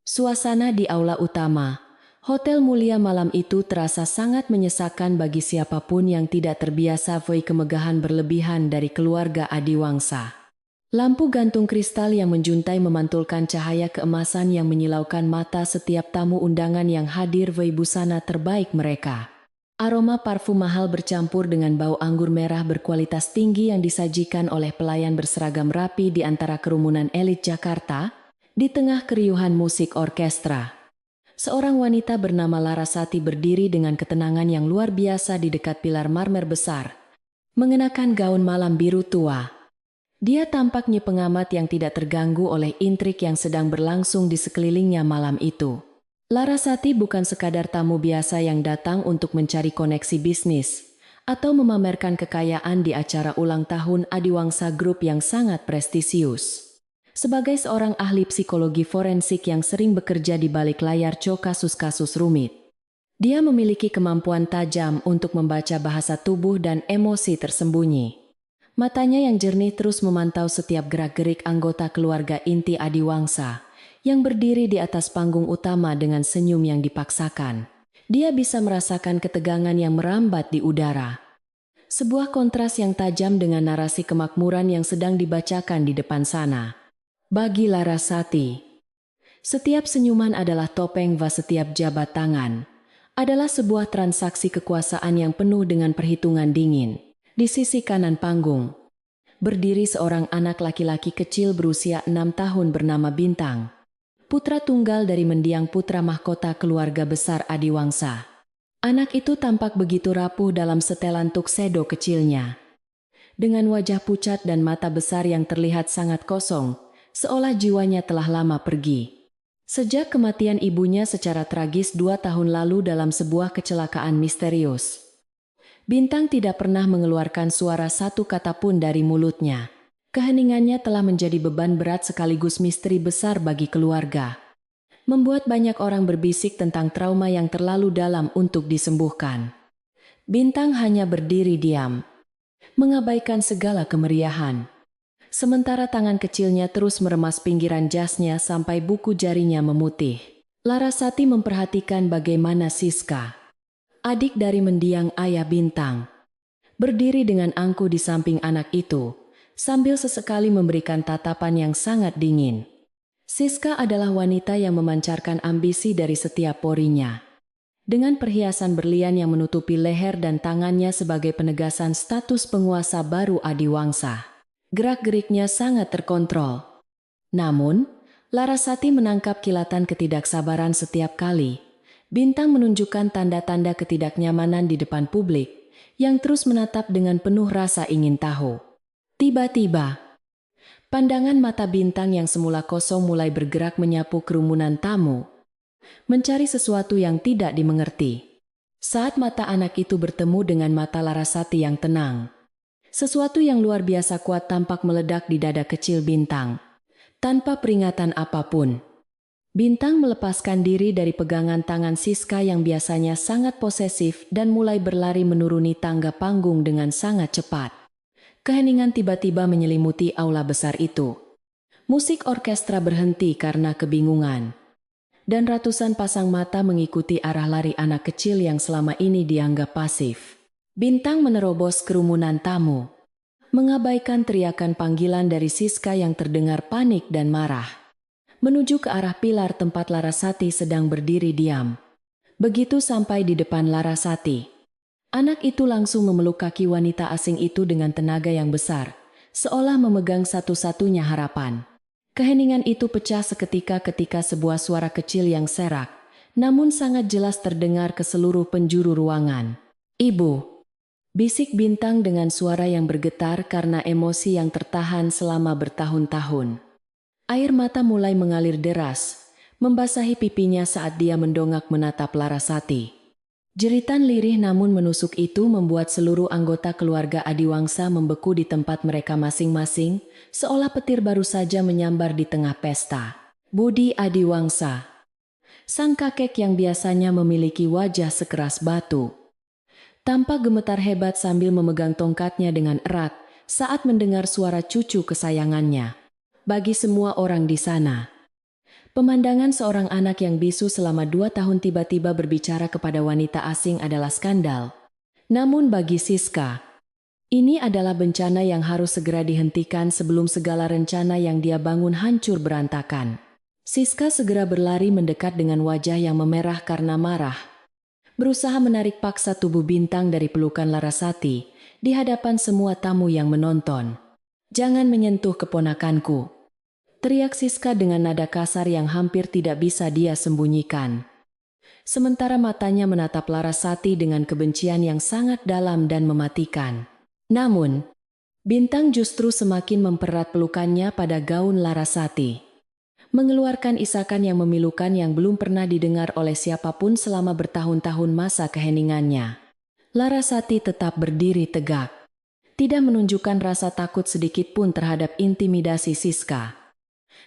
Suasana di aula utama Hotel Mulia malam itu terasa sangat menyesakan bagi siapapun yang tidak terbiasa kemegahan berlebihan dari keluarga Adiwangsa. Lampu gantung kristal yang menjuntai memantulkan cahaya keemasan yang menyilaukan mata setiap tamu undangan yang hadir busana terbaik mereka. Aroma parfum mahal bercampur dengan bau anggur merah berkualitas tinggi yang disajikan oleh pelayan berseragam rapi di antara kerumunan elit Jakarta, di tengah keriuhan musik orkestra. Seorang wanita bernama Larasati berdiri dengan ketenangan yang luar biasa di dekat pilar marmer besar, mengenakan gaun malam biru tua. Dia tampaknya pengamat yang tidak terganggu oleh intrik yang sedang berlangsung di sekelilingnya malam itu. Larasati bukan sekadar tamu biasa yang datang untuk mencari koneksi bisnis atau memamerkan kekayaan di acara ulang tahun Adiwangsa Group yang sangat prestisius. Sebagai seorang ahli psikologi forensik yang sering bekerja di balik layar kasus-kasus rumit, dia memiliki kemampuan tajam untuk membaca bahasa tubuh dan emosi tersembunyi. Matanya yang jernih terus memantau setiap gerak-gerik anggota keluarga inti Adiwangsa yang berdiri di atas panggung utama dengan senyum yang dipaksakan. Dia bisa merasakan ketegangan yang merambat di udara. Sebuah kontras yang tajam dengan narasi kemakmuran yang sedang dibacakan di depan sana. Bagi Larasati, setiap senyuman adalah topeng setiap jabat tangan adalah sebuah transaksi kekuasaan yang penuh dengan perhitungan dingin. Di sisi kanan panggung, berdiri seorang anak laki-laki kecil berusia 6 tahun bernama Bintang. Putra tunggal dari mendiang putra mahkota keluarga besar Adiwangsa. Anak itu tampak begitu rapuh dalam setelan tuxedo kecilnya. Dengan wajah pucat dan mata besar yang terlihat sangat kosong, seolah jiwanya telah lama pergi. Sejak kematian ibunya secara tragis 2 tahun lalu dalam sebuah kecelakaan misterius, Bintang tidak pernah mengeluarkan suara satu kata pun dari mulutnya. Keheningannya telah menjadi beban berat sekaligus misteri besar bagi keluarga. Membuat banyak orang berbisik tentang trauma yang terlalu dalam untuk disembuhkan. Bintang hanya berdiri diam, mengabaikan segala kemeriahan. Sementara tangan kecilnya terus meremas pinggiran jasnya sampai buku jarinya memutih. Larasati memperhatikan bagaimana Siska, adik dari mendiang ayah Bintang, berdiri dengan angkuh di samping anak itu, sambil sesekali memberikan tatapan yang sangat dingin. Siska adalah wanita yang memancarkan ambisi dari setiap porinya. Dengan perhiasan berlian yang menutupi leher dan tangannya sebagai penegasan status penguasa baru Adiwangsa. Gerak-geriknya sangat terkontrol. Namun, Larasati menangkap kilatan ketidaksabaran setiap kali Bintang menunjukkan tanda-tanda ketidaknyamanan di depan publik yang terus menatap dengan penuh rasa ingin tahu. Tiba-tiba, pandangan mata Bintang yang semula kosong mulai bergerak menyapu kerumunan tamu, mencari sesuatu yang tidak dimengerti. Saat mata anak itu bertemu dengan mata Larasati yang tenang, sesuatu yang luar biasa kuat tampak meledak di dada kecil Bintang. Tanpa peringatan apapun, Bintang melepaskan diri dari pegangan tangan Siska yang biasanya sangat posesif dan mulai berlari menuruni tangga panggung dengan sangat cepat. Keheningan tiba-tiba menyelimuti aula besar itu. Musik orkestra berhenti karena kebingungan. Dan ratusan pasang mata mengikuti arah lari anak kecil yang selama ini dianggap pasif. Bintang menerobos kerumunan tamu, mengabaikan teriakan panggilan dari Siska yang terdengar panik dan marah, menuju ke arah pilar tempat Larasati sedang berdiri diam. Begitu sampai di depan Larasati, anak itu langsung memeluk kaki wanita asing itu dengan tenaga yang besar, seolah memegang satu-satunya harapan. Keheningan itu pecah seketika ketika sebuah suara kecil yang serak, namun sangat jelas terdengar ke seluruh penjuru ruangan. "Ibu!" bisik Bintang dengan suara yang bergetar karena emosi yang tertahan selama bertahun-tahun. Air mata mulai mengalir deras, membasahi pipinya saat dia mendongak menatap Larasati. Jeritan lirih namun menusuk itu membuat seluruh anggota keluarga Adiwangsa membeku di tempat mereka masing-masing, seolah petir baru saja menyambar di tengah pesta. Budi Adiwangsa, sang kakek yang biasanya memiliki wajah sekeras batu, tampak gemetar hebat sambil memegang tongkatnya dengan erat saat mendengar suara cucu kesayangannya. Bagi semua orang di sana, Pemandangan seorang anak yang bisu selama 2 tahun tiba-tiba berbicara kepada wanita asing adalah skandal. Namun bagi Siska, ini adalah bencana yang harus segera dihentikan sebelum segala rencana yang dia bangun hancur berantakan. Siska segera berlari mendekat dengan wajah yang memerah karena marah. Berusaha menarik paksa tubuh Bintang dari pelukan Larasati di hadapan semua tamu yang menonton. "Jangan menyentuh keponakanku," teriak Siska dengan nada kasar yang hampir tidak bisa dia sembunyikan. Sementara matanya menatap Larasati dengan kebencian yang sangat dalam dan mematikan. Namun, Bintang justru semakin mempererat pelukannya pada gaun Larasati, mengeluarkan isakan yang memilukan yang belum pernah didengar oleh siapapun selama bertahun-tahun masa keheningannya. Larasati tetap berdiri tegak, tidak menunjukkan rasa takut sedikit pun terhadap intimidasi Siska.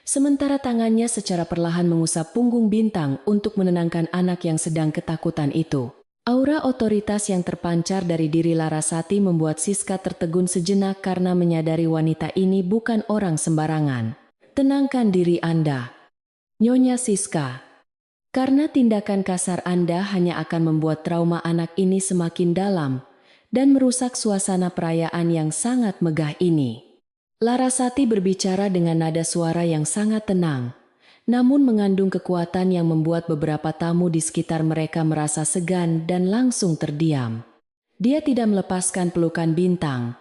Sementara tangannya secara perlahan mengusap punggung Bintang untuk menenangkan anak yang sedang ketakutan itu. Aura otoritas yang terpancar dari diri Larasati membuat Siska tertegun sejenak karena menyadari wanita ini bukan orang sembarangan. "Tenangkan diri Anda, Nyonya Siska. Karena tindakan kasar Anda hanya akan membuat trauma anak ini semakin dalam dan merusak suasana perayaan yang sangat megah ini." Larasati berbicara dengan nada suara yang sangat tenang, namun mengandung kekuatan yang membuat beberapa tamu di sekitar mereka merasa segan dan langsung terdiam. Dia tidak melepaskan pelukan Bintang,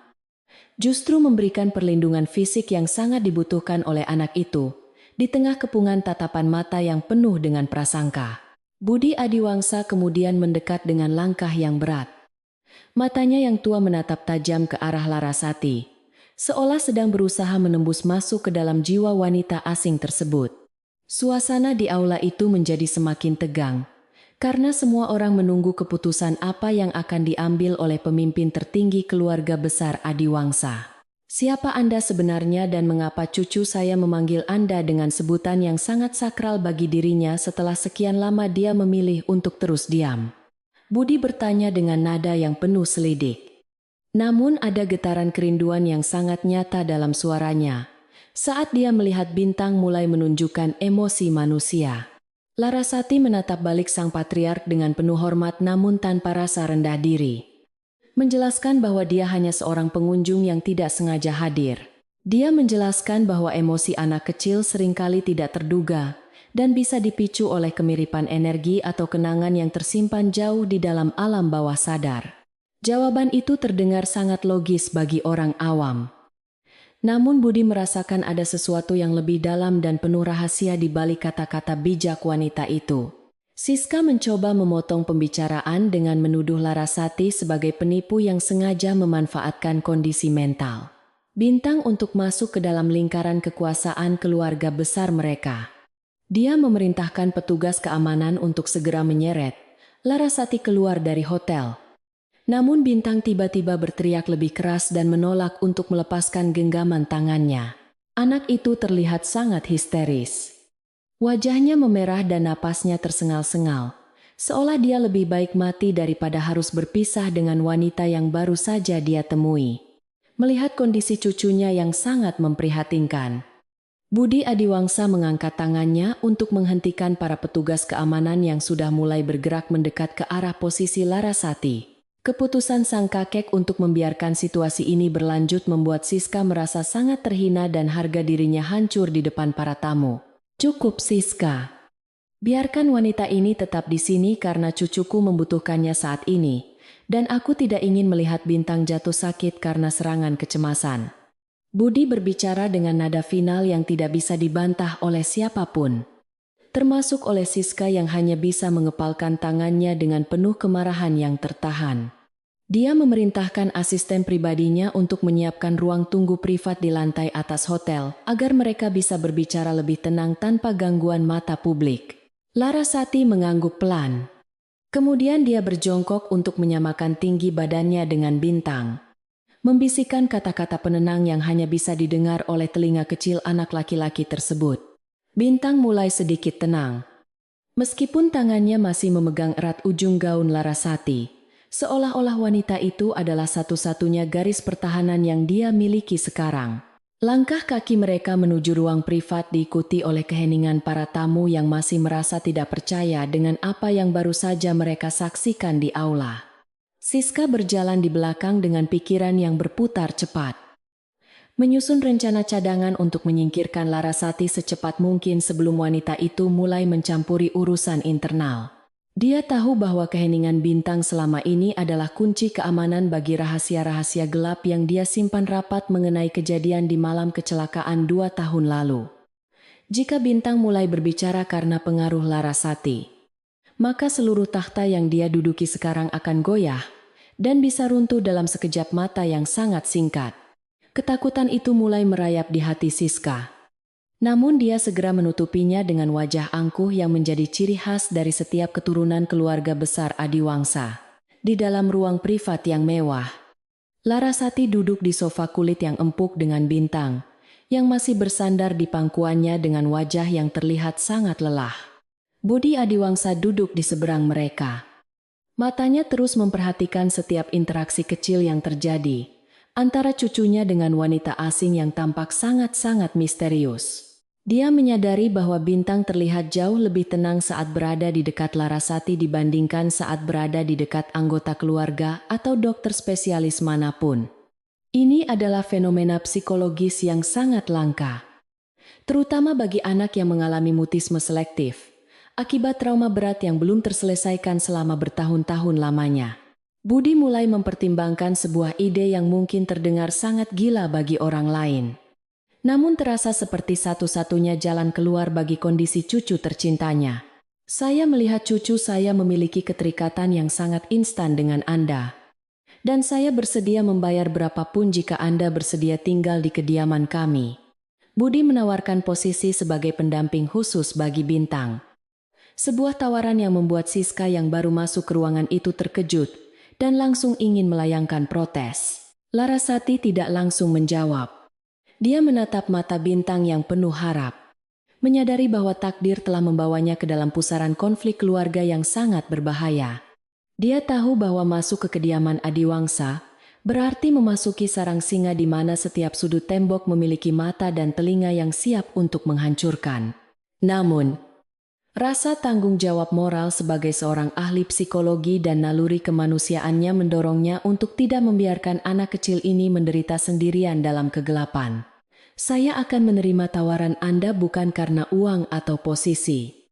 justru memberikan perlindungan fisik yang sangat dibutuhkan oleh anak itu, di tengah kepungan tatapan mata yang penuh dengan prasangka. Budi Adiwangsa kemudian mendekat dengan langkah yang berat. Matanya yang tua menatap tajam ke arah Larasati, seolah sedang berusaha menembus masuk ke dalam jiwa wanita asing tersebut. Suasana di aula itu menjadi semakin tegang, karena semua orang menunggu keputusan apa yang akan diambil oleh pemimpin tertinggi keluarga besar Adiwangsa. "Siapa Anda sebenarnya dan mengapa cucu saya memanggil Anda dengan sebutan yang sangat sakral bagi dirinya setelah sekian lama dia memilih untuk terus diam?" Budi bertanya dengan nada yang penuh selidik. Namun ada getaran kerinduan yang sangat nyata dalam suaranya saat dia melihat Bintang mulai menunjukkan emosi manusia. Larasati menatap balik sang patriark dengan penuh hormat namun tanpa rasa rendah diri, menjelaskan bahwa dia hanya seorang pengunjung yang tidak sengaja hadir. Dia menjelaskan bahwa emosi anak kecil seringkali tidak terduga dan bisa dipicu oleh kemiripan energi atau kenangan yang tersimpan jauh di dalam alam bawah sadar. Jawaban itu terdengar sangat logis bagi orang awam. Namun Budi merasakan ada sesuatu yang lebih dalam dan penuh rahasia di balik kata-kata bijak wanita itu. Siska mencoba memotong pembicaraan dengan menuduh Larasati sebagai penipu yang sengaja memanfaatkan kondisi mental Bintang untuk masuk ke dalam lingkaran kekuasaan keluarga besar mereka. Dia memerintahkan petugas keamanan untuk segera menyeret Larasati keluar dari hotel. Namun Bintang tiba-tiba berteriak lebih keras dan menolak untuk melepaskan genggaman tangannya. Anak itu terlihat sangat histeris. Wajahnya memerah dan napasnya tersengal-sengal, seolah dia lebih baik mati daripada harus berpisah dengan wanita yang baru saja dia temui. Melihat kondisi cucunya yang sangat memprihatinkan, Budi Adiwangsa mengangkat tangannya untuk menghentikan para petugas keamanan yang sudah mulai bergerak mendekat ke arah posisi Larasati. Keputusan sang kakek untuk membiarkan situasi ini berlanjut membuat Siska merasa sangat terhina dan harga dirinya hancur di depan para tamu. "Cukup Siska. Biarkan wanita ini tetap di sini karena cucuku membutuhkannya saat ini, dan aku tidak ingin melihat Bintang jatuh sakit karena serangan kecemasan." Budi berbicara dengan nada final yang tidak bisa dibantah oleh siapapun, termasuk oleh Siska yang hanya bisa mengepalkan tangannya dengan penuh kemarahan yang tertahan. Dia memerintahkan asisten pribadinya untuk menyiapkan ruang tunggu privat di lantai atas hotel agar mereka bisa berbicara lebih tenang tanpa gangguan mata publik. Larasati mengangguk pelan. Kemudian dia berjongkok untuk menyamakan tinggi badannya dengan Bintang, membisikkan kata-kata penenang yang hanya bisa didengar oleh telinga kecil anak laki-laki tersebut. Bintang mulai sedikit tenang, meskipun tangannya masih memegang erat ujung gaun Larasati, seolah-olah wanita itu adalah satu-satunya garis pertahanan yang dia miliki sekarang. Langkah kaki mereka menuju ruang privat diikuti oleh keheningan para tamu yang masih merasa tidak percaya dengan apa yang baru saja mereka saksikan di aula. Siska berjalan di belakang dengan pikiran yang berputar cepat. Menyusun rencana cadangan untuk menyingkirkan Larasati secepat mungkin sebelum wanita itu mulai mencampuri urusan internal. Dia tahu bahwa keheningan bintang selama ini adalah kunci keamanan bagi rahasia-rahasia gelap yang dia simpan rapat mengenai kejadian di malam kecelakaan 2 tahun lalu. Jika bintang mulai berbicara karena pengaruh Larasati, maka seluruh takhta yang dia duduki sekarang akan goyah dan bisa runtuh dalam sekejap mata yang sangat singkat. Ketakutan itu mulai merayap di hati Siska. Namun dia segera menutupinya dengan wajah angkuh yang menjadi ciri khas dari setiap keturunan keluarga besar Adiwangsa. Di dalam ruang privat yang mewah, Larasati duduk di sofa kulit yang empuk dengan bintang, yang masih bersandar di pangkuannya dengan wajah yang terlihat sangat lelah. Budi Adiwangsa duduk di seberang mereka. Matanya terus memperhatikan setiap interaksi kecil yang terjadi antara cucunya dengan wanita asing yang tampak sangat-sangat misterius. Dia menyadari bahwa bintang terlihat jauh lebih tenang saat berada di dekat Larasati dibandingkan saat berada di dekat anggota keluarga atau dokter spesialis manapun. Ini adalah fenomena psikologis yang sangat langka, terutama bagi anak yang mengalami mutisme selektif, akibat trauma berat yang belum terselesaikan selama bertahun-tahun lamanya. Budi mulai mempertimbangkan sebuah ide yang mungkin terdengar sangat gila bagi orang lain. Namun terasa seperti satu-satunya jalan keluar bagi kondisi cucu tercintanya. Saya melihat cucu saya memiliki keterikatan yang sangat instan dengan Anda. Dan saya bersedia membayar berapapun jika Anda bersedia tinggal di kediaman kami. Budi menawarkan posisi sebagai pendamping khusus bagi Bintang. Sebuah tawaran yang membuat Siska yang baru masuk ke ruangan itu terkejut dan langsung ingin melayangkan protes. Larasati tidak langsung menjawab. Dia menatap mata Bintang yang penuh harap, menyadari bahwa takdir telah membawanya ke dalam pusaran konflik keluarga yang sangat berbahaya. Dia tahu bahwa masuk ke kediaman Adiwangsa berarti memasuki sarang singa di mana setiap sudut tembok memiliki mata dan telinga yang siap untuk menghancurkan. Namun, rasa tanggung jawab moral sebagai seorang ahli psikologi dan naluri kemanusiaannya mendorongnya untuk tidak membiarkan anak kecil ini menderita sendirian dalam kegelapan. Saya akan menerima tawaran Anda bukan karena uang atau posisi,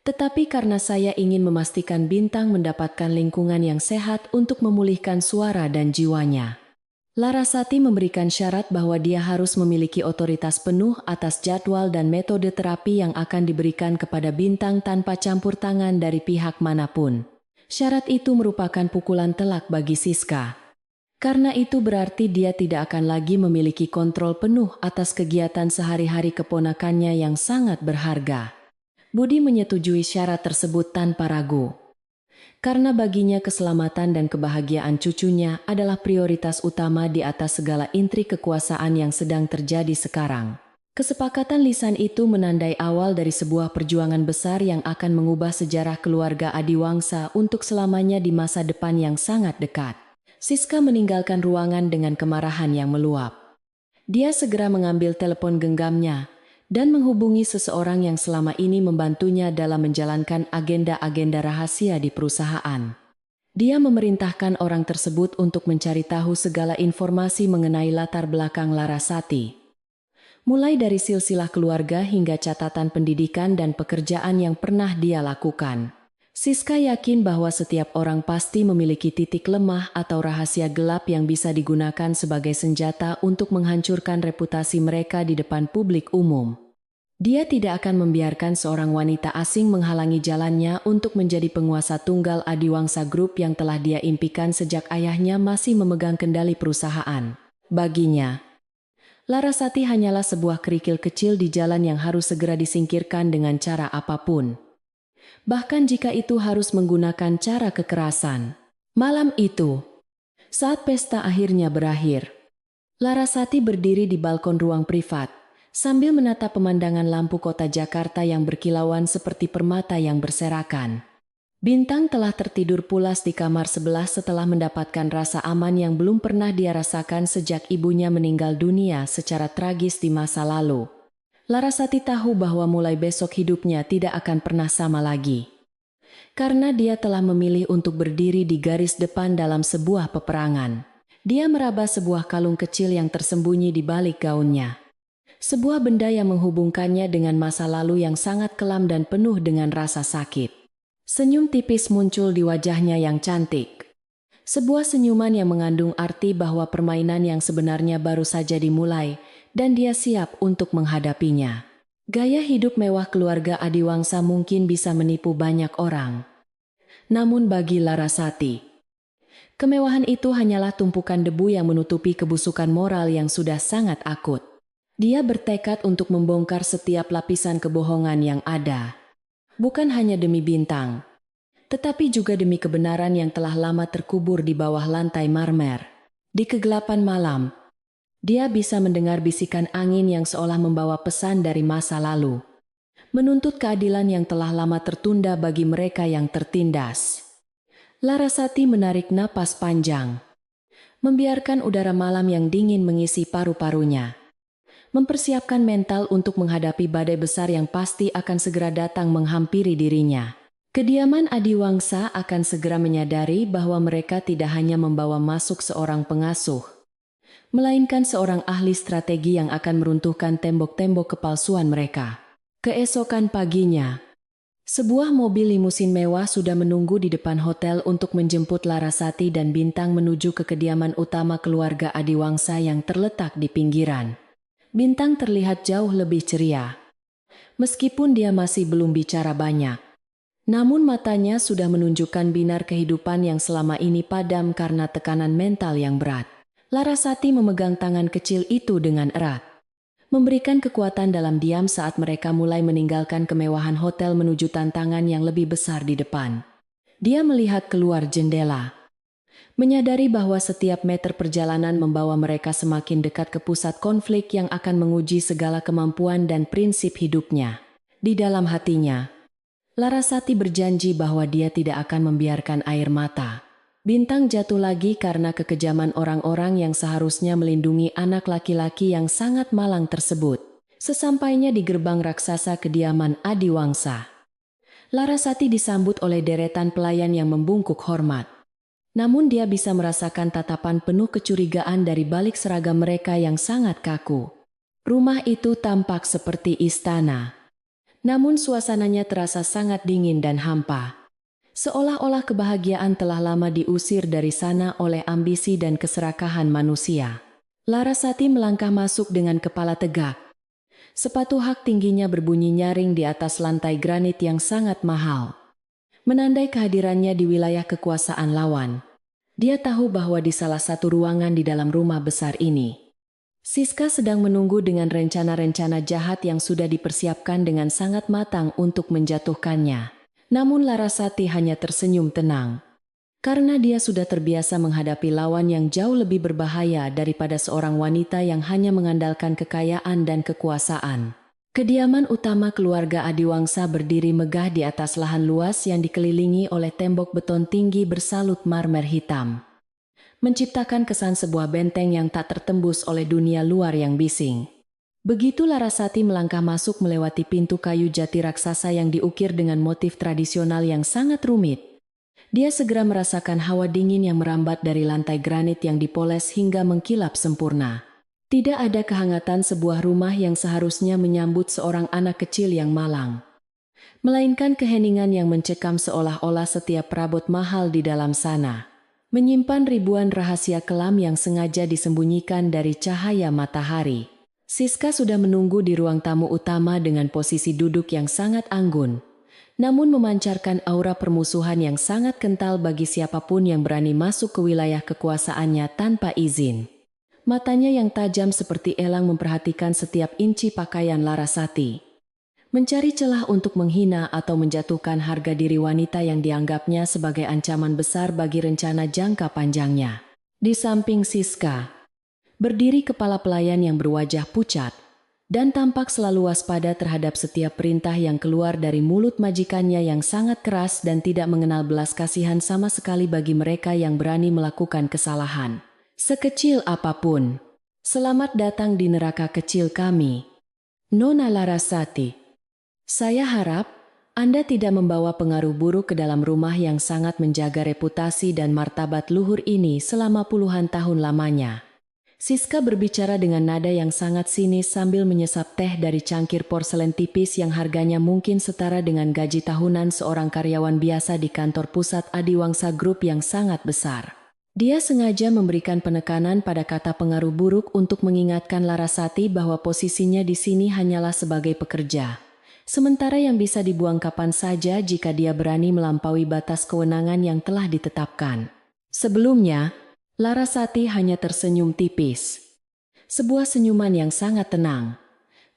tetapi karena saya ingin memastikan Bintang mendapatkan lingkungan yang sehat untuk memulihkan suara dan jiwanya. Larasati memberikan syarat bahwa dia harus memiliki otoritas penuh atas jadwal dan metode terapi yang akan diberikan kepada Bintang tanpa campur tangan dari pihak manapun. Syarat itu merupakan pukulan telak bagi Siska. Karena itu berarti dia tidak akan lagi memiliki kontrol penuh atas kegiatan sehari-hari keponakannya yang sangat berharga. Budi menyetujui syarat tersebut tanpa ragu. Karena baginya keselamatan dan kebahagiaan cucunya adalah prioritas utama di atas segala intrik kekuasaan yang sedang terjadi sekarang. Kesepakatan lisan itu menandai awal dari sebuah perjuangan besar yang akan mengubah sejarah keluarga Adiwangsa untuk selamanya di masa depan yang sangat dekat. Siska meninggalkan ruangan dengan kemarahan yang meluap. Dia segera mengambil telepon genggamnya dan menghubungi seseorang yang selama ini membantunya dalam menjalankan agenda-agenda rahasia di perusahaan. Dia memerintahkan orang tersebut untuk mencari tahu segala informasi mengenai latar belakang Larasati. Mulai dari silsilah keluarga hingga catatan pendidikan dan pekerjaan yang pernah dia lakukan. Siska yakin bahwa setiap orang pasti memiliki titik lemah atau rahasia gelap yang bisa digunakan sebagai senjata untuk menghancurkan reputasi mereka di depan publik umum. Dia tidak akan membiarkan seorang wanita asing menghalangi jalannya untuk menjadi penguasa tunggal Adiwangsa Group yang telah dia impikan sejak ayahnya masih memegang kendali perusahaan. Baginya, Larasati hanyalah sebuah kerikil kecil di jalan yang harus segera disingkirkan dengan cara apapun. Bahkan jika itu harus menggunakan cara kekerasan. Malam itu, saat pesta akhirnya berakhir, Larasati berdiri di balkon ruang privat, sambil menatap pemandangan lampu kota Jakarta yang berkilauan seperti permata yang berserakan. Bintang telah tertidur pulas di kamar sebelah setelah mendapatkan rasa aman yang belum pernah dia rasakan sejak ibunya meninggal dunia secara tragis di masa lalu. Larasati tahu bahwa mulai besok hidupnya tidak akan pernah sama lagi. Karena dia telah memilih untuk berdiri di garis depan dalam sebuah peperangan. Dia meraba sebuah kalung kecil yang tersembunyi di balik gaunnya. Sebuah benda yang menghubungkannya dengan masa lalu yang sangat kelam dan penuh dengan rasa sakit. Senyum tipis muncul di wajahnya yang cantik. Sebuah senyuman yang mengandung arti bahwa permainan yang sebenarnya baru saja dimulai dan dia siap untuk menghadapinya. Gaya hidup mewah keluarga Adiwangsa mungkin bisa menipu banyak orang. Namun bagi Larasati, kemewahan itu hanyalah tumpukan debu yang menutupi kebusukan moral yang sudah sangat akut. Dia bertekad untuk membongkar setiap lapisan kebohongan yang ada. Bukan hanya demi Bintang, tetapi juga demi kebenaran yang telah lama terkubur di bawah lantai marmer. Di kegelapan malam, dia bisa mendengar bisikan angin yang seolah membawa pesan dari masa lalu. Menuntut keadilan yang telah lama tertunda bagi mereka yang tertindas. Larasati menarik napas panjang, membiarkan udara malam yang dingin mengisi paru-parunya. Mempersiapkan mental untuk menghadapi badai besar yang pasti akan segera datang menghampiri dirinya. Kediaman Adiwangsa akan segera menyadari bahwa mereka tidak hanya membawa masuk seorang pengasuh, melainkan seorang ahli strategi yang akan meruntuhkan tembok-tembok kepalsuan mereka. Keesokan paginya, sebuah mobil limusin mewah sudah menunggu di depan hotel untuk menjemput Larasati dan Bintang menuju ke kediaman utama keluarga Adiwangsa yang terletak di pinggiran. Bintang terlihat jauh lebih ceria. Meskipun dia masih belum bicara banyak, namun matanya sudah menunjukkan binar kehidupan yang selama ini padam karena tekanan mental yang berat. Larasati memegang tangan kecil itu dengan erat, memberikan kekuatan dalam diam saat mereka mulai meninggalkan kemewahan hotel menuju tantangan yang lebih besar di depan. Dia melihat keluar jendela, menyadari bahwa setiap meter perjalanan membawa mereka semakin dekat ke pusat konflik yang akan menguji segala kemampuan dan prinsip hidupnya. Di dalam hatinya, Larasati berjanji bahwa dia tidak akan membiarkan air mata Bintang jatuh lagi karena kekejaman orang-orang yang seharusnya melindungi anak laki-laki yang sangat malang tersebut. Sesampainya di gerbang raksasa kediaman Adiwangsa, Larasati disambut oleh deretan pelayan yang membungkuk hormat. Namun dia bisa merasakan tatapan penuh kecurigaan dari balik seragam mereka yang sangat kaku. Rumah itu tampak seperti istana, namun suasananya terasa sangat dingin dan hampa. Seolah-olah kebahagiaan telah lama diusir dari sana oleh ambisi dan keserakahan manusia. Larasati melangkah masuk dengan kepala tegak. Sepatu hak tingginya berbunyi nyaring di atas lantai granit yang sangat mahal, menandai kehadirannya di wilayah kekuasaan lawan. Dia tahu bahwa di salah satu ruangan di dalam rumah besar ini, Siska sedang menunggu dengan rencana-rencana jahat yang sudah dipersiapkan dengan sangat matang untuk menjatuhkannya. Namun Larasati hanya tersenyum tenang, karena dia sudah terbiasa menghadapi lawan yang jauh lebih berbahaya daripada seorang wanita yang hanya mengandalkan kekayaan dan kekuasaan. Kediaman utama keluarga Adiwangsa berdiri megah di atas lahan luas yang dikelilingi oleh tembok beton tinggi bersalut marmer hitam, menciptakan kesan sebuah benteng yang tak tertembus oleh dunia luar yang bising. Begitu Larasati melangkah masuk melewati pintu kayu jati raksasa yang diukir dengan motif tradisional yang sangat rumit, dia segera merasakan hawa dingin yang merambat dari lantai granit yang dipoles hingga mengkilap sempurna. Tidak ada kehangatan sebuah rumah yang seharusnya menyambut seorang anak kecil yang malang, melainkan keheningan yang mencekam seolah-olah setiap perabot mahal di dalam sana menyimpan ribuan rahasia kelam yang sengaja disembunyikan dari cahaya matahari. Siska sudah menunggu di ruang tamu utama dengan posisi duduk yang sangat anggun, namun memancarkan aura permusuhan yang sangat kental bagi siapapun yang berani masuk ke wilayah kekuasaannya tanpa izin. Matanya yang tajam seperti elang memperhatikan setiap inci pakaian Larasati, mencari celah untuk menghina atau menjatuhkan harga diri wanita yang dianggapnya sebagai ancaman besar bagi rencana jangka panjangnya. Di samping Siska berdiri kepala pelayan yang berwajah pucat, dan tampak selalu waspada terhadap setiap perintah yang keluar dari mulut majikannya yang sangat keras dan tidak mengenal belas kasihan sama sekali bagi mereka yang berani melakukan kesalahan, sekecil apapun. Selamat datang di neraka kecil kami, Nona Larasati. Saya harap Anda tidak membawa pengaruh buruk ke dalam rumah yang sangat menjaga reputasi dan martabat luhur ini selama puluhan tahun lamanya. Siska berbicara dengan nada yang sangat sinis sambil menyesap teh dari cangkir porselen tipis yang harganya mungkin setara dengan gaji tahunan seorang karyawan biasa di kantor pusat Adiwangsa Group yang sangat besar. Dia sengaja memberikan penekanan pada kata pengaruh buruk untuk mengingatkan Larasati bahwa posisinya di sini hanyalah sebagai pekerja, sementara yang bisa dibuang kapan saja jika dia berani melampaui batas kewenangan yang telah ditetapkan. Sebelumnya, Larasati hanya tersenyum tipis. Sebuah senyuman yang sangat tenang,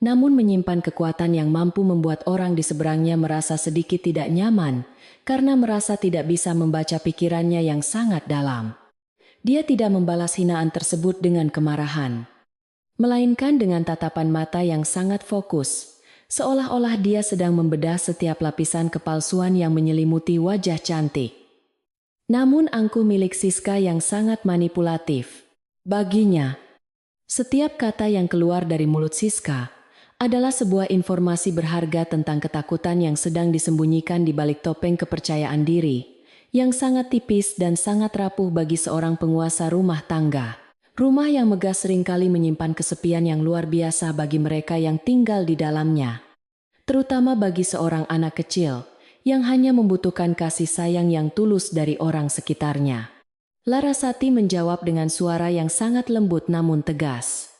namun menyimpan kekuatan yang mampu membuat orang di seberangnya merasa sedikit tidak nyaman karena merasa tidak bisa membaca pikirannya yang sangat dalam. Dia tidak membalas hinaan tersebut dengan kemarahan, melainkan dengan tatapan mata yang sangat fokus, seolah-olah dia sedang membedah setiap lapisan kepalsuan yang menyelimuti wajah cantik. Namun angkuh milik Siska yang sangat manipulatif. Baginya, setiap kata yang keluar dari mulut Siska adalah sebuah informasi berharga tentang ketakutan yang sedang disembunyikan di balik topeng kepercayaan diri, yang sangat tipis dan sangat rapuh bagi seorang penguasa rumah tangga. Rumah yang megah seringkali menyimpan kesepian yang luar biasa bagi mereka yang tinggal di dalamnya, terutama bagi seorang anak kecil yang hanya membutuhkan kasih sayang yang tulus dari orang sekitarnya. Larasati menjawab dengan suara yang sangat lembut namun tegas,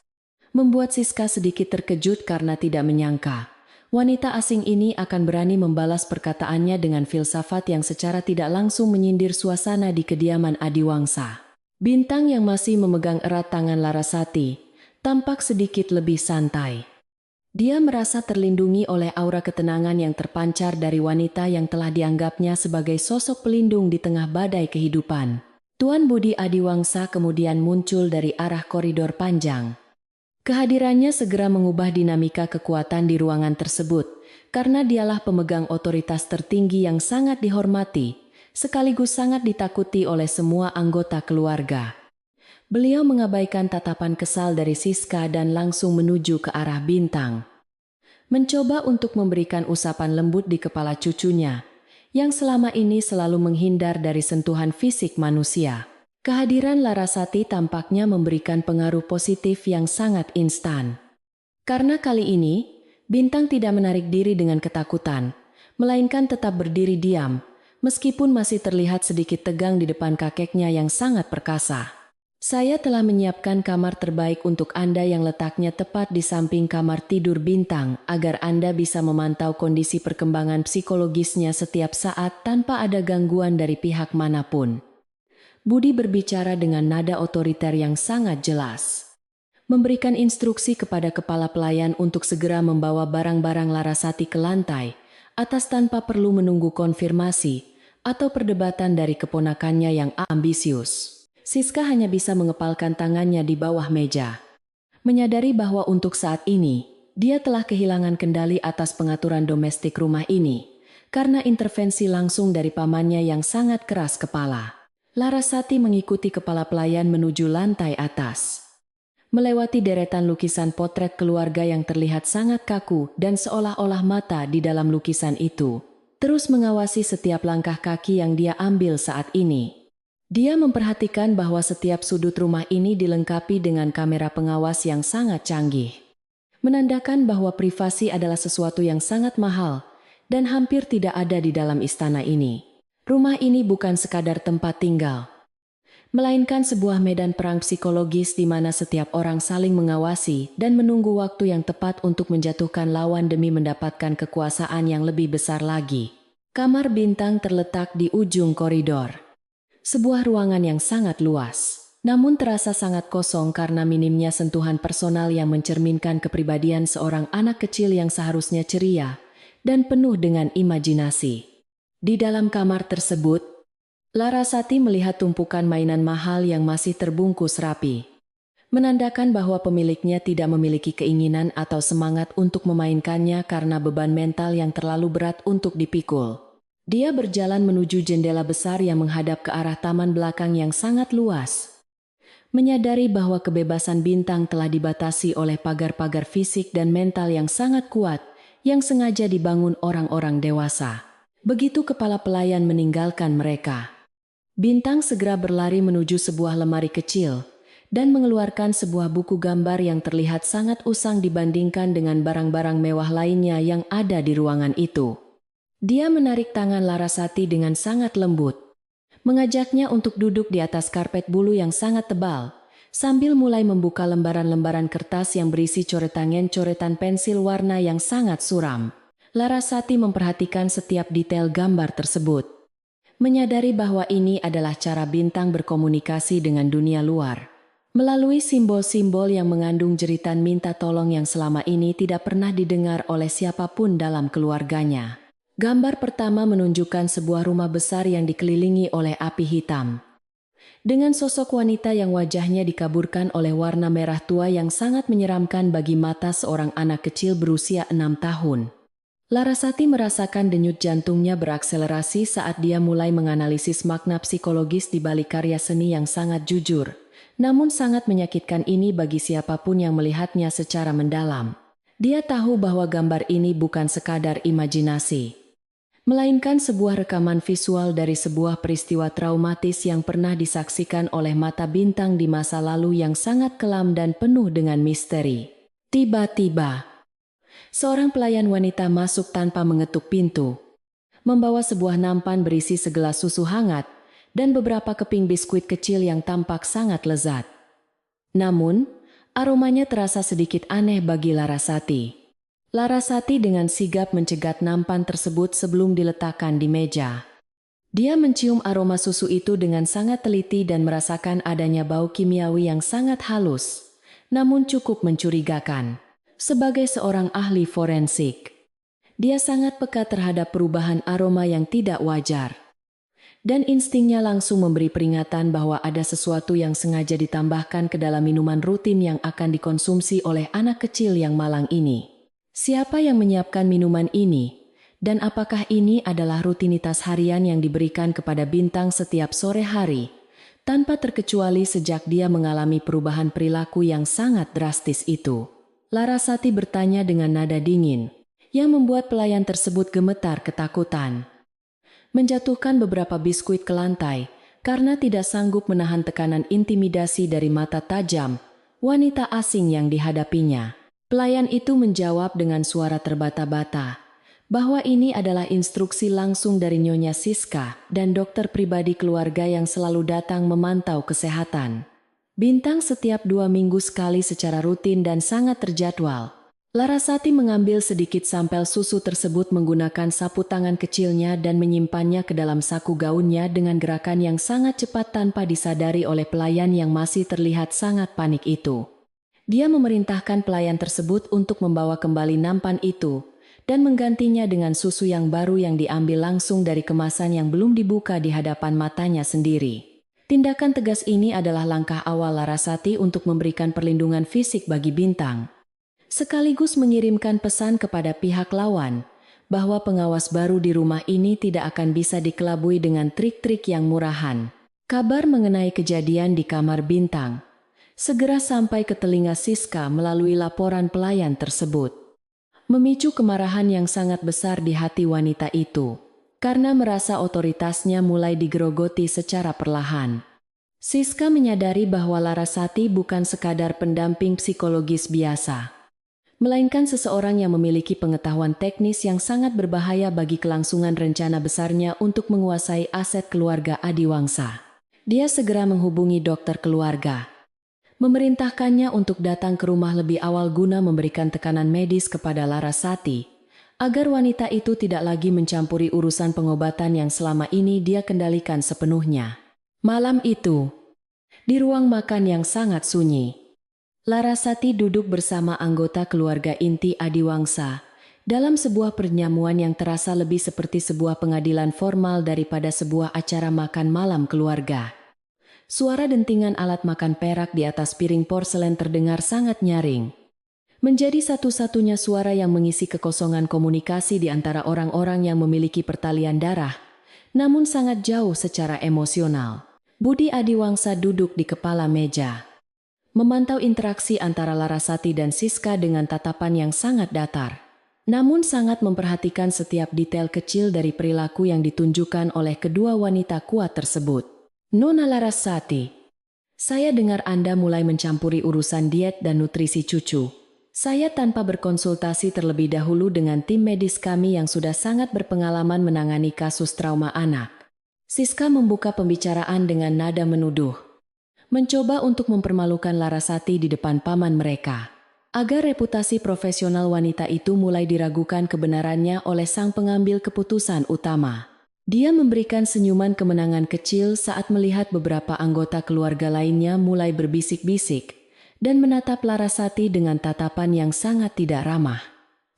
membuat Siska sedikit terkejut karena tidak menyangka wanita asing ini akan berani membalas perkataannya dengan filsafat yang secara tidak langsung menyindir suasana di kediaman Adiwangsa. Bintang yang masih memegang erat tangan Larasati tampak sedikit lebih santai. Dia merasa terlindungi oleh aura ketenangan yang terpancar dari wanita yang telah dianggapnya sebagai sosok pelindung di tengah badai kehidupan. Tuan Budi Adiwangsa kemudian muncul dari arah koridor panjang. Kehadirannya segera mengubah dinamika kekuatan di ruangan tersebut, karena dialah pemegang otoritas tertinggi yang sangat dihormati, sekaligus sangat ditakuti oleh semua anggota keluarga. Beliau mengabaikan tatapan kesal dari Siska dan langsung menuju ke arah Bintang. Mencoba untuk memberikan usapan lembut di kepala cucunya, yang selama ini selalu menghindar dari sentuhan fisik manusia. Kehadiran Larasati tampaknya memberikan pengaruh positif yang sangat instan. Karena kali ini, Bintang tidak menarik diri dengan ketakutan, melainkan tetap berdiri diam, meskipun masih terlihat sedikit tegang di depan kakeknya yang sangat perkasa. Saya telah menyiapkan kamar terbaik untuk Anda yang letaknya tepat di samping kamar tidur Bintang agar Anda bisa memantau kondisi perkembangan psikologisnya setiap saat tanpa ada gangguan dari pihak manapun. Budi berbicara dengan nada otoriter yang sangat jelas, memberikan instruksi kepada kepala pelayan untuk segera membawa barang-barang Larasati ke lantai atas tanpa perlu menunggu konfirmasi atau perdebatan dari keponakannya yang ambisius. Siska hanya bisa mengepalkan tangannya di bawah meja, menyadari bahwa untuk saat ini, dia telah kehilangan kendali atas pengaturan domestik rumah ini, karena intervensi langsung dari pamannya yang sangat keras kepala. Larasati mengikuti kepala pelayan menuju lantai atas, melewati deretan lukisan potret keluarga yang terlihat sangat kaku dan seolah-olah mata di dalam lukisan itu, terus mengawasi setiap langkah kaki yang dia ambil saat ini. Dia memperhatikan bahwa setiap sudut rumah ini dilengkapi dengan kamera pengawas yang sangat canggih, menandakan bahwa privasi adalah sesuatu yang sangat mahal dan hampir tidak ada di dalam istana ini. Rumah ini bukan sekadar tempat tinggal, melainkan sebuah medan perang psikologis di mana setiap orang saling mengawasi dan menunggu waktu yang tepat untuk menjatuhkan lawan demi mendapatkan kekuasaan yang lebih besar lagi. Kamar Bintang terletak di ujung koridor. Sebuah ruangan yang sangat luas, namun terasa sangat kosong karena minimnya sentuhan personal yang mencerminkan kepribadian seorang anak kecil yang seharusnya ceria dan penuh dengan imajinasi. Di dalam kamar tersebut, Larasati melihat tumpukan mainan mahal yang masih terbungkus rapi. menandakan bahwa pemiliknya tidak memiliki keinginan atau semangat untuk memainkannya karena beban mental yang terlalu berat untuk dipikul. Dia berjalan menuju jendela besar yang menghadap ke arah taman belakang yang sangat luas. Menyadari bahwa kebebasan Bintang telah dibatasi oleh pagar-pagar fisik dan mental yang sangat kuat, yang sengaja dibangun orang-orang dewasa. Begitu kepala pelayan meninggalkan mereka, Bintang segera berlari menuju sebuah lemari kecil dan mengeluarkan sebuah buku gambar yang terlihat sangat usang dibandingkan dengan barang-barang mewah lainnya yang ada di ruangan itu. Dia menarik tangan Larasati dengan sangat lembut, mengajaknya untuk duduk di atas karpet bulu yang sangat tebal, sambil mulai membuka lembaran-lembaran kertas yang berisi coretan pensil warna yang sangat suram. Larasati memperhatikan setiap detail gambar tersebut, menyadari bahwa ini adalah cara Bintang berkomunikasi dengan dunia luar. Melalui simbol-simbol yang mengandung jeritan minta tolong yang selama ini tidak pernah didengar oleh siapapun dalam keluarganya. Gambar pertama menunjukkan sebuah rumah besar yang dikelilingi oleh api hitam, dengan sosok wanita yang wajahnya dikaburkan oleh warna merah tua yang sangat menyeramkan bagi mata seorang anak kecil berusia 6 tahun. Larasati merasakan denyut jantungnya berakselerasi saat dia mulai menganalisis makna psikologis di balik karya seni yang sangat jujur, namun sangat menyakitkan ini bagi siapapun yang melihatnya secara mendalam. Dia tahu bahwa gambar ini bukan sekadar imajinasi, melainkan sebuah rekaman visual dari sebuah peristiwa traumatis yang pernah disaksikan oleh mata Bintang di masa lalu yang sangat kelam dan penuh dengan misteri. Tiba-tiba, seorang pelayan wanita masuk tanpa mengetuk pintu, membawa sebuah nampan berisi segelas susu hangat dan beberapa keping biskuit kecil yang tampak sangat lezat. Namun, aromanya terasa sedikit aneh bagi Larasati. Larasati dengan sigap mencegat nampan tersebut sebelum diletakkan di meja. Dia mencium aroma susu itu dengan sangat teliti dan merasakan adanya bau kimiawi yang sangat halus, namun cukup mencurigakan. Sebagai seorang ahli forensik, dia sangat peka terhadap perubahan aroma yang tidak wajar. Dan instingnya langsung memberi peringatan bahwa ada sesuatu yang sengaja ditambahkan ke dalam minuman rutin yang akan dikonsumsi oleh anak kecil yang malang ini. Siapa yang menyiapkan minuman ini? Dan apakah ini adalah rutinitas harian yang diberikan kepada Bintang setiap sore hari, tanpa terkecuali sejak dia mengalami perubahan perilaku yang sangat drastis itu? Larasati bertanya dengan nada dingin, yang membuat pelayan tersebut gemetar ketakutan. Menjatuhkan beberapa biskuit ke lantai, karena tidak sanggup menahan tekanan intimidasi dari mata tajam wanita asing yang dihadapinya. Pelayan itu menjawab dengan suara terbata-bata, bahwa ini adalah instruksi langsung dari Nyonya Siska dan dokter pribadi keluarga yang selalu datang memantau kesehatan Bintang setiap 2 minggu sekali secara rutin dan sangat terjadwal. Larasati mengambil sedikit sampel susu tersebut menggunakan sapu tangan kecilnya dan menyimpannya ke dalam saku gaunnya dengan gerakan yang sangat cepat tanpa disadari oleh pelayan yang masih terlihat sangat panik itu. Dia memerintahkan pelayan tersebut untuk membawa kembali nampan itu dan menggantinya dengan susu yang baru yang diambil langsung dari kemasan yang belum dibuka di hadapan matanya sendiri. Tindakan tegas ini adalah langkah awal Larasati untuk memberikan perlindungan fisik bagi Bintang, sekaligus mengirimkan pesan kepada pihak lawan bahwa pengawas baru di rumah ini tidak akan bisa dikelabui dengan trik-trik yang murahan. Kabar mengenai kejadian di kamar Bintang segera sampai ke telinga Siska melalui laporan pelayan tersebut, memicu kemarahan yang sangat besar di hati wanita itu, karena merasa otoritasnya mulai digerogoti secara perlahan. Siska menyadari bahwa Larasati bukan sekadar pendamping psikologis biasa, melainkan seseorang yang memiliki pengetahuan teknis yang sangat berbahaya bagi kelangsungan rencana besarnya untuk menguasai aset keluarga Adiwangsa. Dia segera menghubungi dokter keluarga, memerintahkannya untuk datang ke rumah lebih awal guna memberikan tekanan medis kepada Larasati, agar wanita itu tidak lagi mencampuri urusan pengobatan yang selama ini dia kendalikan sepenuhnya. Malam itu, di ruang makan yang sangat sunyi, Larasati duduk bersama anggota keluarga inti Adiwangsa dalam sebuah perjamuan yang terasa lebih seperti sebuah pengadilan formal daripada sebuah acara makan malam keluarga. Suara dentingan alat makan perak di atas piring porselen terdengar sangat nyaring. Menjadi satu-satunya suara yang mengisi kekosongan komunikasi di antara orang-orang yang memiliki pertalian darah, namun sangat jauh secara emosional. Budi Adiwangsa duduk di kepala meja, memantau interaksi antara Larasati dan Siska dengan tatapan yang sangat datar, namun sangat memperhatikan setiap detail kecil dari perilaku yang ditunjukkan oleh kedua wanita kuat tersebut. Nona Larasati, saya dengar Anda mulai mencampuri urusan diet dan nutrisi cucu. Saya tanpa berkonsultasi terlebih dahulu dengan tim medis kami yang sudah sangat berpengalaman menangani kasus trauma anak. Siska membuka pembicaraan dengan nada menuduh, mencoba untuk mempermalukan Larasati di depan paman mereka, agar reputasi profesional wanita itu mulai diragukan kebenarannya oleh sang pengambil keputusan utama. Dia memberikan senyuman kemenangan kecil saat melihat beberapa anggota keluarga lainnya mulai berbisik-bisik dan menatap Larasati dengan tatapan yang sangat tidak ramah.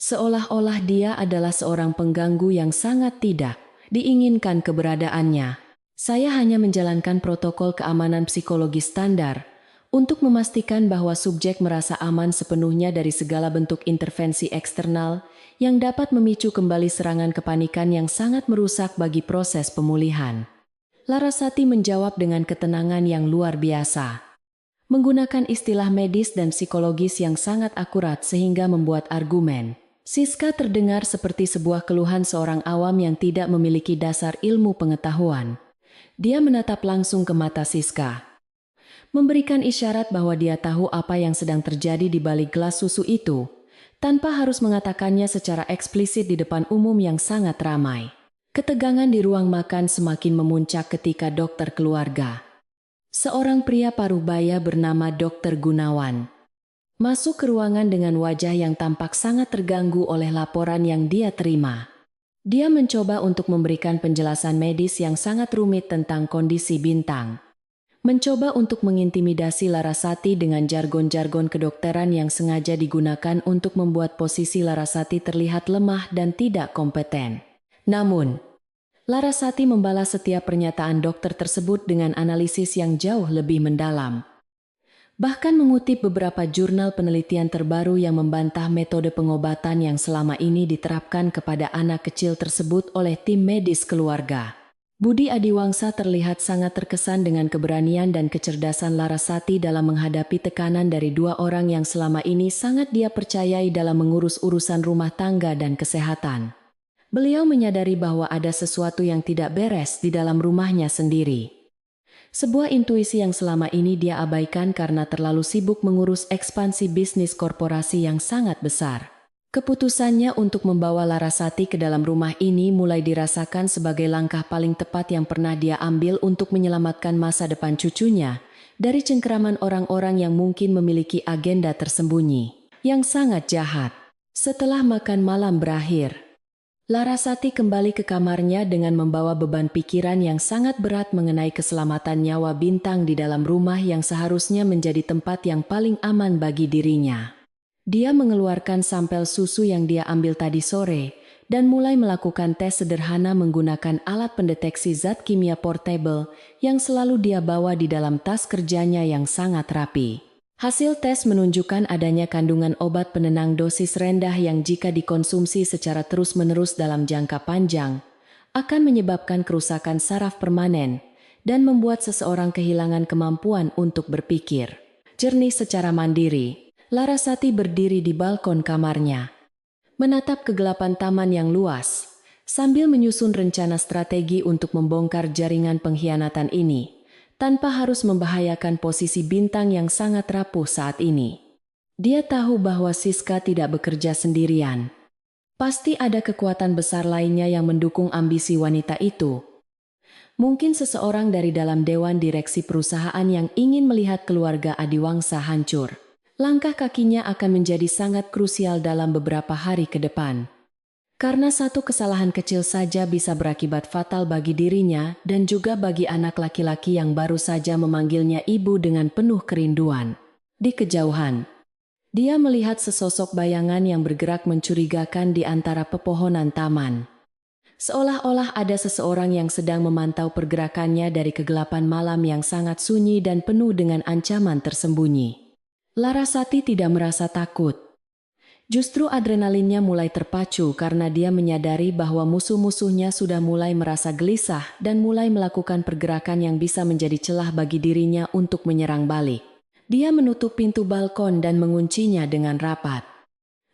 Seolah-olah dia adalah seorang pengganggu yang sangat tidak diinginkan keberadaannya. Saya hanya menjalankan protokol keamanan psikologi standar untuk memastikan bahwa subjek merasa aman sepenuhnya dari segala bentuk intervensi eksternal yang dapat memicu kembali serangan kepanikan yang sangat merusak bagi proses pemulihan. Larasati menjawab dengan ketenangan yang luar biasa, menggunakan istilah medis dan psikologis yang sangat akurat sehingga membuat argumen Siska terdengar seperti sebuah keluhan seorang awam yang tidak memiliki dasar ilmu pengetahuan. Dia menatap langsung ke mata Siska, memberikan isyarat bahwa dia tahu apa yang sedang terjadi di balik gelas susu itu, tanpa harus mengatakannya secara eksplisit di depan umum yang sangat ramai. Ketegangan di ruang makan semakin memuncak ketika dokter keluarga, seorang pria parubaya bernama Dr. Gunawan, masuk ke ruangan dengan wajah yang tampak sangat terganggu oleh laporan yang dia terima. Dia mencoba untuk memberikan penjelasan medis yang sangat rumit tentang kondisi Bintang, mencoba untuk mengintimidasi Larasati dengan jargon-jargon kedokteran yang sengaja digunakan untuk membuat posisi Larasati terlihat lemah dan tidak kompeten. Namun, Larasati membalas setiap pernyataan dokter tersebut dengan analisis yang jauh lebih mendalam. Bahkan mengutip beberapa jurnal penelitian terbaru yang membantah metode pengobatan yang selama ini diterapkan kepada anak kecil tersebut oleh tim medis keluarga. Budi Adiwangsa terlihat sangat terkesan dengan keberanian dan kecerdasan Larasati dalam menghadapi tekanan dari dua orang yang selama ini sangat dia percayai dalam mengurus urusan rumah tangga dan kesehatan. Beliau menyadari bahwa ada sesuatu yang tidak beres di dalam rumahnya sendiri. Sebuah intuisi yang selama ini dia abaikan karena terlalu sibuk mengurus ekspansi bisnis korporasi yang sangat besar. Keputusannya untuk membawa Larasati ke dalam rumah ini mulai dirasakan sebagai langkah paling tepat yang pernah dia ambil untuk menyelamatkan masa depan cucunya dari cengkeraman orang-orang yang mungkin memiliki agenda tersembunyi yang sangat jahat. Setelah makan malam berakhir, Larasati kembali ke kamarnya dengan membawa beban pikiran yang sangat berat mengenai keselamatan nyawa Bintang di dalam rumah yang seharusnya menjadi tempat yang paling aman bagi dirinya. Dia mengeluarkan sampel susu yang dia ambil tadi sore dan mulai melakukan tes sederhana menggunakan alat pendeteksi zat kimia portable yang selalu dia bawa di dalam tas kerjanya yang sangat rapi. Hasil tes menunjukkan adanya kandungan obat penenang dosis rendah yang jika dikonsumsi secara terus-menerus dalam jangka panjang akan menyebabkan kerusakan saraf permanen dan membuat seseorang kehilangan kemampuan untuk berpikir jernih secara mandiri. Larasati berdiri di balkon kamarnya, menatap kegelapan taman yang luas, sambil menyusun rencana strategi untuk membongkar jaringan pengkhianatan ini, tanpa harus membahayakan posisi Bintang yang sangat rapuh saat ini. Dia tahu bahwa Siska tidak bekerja sendirian. Pasti ada kekuatan besar lainnya yang mendukung ambisi wanita itu. Mungkin seseorang dari dalam dewan direksi perusahaan yang ingin melihat keluarga Adiwangsa hancur. Langkah kakinya akan menjadi sangat krusial dalam beberapa hari ke depan. Karena satu kesalahan kecil saja bisa berakibat fatal bagi dirinya dan juga bagi anak laki-laki yang baru saja memanggilnya ibu dengan penuh kerinduan. Di kejauhan, dia melihat sesosok bayangan yang bergerak mencurigakan di antara pepohonan taman. Seolah-olah ada seseorang yang sedang memantau pergerakannya dari kegelapan malam yang sangat sunyi dan penuh dengan ancaman tersembunyi. Larasati tidak merasa takut. Justru adrenalinnya mulai terpacu karena dia menyadari bahwa musuh-musuhnya sudah mulai merasa gelisah dan mulai melakukan pergerakan yang bisa menjadi celah bagi dirinya untuk menyerang balik. Dia menutup pintu balkon dan menguncinya dengan rapat.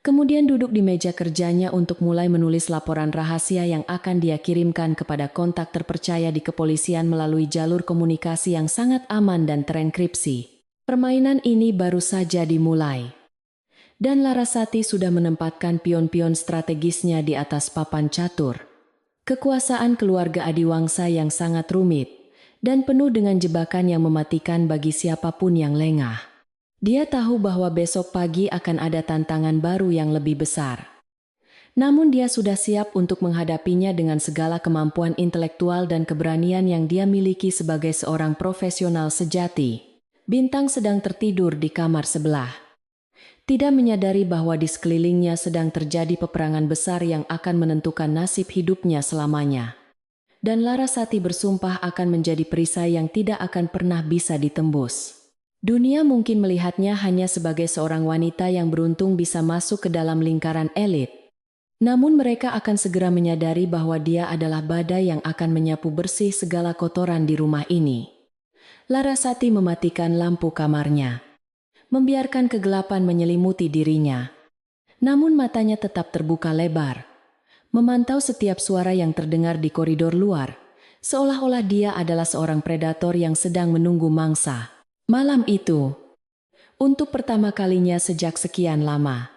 Kemudian duduk di meja kerjanya untuk mulai menulis laporan rahasia yang akan dia kirimkan kepada kontak terpercaya di kepolisian melalui jalur komunikasi yang sangat aman dan terenkripsi. Permainan ini baru saja dimulai. Dan Larasati sudah menempatkan pion-pion strategisnya di atas papan catur. Kekuasaan keluarga Adiwangsa yang sangat rumit dan penuh dengan jebakan yang mematikan bagi siapapun yang lengah. Dia tahu bahwa besok pagi akan ada tantangan baru yang lebih besar. Namun dia sudah siap untuk menghadapinya dengan segala kemampuan intelektual dan keberanian yang dia miliki sebagai seorang profesional sejati. Bintang sedang tertidur di kamar sebelah. Tidak menyadari bahwa di sekelilingnya sedang terjadi peperangan besar yang akan menentukan nasib hidupnya selamanya. Dan Larasati bersumpah akan menjadi perisai yang tidak akan pernah bisa ditembus. Dunia mungkin melihatnya hanya sebagai seorang wanita yang beruntung bisa masuk ke dalam lingkaran elit. Namun mereka akan segera menyadari bahwa dia adalah badai yang akan menyapu bersih segala kotoran di rumah ini. Larasati mematikan lampu kamarnya, membiarkan kegelapan menyelimuti dirinya. Namun matanya tetap terbuka lebar, memantau setiap suara yang terdengar di koridor luar, seolah-olah dia adalah seorang predator yang sedang menunggu mangsa. Malam itu, untuk pertama kalinya sejak sekian lama,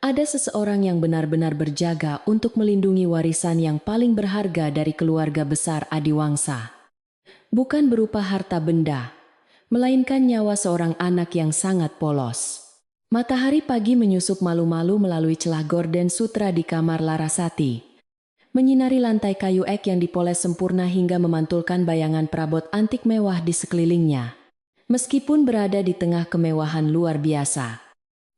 ada seseorang yang benar-benar berjaga untuk melindungi warisan yang paling berharga dari keluarga besar Adiwangsa. Bukan berupa harta benda, melainkan nyawa seorang anak yang sangat polos. Matahari pagi menyusup malu-malu melalui celah gorden sutra di kamar Larasati, menyinari lantai kayu ek yang dipoles sempurna hingga memantulkan bayangan perabot antik mewah di sekelilingnya. Meskipun berada di tengah kemewahan luar biasa,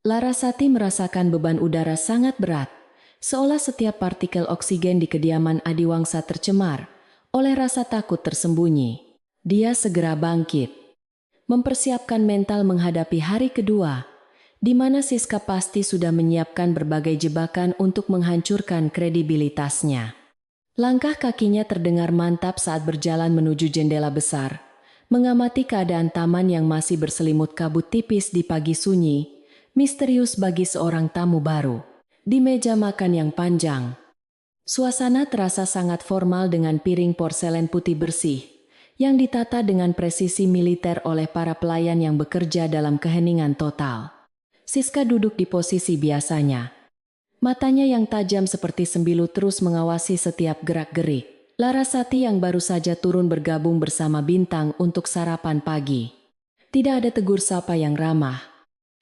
Larasati merasakan beban udara sangat berat, seolah setiap partikel oksigen di kediaman Adiwangsa tercemar oleh rasa takut tersembunyi. Dia segera bangkit, mempersiapkan mental menghadapi hari kedua, di mana Siska pasti sudah menyiapkan berbagai jebakan untuk menghancurkan kredibilitasnya. Langkah kakinya terdengar mantap saat berjalan menuju jendela besar, mengamati keadaan taman yang masih berselimut kabut tipis di pagi sunyi, misterius bagi seorang tamu baru. Di meja makan yang panjang, suasana terasa sangat formal dengan piring porselen putih bersih, yang ditata dengan presisi militer oleh para pelayan yang bekerja dalam keheningan total. Siska duduk di posisi biasanya. Matanya yang tajam seperti sembilu terus mengawasi setiap gerak-gerik Larasati yang baru saja turun bergabung bersama Bintang untuk sarapan pagi. Tidak ada tegur sapa yang ramah.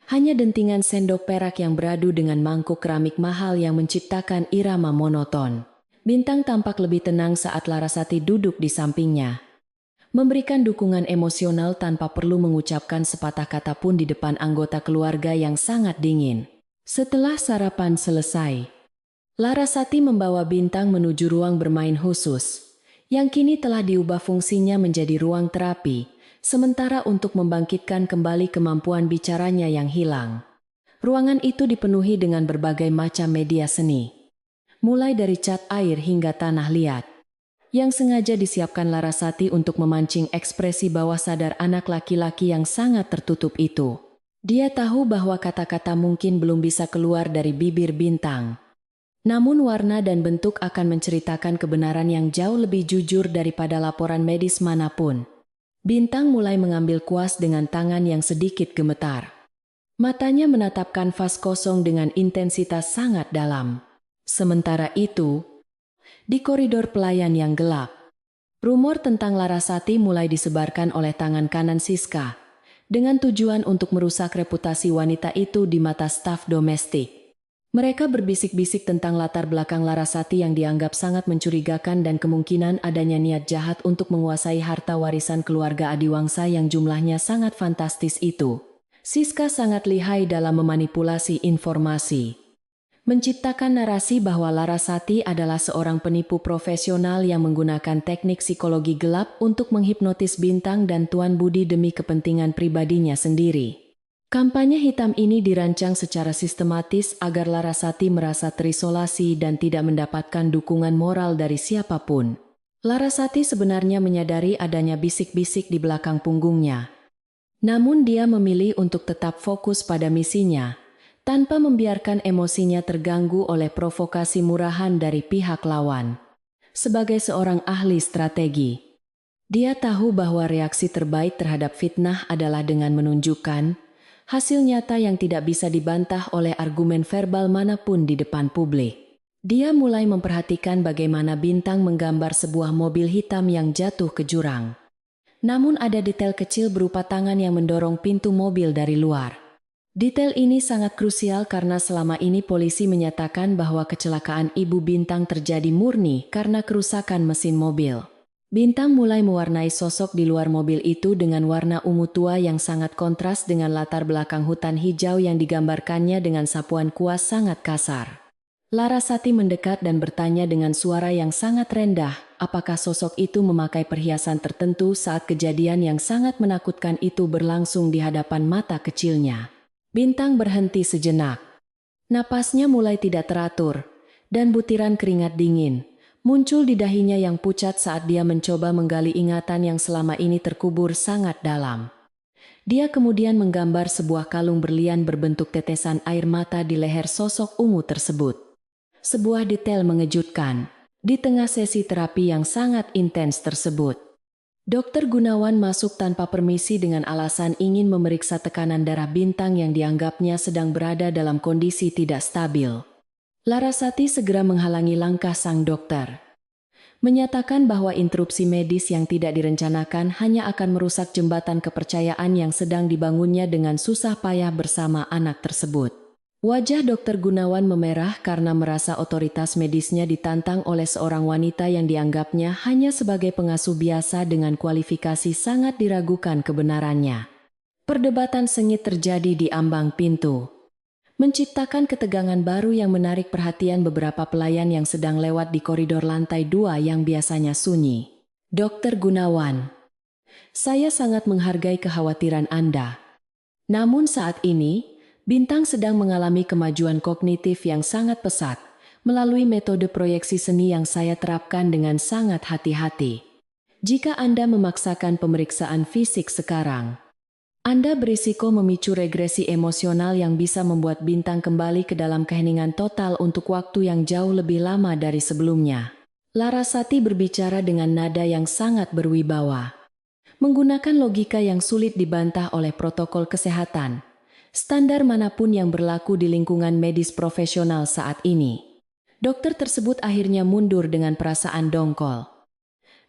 Hanya dentingan sendok perak yang beradu dengan mangkuk keramik mahal yang menciptakan irama monoton. Bintang tampak lebih tenang saat Larasati duduk di sampingnya, memberikan dukungan emosional tanpa perlu mengucapkan sepatah kata pun di depan anggota keluarga yang sangat dingin. Setelah sarapan selesai, Larasati membawa Bintang menuju ruang bermain khusus, yang kini telah diubah fungsinya menjadi ruang terapi, sementara untuk membangkitkan kembali kemampuan bicaranya yang hilang. Ruangan itu dipenuhi dengan berbagai macam media seni, mulai dari cat air hingga tanah liat, yang sengaja disiapkan Larasati untuk memancing ekspresi bawah sadar anak laki-laki yang sangat tertutup itu. Dia tahu bahwa kata-kata mungkin belum bisa keluar dari bibir Bintang. Namun warna dan bentuk akan menceritakan kebenaran yang jauh lebih jujur daripada laporan medis manapun. Bintang mulai mengambil kuas dengan tangan yang sedikit gemetar. Matanya menatap kanvas kosong dengan intensitas sangat dalam. Sementara itu, di koridor pelayan yang gelap, rumor tentang Larasati mulai disebarkan oleh tangan kanan Siska, dengan tujuan untuk merusak reputasi wanita itu di mata staf domestik. Mereka berbisik-bisik tentang latar belakang Larasati yang dianggap sangat mencurigakan dan kemungkinan adanya niat jahat untuk menguasai harta warisan keluarga Adiwangsa yang jumlahnya sangat fantastis itu. Siska sangat lihai dalam memanipulasi informasi. Menciptakan narasi bahwa Larasati adalah seorang penipu profesional yang menggunakan teknik psikologi gelap untuk menghipnotis Bintang dan Tuan Budi demi kepentingan pribadinya sendiri. Kampanye hitam ini dirancang secara sistematis agar Larasati merasa terisolasi dan tidak mendapatkan dukungan moral dari siapapun. Larasati sebenarnya menyadari adanya bisik-bisik di belakang punggungnya. Namun dia memilih untuk tetap fokus pada misinya, tanpa membiarkan emosinya terganggu oleh provokasi murahan dari pihak lawan. Sebagai seorang ahli strategi, dia tahu bahwa reaksi terbaik terhadap fitnah adalah dengan menunjukkan hasil nyata yang tidak bisa dibantah oleh argumen verbal manapun di depan publik. Dia mulai memperhatikan bagaimana Bintang menggambar sebuah mobil hitam yang jatuh ke jurang. Namun ada detail kecil berupa tangan yang mendorong pintu mobil dari luar. Detail ini sangat krusial karena selama ini polisi menyatakan bahwa kecelakaan Ibu Bintang terjadi murni karena kerusakan mesin mobil. Bintang mulai mewarnai sosok di luar mobil itu dengan warna ungu tua yang sangat kontras dengan latar belakang hutan hijau yang digambarkannya dengan sapuan kuas sangat kasar. Larasati mendekat dan bertanya dengan suara yang sangat rendah, apakah sosok itu memakai perhiasan tertentu saat kejadian yang sangat menakutkan itu berlangsung di hadapan mata kecilnya. Bintang berhenti sejenak. Napasnya mulai tidak teratur, dan butiran keringat dingin muncul di dahinya yang pucat saat dia mencoba menggali ingatan yang selama ini terkubur sangat dalam. Dia kemudian menggambar sebuah kalung berlian berbentuk tetesan air mata di leher sosok ungu tersebut. Sebuah detail mengejutkan di tengah sesi terapi yang sangat intens tersebut. Dokter Gunawan masuk tanpa permisi dengan alasan ingin memeriksa tekanan darah Bintang yang dianggapnya sedang berada dalam kondisi tidak stabil. Larasati segera menghalangi langkah sang dokter, menyatakan bahwa interupsi medis yang tidak direncanakan hanya akan merusak jembatan kepercayaan yang sedang dibangunnya dengan susah payah bersama anak tersebut. Wajah Dokter Gunawan memerah karena merasa otoritas medisnya ditantang oleh seorang wanita yang dianggapnya hanya sebagai pengasuh biasa dengan kualifikasi sangat diragukan kebenarannya. Perdebatan sengit terjadi di ambang pintu, menciptakan ketegangan baru yang menarik perhatian beberapa pelayan yang sedang lewat di koridor lantai 2 yang biasanya sunyi. Dokter Gunawan, saya sangat menghargai kekhawatiran Anda. Namun saat ini, Bintang sedang mengalami kemajuan kognitif yang sangat pesat melalui metode proyeksi seni yang saya terapkan dengan sangat hati-hati. Jika Anda memaksakan pemeriksaan fisik sekarang, Anda berisiko memicu regresi emosional yang bisa membuat Bintang kembali ke dalam keheningan total untuk waktu yang jauh lebih lama dari sebelumnya. Larasati berbicara dengan nada yang sangat berwibawa, menggunakan logika yang sulit dibantah oleh protokol kesehatan. Standar manapun yang berlaku di lingkungan medis profesional saat ini. Dokter tersebut akhirnya mundur dengan perasaan dongkol.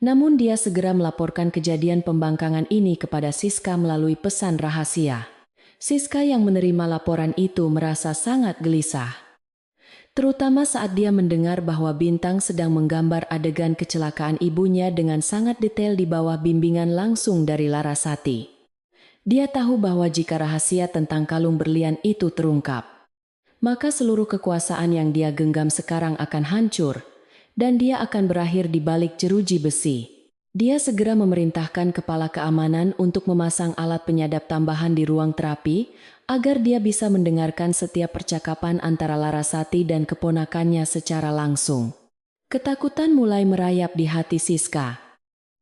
Namun dia segera melaporkan kejadian pembangkangan ini kepada Siska melalui pesan rahasia. Siska yang menerima laporan itu merasa sangat gelisah, terutama saat dia mendengar bahwa Bintang sedang menggambar adegan kecelakaan ibunya dengan sangat detail di bawah bimbingan langsung dari Larasati. Dia tahu bahwa jika rahasia tentang kalung berlian itu terungkap, maka seluruh kekuasaan yang dia genggam sekarang akan hancur, dan dia akan berakhir di balik jeruji besi. Dia segera memerintahkan kepala keamanan untuk memasang alat penyadap tambahan di ruang terapi, agar dia bisa mendengarkan setiap percakapan antara Larasati dan keponakannya secara langsung. Ketakutan mulai merayap di hati Siska.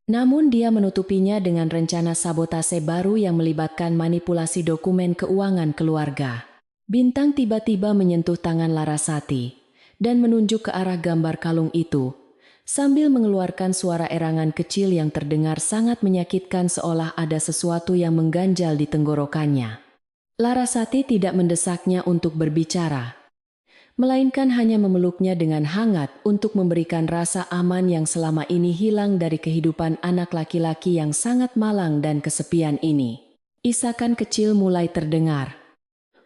Namun dia menutupinya dengan rencana sabotase baru yang melibatkan manipulasi dokumen keuangan keluarga. Bintang tiba-tiba menyentuh tangan Larasati dan menunjuk ke arah gambar kalung itu, sambil mengeluarkan suara erangan kecil yang terdengar sangat menyakitkan seolah ada sesuatu yang mengganjal di tenggorokannya. Larasati tidak mendesaknya untuk berbicara, melainkan hanya memeluknya dengan hangat untuk memberikan rasa aman yang selama ini hilang dari kehidupan anak laki-laki yang sangat malang dan kesepian ini. Isakan kecil mulai terdengar,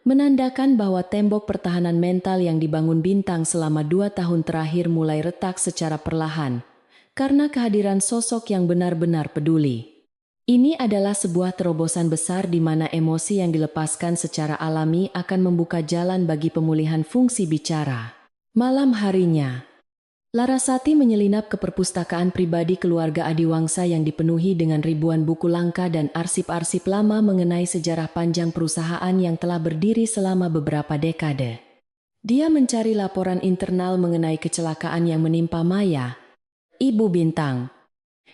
menandakan bahwa tembok pertahanan mental yang dibangun Bintang selama 2 tahun terakhir mulai retak secara perlahan, karena kehadiran sosok yang benar-benar peduli. Ini adalah sebuah terobosan besar di mana emosi yang dilepaskan secara alami akan membuka jalan bagi pemulihan fungsi bicara. Malam harinya, Larasati menyelinap ke perpustakaan pribadi keluarga Adiwangsa yang dipenuhi dengan ribuan buku langka dan arsip-arsip lama mengenai sejarah panjang perusahaan yang telah berdiri selama beberapa dekade. Dia mencari laporan internal mengenai kecelakaan yang menimpa Maya, Ibu Bintang,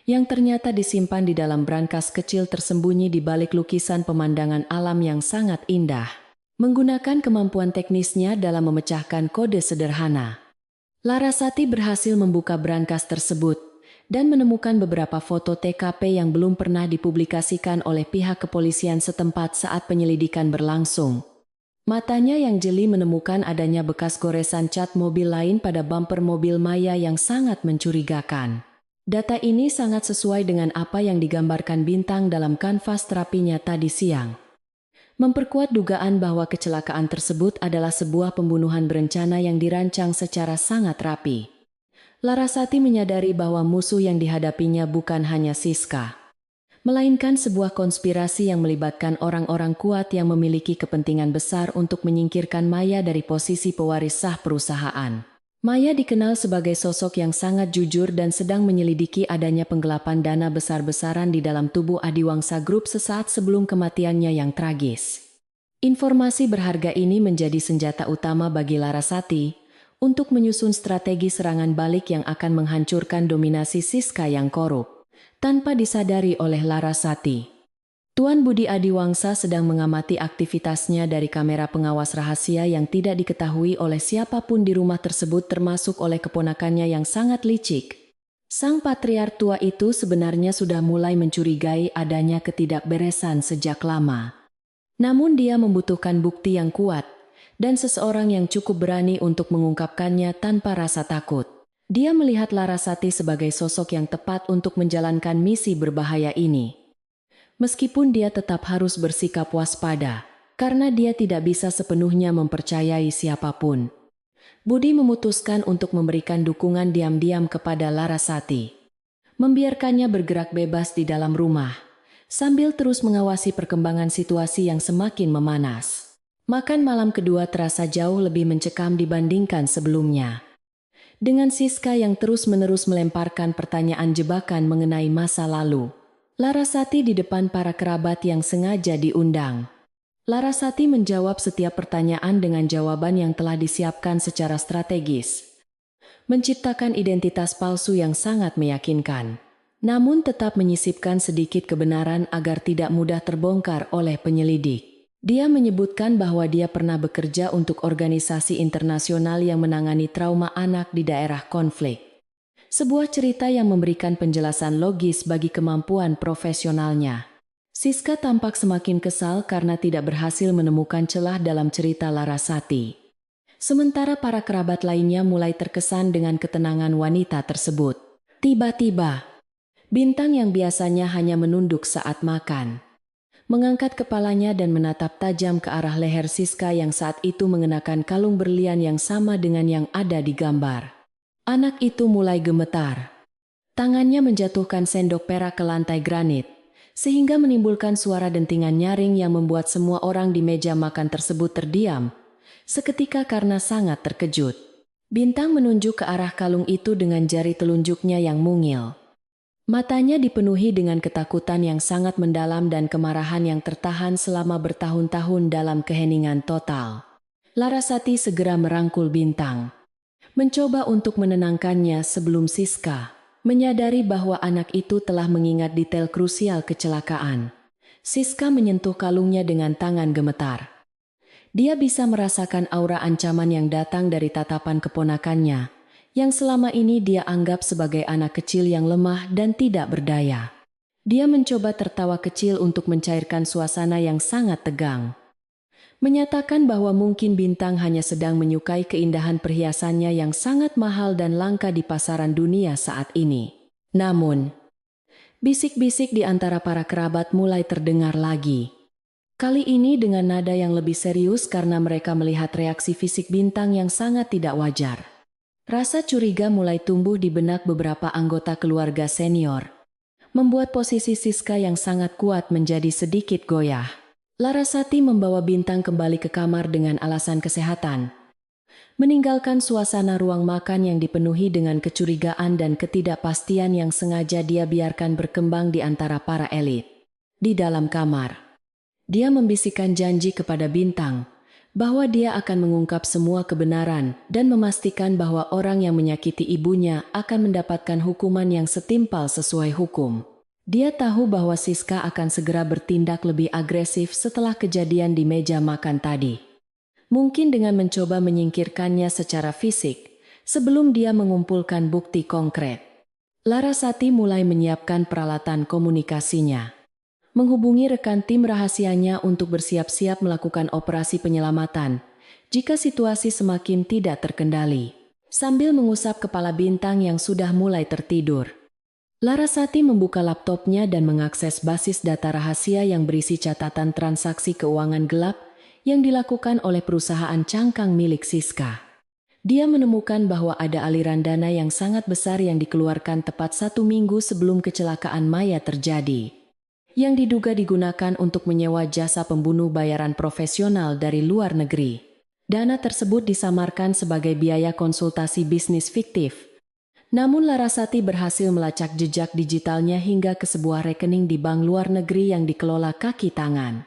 yang ternyata disimpan di dalam brankas kecil tersembunyi di balik lukisan pemandangan alam yang sangat indah. Menggunakan kemampuan teknisnya dalam memecahkan kode sederhana, Larasati berhasil membuka brankas tersebut dan menemukan beberapa foto TKP yang belum pernah dipublikasikan oleh pihak kepolisian setempat saat penyelidikan berlangsung. Matanya yang jeli menemukan adanya bekas goresan cat mobil lain pada bumper mobil Maya yang sangat mencurigakan. Data ini sangat sesuai dengan apa yang digambarkan Bintang dalam kanvas terapinya tadi siang. Memperkuat dugaan bahwa kecelakaan tersebut adalah sebuah pembunuhan berencana yang dirancang secara sangat rapi. Larasati menyadari bahwa musuh yang dihadapinya bukan hanya Siska, melainkan sebuah konspirasi yang melibatkan orang-orang kuat yang memiliki kepentingan besar untuk menyingkirkan Maya dari posisi pewaris sah perusahaan. Maya dikenal sebagai sosok yang sangat jujur dan sedang menyelidiki adanya penggelapan dana besar-besaran di dalam tubuh Adiwangsa Group sesaat sebelum kematiannya yang tragis. Informasi berharga ini menjadi senjata utama bagi Larasati untuk menyusun strategi serangan balik yang akan menghancurkan dominasi Siska yang korup, tanpa disadari oleh Larasati. Tuan Budi Adiwangsa sedang mengamati aktivitasnya dari kamera pengawas rahasia yang tidak diketahui oleh siapapun di rumah tersebut termasuk oleh keponakannya yang sangat licik. Sang patriark tua itu sebenarnya sudah mulai mencurigai adanya ketidakberesan sejak lama. Namun dia membutuhkan bukti yang kuat dan seseorang yang cukup berani untuk mengungkapkannya tanpa rasa takut. Dia melihat Larasati sebagai sosok yang tepat untuk menjalankan misi berbahaya ini. Meskipun dia tetap harus bersikap waspada, karena dia tidak bisa sepenuhnya mempercayai siapapun. Budi memutuskan untuk memberikan dukungan diam-diam kepada Larasati. Membiarkannya bergerak bebas di dalam rumah, sambil terus mengawasi perkembangan situasi yang semakin memanas. Makan malam kedua terasa jauh lebih mencekam dibandingkan sebelumnya. Dengan Siska yang terus-menerus melemparkan pertanyaan jebakan mengenai masa lalu. Larasati di depan para kerabat yang sengaja diundang. Larasati menjawab setiap pertanyaan dengan jawaban yang telah disiapkan secara strategis, menciptakan identitas palsu yang sangat meyakinkan, namun tetap menyisipkan sedikit kebenaran agar tidak mudah terbongkar oleh penyelidik. Dia menyebutkan bahwa dia pernah bekerja untuk organisasi internasional yang menangani trauma anak di daerah konflik. Sebuah cerita yang memberikan penjelasan logis bagi kemampuan profesionalnya. Siska tampak semakin kesal karena tidak berhasil menemukan celah dalam cerita Larasati. Sementara para kerabat lainnya mulai terkesan dengan ketenangan wanita tersebut. Tiba-tiba, Bintang yang biasanya hanya menunduk saat makan, mengangkat kepalanya dan menatap tajam ke arah leher Siska yang saat itu mengenakan kalung berlian yang sama dengan yang ada di gambar. Anak itu mulai gemetar. Tangannya menjatuhkan sendok perak ke lantai granit, sehingga menimbulkan suara dentingan nyaring yang membuat semua orang di meja makan tersebut terdiam, seketika karena sangat terkejut. Bintang menunjuk ke arah kalung itu dengan jari telunjuknya yang mungil. Matanya dipenuhi dengan ketakutan yang sangat mendalam dan kemarahan yang tertahan selama bertahun-tahun dalam keheningan total. Larasati segera merangkul Bintang, mencoba untuk menenangkannya sebelum Siska menyadari bahwa anak itu telah mengingat detail krusial kecelakaan. Siska menyentuh kalungnya dengan tangan gemetar. Dia bisa merasakan aura ancaman yang datang dari tatapan keponakannya, yang selama ini dia anggap sebagai anak kecil yang lemah dan tidak berdaya. Dia mencoba tertawa kecil untuk mencairkan suasana yang sangat tegang, menyatakan bahwa mungkin Bintang hanya sedang menyukai keindahan perhiasannya yang sangat mahal dan langka di pasaran dunia saat ini. Namun, bisik-bisik di antara para kerabat mulai terdengar lagi. Kali ini dengan nada yang lebih serius karena mereka melihat reaksi fisik Bintang yang sangat tidak wajar. Rasa curiga mulai tumbuh di benak beberapa anggota keluarga senior. membuat posisi Siska yang sangat kuat menjadi sedikit goyah. Larasati membawa Bintang kembali ke kamar dengan alasan kesehatan, meninggalkan suasana ruang makan yang dipenuhi dengan kecurigaan dan ketidakpastian yang sengaja dia biarkan berkembang di antara para elit. Di dalam kamar, dia membisikkan janji kepada Bintang bahwa dia akan mengungkap semua kebenaran dan memastikan bahwa orang yang menyakiti ibunya akan mendapatkan hukuman yang setimpal sesuai hukum. Dia tahu bahwa Siska akan segera bertindak lebih agresif setelah kejadian di meja makan tadi. Mungkin dengan mencoba menyingkirkannya secara fisik, sebelum dia mengumpulkan bukti konkret. Larasati mulai menyiapkan peralatan komunikasinya, menghubungi rekan tim rahasianya untuk bersiap-siap melakukan operasi penyelamatan jika situasi semakin tidak terkendali, sambil mengusap kepala Bintang yang sudah mulai tertidur. Larasati membuka laptopnya dan mengakses basis data rahasia yang berisi catatan transaksi keuangan gelap yang dilakukan oleh perusahaan cangkang milik Siska. Dia menemukan bahwa ada aliran dana yang sangat besar yang dikeluarkan tepat 1 minggu sebelum kecelakaan Maya terjadi, yang diduga digunakan untuk menyewa jasa pembunuh bayaran profesional dari luar negeri. Dana tersebut disamarkan sebagai biaya konsultasi bisnis fiktif. Namun Larasati berhasil melacak jejak digitalnya hingga ke sebuah rekening di bank luar negeri yang dikelola kaki tangan.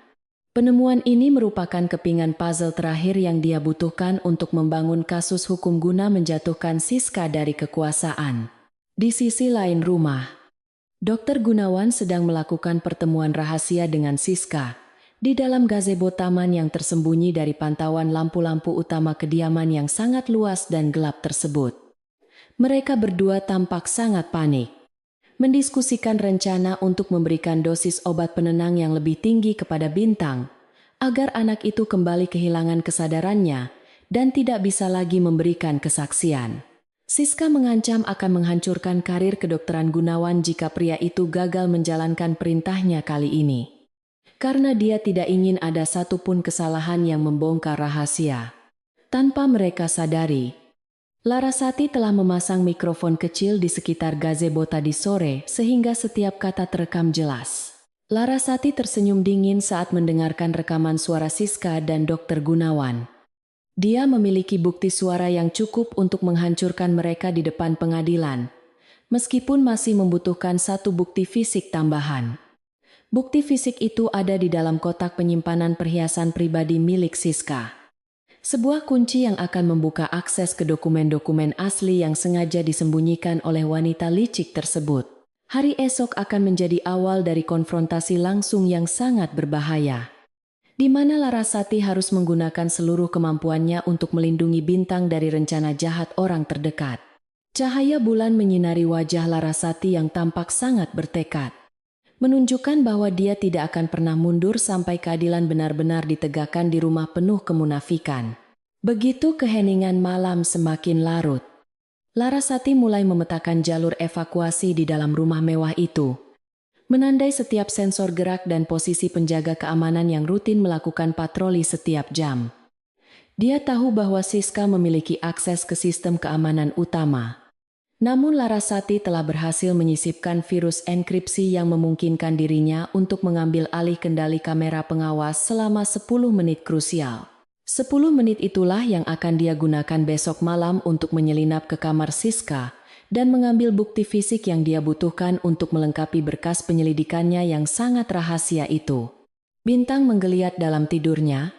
Penemuan ini merupakan kepingan puzzle terakhir yang dia butuhkan untuk membangun kasus hukum guna menjatuhkan Siska dari kekuasaan. Di sisi lain rumah, Dr. Gunawan sedang melakukan pertemuan rahasia dengan Siska di dalam gazebo taman yang tersembunyi dari pantauan lampu-lampu utama kediaman yang sangat luas dan gelap tersebut. Mereka berdua tampak sangat panik, mendiskusikan rencana untuk memberikan dosis obat penenang yang lebih tinggi kepada Bintang, agar anak itu kembali kehilangan kesadarannya dan tidak bisa lagi memberikan kesaksian. Siska mengancam akan menghancurkan karir kedokteran Gunawan jika pria itu gagal menjalankan perintahnya kali ini. Karena dia tidak ingin ada satupun kesalahan yang membongkar rahasia. Tanpa mereka sadari, Larasati telah memasang mikrofon kecil di sekitar gazebo tadi sore sehingga setiap kata terekam jelas. Larasati tersenyum dingin saat mendengarkan rekaman suara Siska dan Dr. Gunawan. Dia memiliki bukti suara yang cukup untuk menghancurkan mereka di depan pengadilan, meskipun masih membutuhkan satu bukti fisik tambahan. Bukti fisik itu ada di dalam kotak penyimpanan perhiasan pribadi milik Siska. Sebuah kunci yang akan membuka akses ke dokumen-dokumen asli yang sengaja disembunyikan oleh wanita licik tersebut. Hari esok akan menjadi awal dari konfrontasi langsung yang sangat berbahaya, di mana Larasati harus menggunakan seluruh kemampuannya untuk melindungi Bintang dari rencana jahat orang terdekat. Cahaya bulan menyinari wajah Larasati yang tampak sangat bertekad, menunjukkan bahwa dia tidak akan pernah mundur sampai keadilan benar-benar ditegakkan di rumah penuh kemunafikan. Begitu keheningan malam semakin larut, Larasati mulai memetakan jalur evakuasi di dalam rumah mewah itu, menandai setiap sensor gerak dan posisi penjaga keamanan yang rutin melakukan patroli setiap jam. Dia tahu bahwa Siska memiliki akses ke sistem keamanan utama. Namun Larasati telah berhasil menyisipkan virus enkripsi yang memungkinkan dirinya untuk mengambil alih kendali kamera pengawas selama 10 menit krusial. 10 menit itulah yang akan dia gunakan besok malam untuk menyelinap ke kamar Siska dan mengambil bukti fisik yang dia butuhkan untuk melengkapi berkas penyelidikannya yang sangat rahasia itu. Bintang menggeliat dalam tidurnya,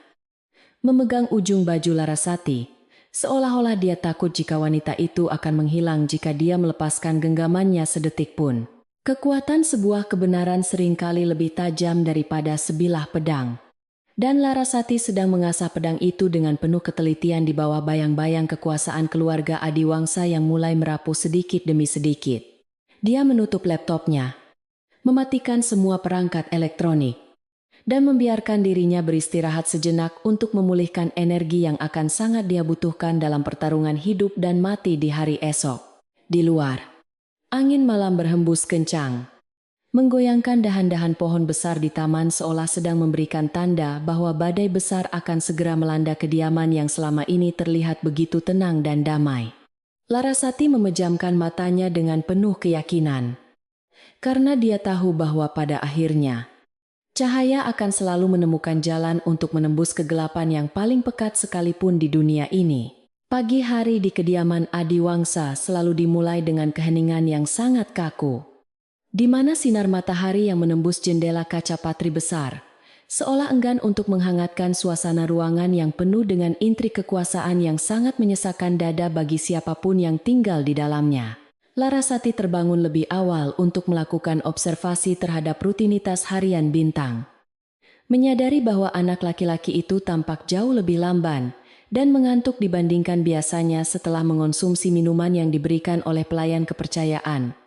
memegang ujung baju Larasati, seolah-olah dia takut jika wanita itu akan menghilang jika dia melepaskan genggamannya sedetik pun. Kekuatan sebuah kebenaran seringkali lebih tajam daripada sebilah pedang. Dan Larasati sedang mengasah pedang itu dengan penuh ketelitian di bawah bayang-bayang kekuasaan keluarga Adiwangsa yang mulai merapuh sedikit demi sedikit. Dia menutup laptopnya, mematikan semua perangkat elektronik, dan membiarkan dirinya beristirahat sejenak untuk memulihkan energi yang akan sangat dia butuhkan dalam pertarungan hidup dan mati di hari esok. Di luar, angin malam berhembus kencang, menggoyangkan dahan-dahan pohon besar di taman seolah sedang memberikan tanda bahwa badai besar akan segera melanda kediaman yang selama ini terlihat begitu tenang dan damai. Larasati memejamkan matanya dengan penuh keyakinan. Karena dia tahu bahwa pada akhirnya, cahaya akan selalu menemukan jalan untuk menembus kegelapan yang paling pekat sekalipun di dunia ini. Pagi hari di kediaman Adiwangsa selalu dimulai dengan keheningan yang sangat kaku, di mana sinar matahari yang menembus jendela kaca patri besar, seolah enggan untuk menghangatkan suasana ruangan yang penuh dengan intrik kekuasaan yang sangat menyesakkan dada bagi siapapun yang tinggal di dalamnya. Larasati terbangun lebih awal untuk melakukan observasi terhadap rutinitas harian Bintang. Menyadari bahwa anak laki-laki itu tampak jauh lebih lamban dan mengantuk dibandingkan biasanya setelah mengonsumsi minuman yang diberikan oleh pelayan kepercayaan.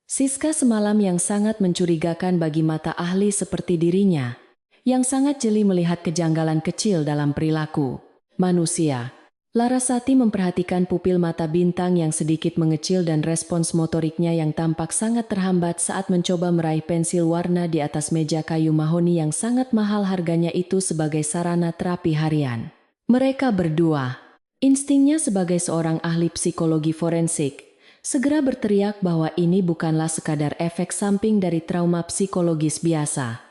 Siska semalam yang sangat mencurigakan bagi mata ahli seperti dirinya, yang sangat jeli melihat kejanggalan kecil dalam perilaku manusia. Larasati memperhatikan pupil mata Bintang yang sedikit mengecil dan respons motoriknya yang tampak sangat terhambat saat mencoba meraih pensil warna di atas meja kayu mahoni yang sangat mahal harganya itu sebagai sarana terapi harian. Mereka berdua, instingnya sebagai seorang ahli psikologi forensik, segera berteriak bahwa ini bukanlah sekadar efek samping dari trauma psikologis biasa,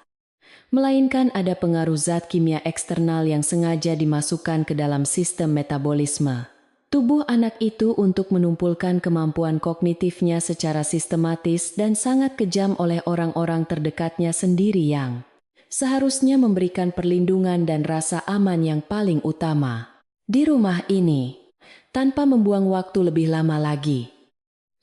melainkan ada pengaruh zat kimia eksternal yang sengaja dimasukkan ke dalam sistem metabolisme tubuh anak itu untuk menumpulkan kemampuan kognitifnya secara sistematis dan sangat kejam oleh orang-orang terdekatnya sendiri yang seharusnya memberikan perlindungan dan rasa aman yang paling utama di rumah ini. Tanpa membuang waktu lebih lama lagi,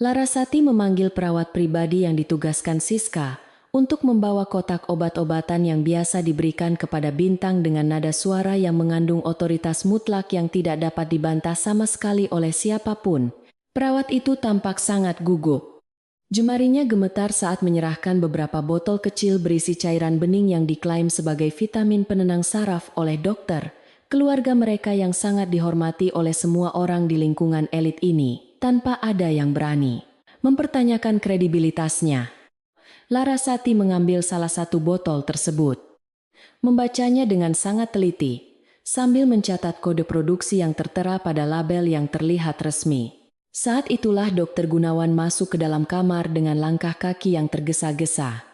Larasati memanggil perawat pribadi yang ditugaskan Siska untuk membawa kotak obat-obatan yang biasa diberikan kepada Bintang dengan nada suara yang mengandung otoritas mutlak yang tidak dapat dibantah sama sekali oleh siapapun. Perawat itu tampak sangat gugup. Jemarinya gemetar saat menyerahkan beberapa botol kecil berisi cairan bening yang diklaim sebagai vitamin penenang saraf oleh dokter, keluarga mereka yang sangat dihormati oleh semua orang di lingkungan elit ini, tanpa ada yang berani mempertanyakan kredibilitasnya. Larasati mengambil salah satu botol tersebut, membacanya dengan sangat teliti, sambil mencatat kode produksi yang tertera pada label yang terlihat resmi. Saat itulah Dokter Gunawan masuk ke dalam kamar dengan langkah kaki yang tergesa-gesa.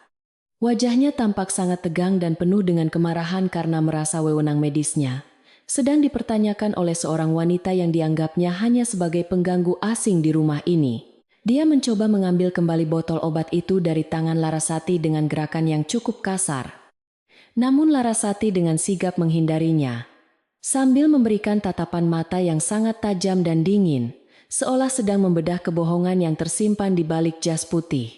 Wajahnya tampak sangat tegang dan penuh dengan kemarahan karena merasa wewenang medisnya sedang dipertanyakan oleh seorang wanita yang dianggapnya hanya sebagai pengganggu asing di rumah ini. Dia mencoba mengambil kembali botol obat itu dari tangan Larasati dengan gerakan yang cukup kasar. Namun Larasati dengan sigap menghindarinya, sambil memberikan tatapan mata yang sangat tajam dan dingin, seolah sedang membedah kebohongan yang tersimpan di balik jas putih.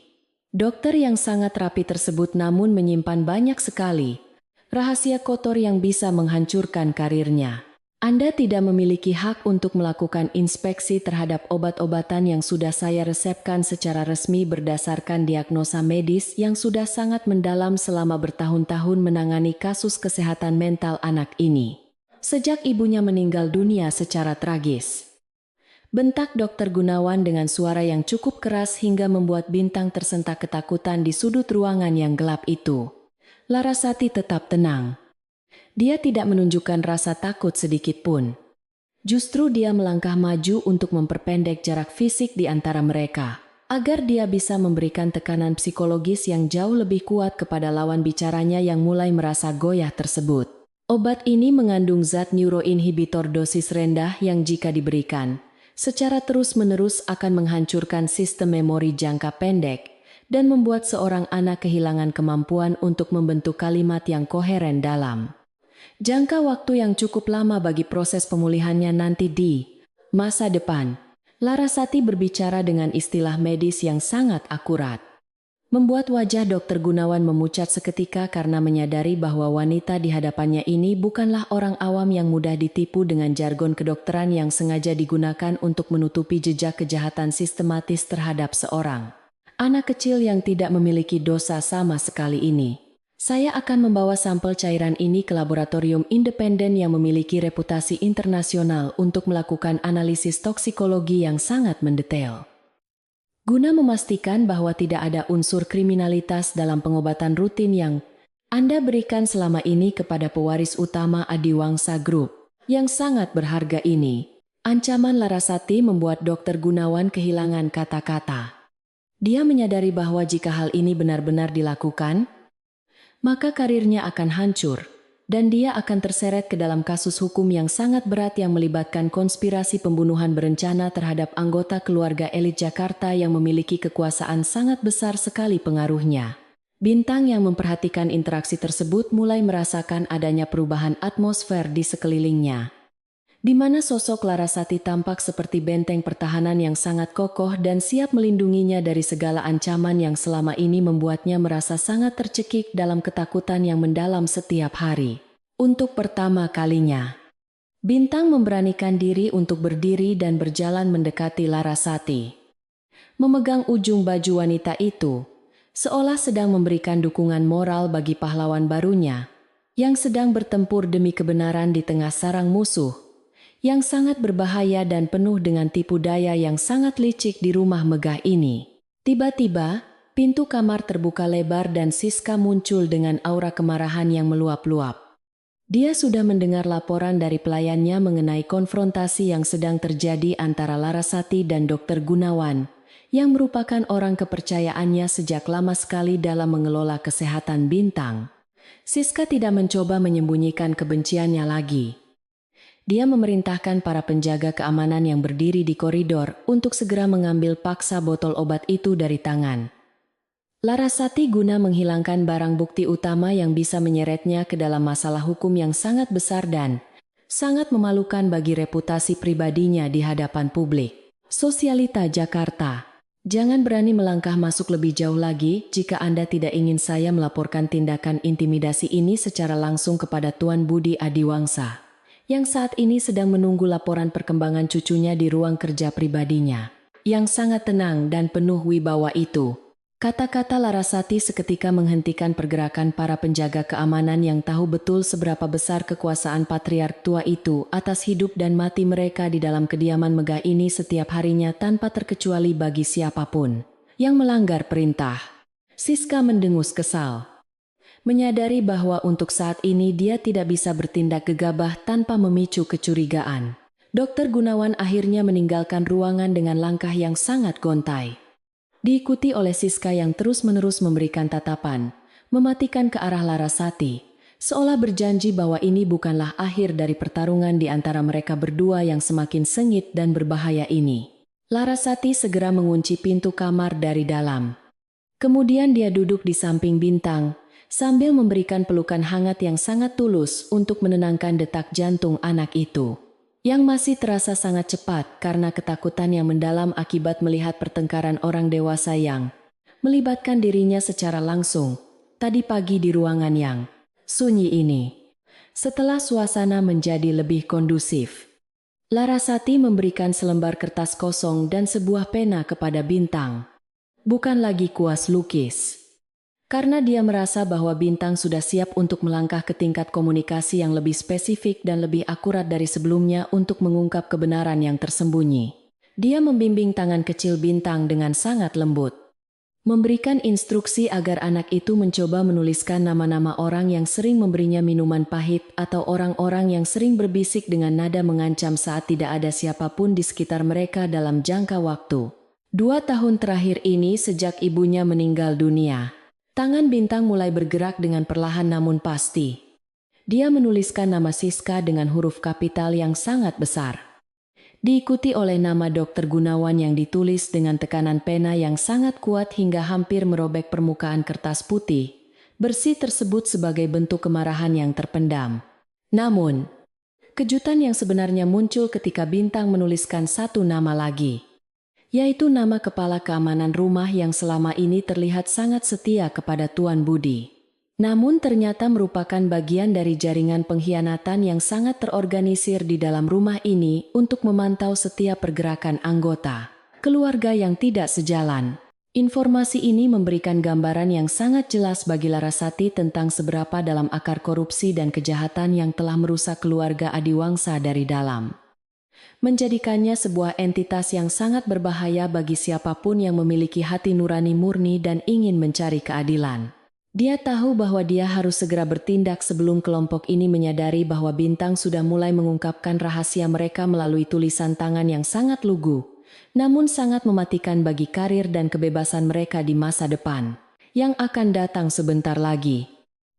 Dokter yang sangat rapi tersebut namun menyimpan banyak sekali rahasia kotor yang bisa menghancurkan karirnya. Anda tidak memiliki hak untuk melakukan inspeksi terhadap obat-obatan yang sudah saya resepkan secara resmi berdasarkan diagnosa medis yang sudah sangat mendalam selama bertahun-tahun menangani kasus kesehatan mental anak ini, sejak ibunya meninggal dunia secara tragis. Bentak Dokter Gunawan dengan suara yang cukup keras hingga membuat Bintang tersentak ketakutan di sudut ruangan yang gelap itu. Larasati tetap tenang. Dia tidak menunjukkan rasa takut sedikit pun. Justru dia melangkah maju untuk memperpendek jarak fisik di antara mereka, agar dia bisa memberikan tekanan psikologis yang jauh lebih kuat kepada lawan bicaranya yang mulai merasa goyah tersebut. Obat ini mengandung zat neuroinhibitor dosis rendah yang jika diberikan secara terus-menerus akan menghancurkan sistem memori jangka pendek dan membuat seorang anak kehilangan kemampuan untuk membentuk kalimat yang koheren dalam jangka waktu yang cukup lama bagi proses pemulihannya nanti di masa depan. Larasati berbicara dengan istilah medis yang sangat akurat, membuat wajah Dokter Gunawan memucat seketika karena menyadari bahwa wanita di hadapannya ini bukanlah orang awam yang mudah ditipu dengan jargon kedokteran yang sengaja digunakan untuk menutupi jejak kejahatan sistematis terhadap seorang anak kecil yang tidak memiliki dosa sama sekali ini. Saya akan membawa sampel cairan ini ke laboratorium independen yang memiliki reputasi internasional untuk melakukan analisis toksikologi yang sangat mendetail, guna memastikan bahwa tidak ada unsur kriminalitas dalam pengobatan rutin yang Anda berikan selama ini kepada pewaris utama Adiwangsa Group yang sangat berharga ini. Ancaman Larasati membuat Dokter Gunawan kehilangan kata-kata. Dia menyadari bahwa jika hal ini benar-benar dilakukan, maka karirnya akan hancur, dan dia akan terseret ke dalam kasus hukum yang sangat berat yang melibatkan konspirasi pembunuhan berencana terhadap anggota keluarga elit Jakarta yang memiliki kekuasaan sangat besar sekali pengaruhnya. Bintang yang memperhatikan interaksi tersebut mulai merasakan adanya perubahan atmosfer di sekelilingnya, di mana sosok Larasati tampak seperti benteng pertahanan yang sangat kokoh dan siap melindunginya dari segala ancaman yang selama ini membuatnya merasa sangat tercekik dalam ketakutan yang mendalam setiap hari. Untuk pertama kalinya, Bintang memberanikan diri untuk berdiri dan berjalan mendekati Larasati. Memegang ujung baju wanita itu, seolah sedang memberikan dukungan moral bagi pahlawan barunya, yang sedang bertempur demi kebenaran di tengah sarang musuh yang sangat berbahaya dan penuh dengan tipu daya yang sangat licik di rumah megah ini. Tiba-tiba, pintu kamar terbuka lebar dan Siska muncul dengan aura kemarahan yang meluap-luap. Dia sudah mendengar laporan dari pelayannya mengenai konfrontasi yang sedang terjadi antara Larasati dan Dr. Gunawan, yang merupakan orang kepercayaannya sejak lama sekali dalam mengelola kesehatan Bintang. Siska tidak mencoba menyembunyikan kebenciannya lagi. Dia memerintahkan para penjaga keamanan yang berdiri di koridor untuk segera mengambil paksa botol obat itu dari tangan Larasati guna menghilangkan barang bukti utama yang bisa menyeretnya ke dalam masalah hukum yang sangat besar dan sangat memalukan bagi reputasi pribadinya di hadapan publik. Sosialita Jakarta. Jangan berani melangkah masuk lebih jauh lagi jika Anda tidak ingin saya melaporkan tindakan intimidasi ini secara langsung kepada Tuan Budi Adiwangsa, yang saat ini sedang menunggu laporan perkembangan cucunya di ruang kerja pribadinya. Yang sangat tenang dan penuh wibawa itu. Kata-kata Larasati seketika menghentikan pergerakan para penjaga keamanan yang tahu betul seberapa besar kekuasaan patriark tua itu atas hidup dan mati mereka di dalam kediaman megah ini setiap harinya tanpa terkecuali bagi siapapun yang melanggar perintah. Siska mendengus kesal, menyadari bahwa untuk saat ini dia tidak bisa bertindak gegabah tanpa memicu kecurigaan. Dr. Gunawan akhirnya meninggalkan ruangan dengan langkah yang sangat gontai. Diikuti oleh Siska yang terus-menerus memberikan tatapan, mematikan ke arah Larasati, seolah berjanji bahwa ini bukanlah akhir dari pertarungan di antara mereka berdua yang semakin sengit dan berbahaya ini. Larasati segera mengunci pintu kamar dari dalam. Kemudian dia duduk di samping Bintang, sambil memberikan pelukan hangat yang sangat tulus untuk menenangkan detak jantung anak itu, yang masih terasa sangat cepat karena ketakutan yang mendalam akibat melihat pertengkaran orang dewasa yang melibatkan dirinya secara langsung tadi pagi di ruangan yang sunyi ini. Setelah suasana menjadi lebih kondusif, Larasati memberikan selembar kertas kosong dan sebuah pena kepada Bintang. Bukan lagi kuas lukis. Karena dia merasa bahwa Bintang sudah siap untuk melangkah ke tingkat komunikasi yang lebih spesifik dan lebih akurat dari sebelumnya untuk mengungkap kebenaran yang tersembunyi. Dia membimbing tangan kecil Bintang dengan sangat lembut, memberikan instruksi agar anak itu mencoba menuliskan nama-nama orang yang sering memberinya minuman pahit atau orang-orang yang sering berbisik dengan nada mengancam saat tidak ada siapapun di sekitar mereka dalam jangka waktu 2 tahun terakhir ini sejak ibunya meninggal dunia. Tangan Bintang mulai bergerak dengan perlahan namun pasti. Dia menuliskan nama Siska dengan huruf kapital yang sangat besar, diikuti oleh nama Dr. Gunawan yang ditulis dengan tekanan pena yang sangat kuat hingga hampir merobek permukaan kertas putih bersih tersebut sebagai bentuk kemarahan yang terpendam. Namun, kejutan yang sebenarnya muncul ketika Bintang menuliskan satu nama lagi, yaitu nama kepala keamanan rumah yang selama ini terlihat sangat setia kepada Tuan Budi. Namun ternyata merupakan bagian dari jaringan pengkhianatan yang sangat terorganisir di dalam rumah ini untuk memantau setiap pergerakan anggota keluarga yang tidak sejalan. Informasi ini memberikan gambaran yang sangat jelas bagi Larasati tentang seberapa dalam akar korupsi dan kejahatan yang telah merusak keluarga Adiwangsa dari dalam, menjadikannya sebuah entitas yang sangat berbahaya bagi siapapun yang memiliki hati nurani murni dan ingin mencari keadilan. Dia tahu bahwa dia harus segera bertindak sebelum kelompok ini menyadari bahwa Bintang sudah mulai mengungkapkan rahasia mereka melalui tulisan tangan yang sangat lugu, namun sangat mematikan bagi karir dan kebebasan mereka di masa depan, yang akan datang sebentar lagi.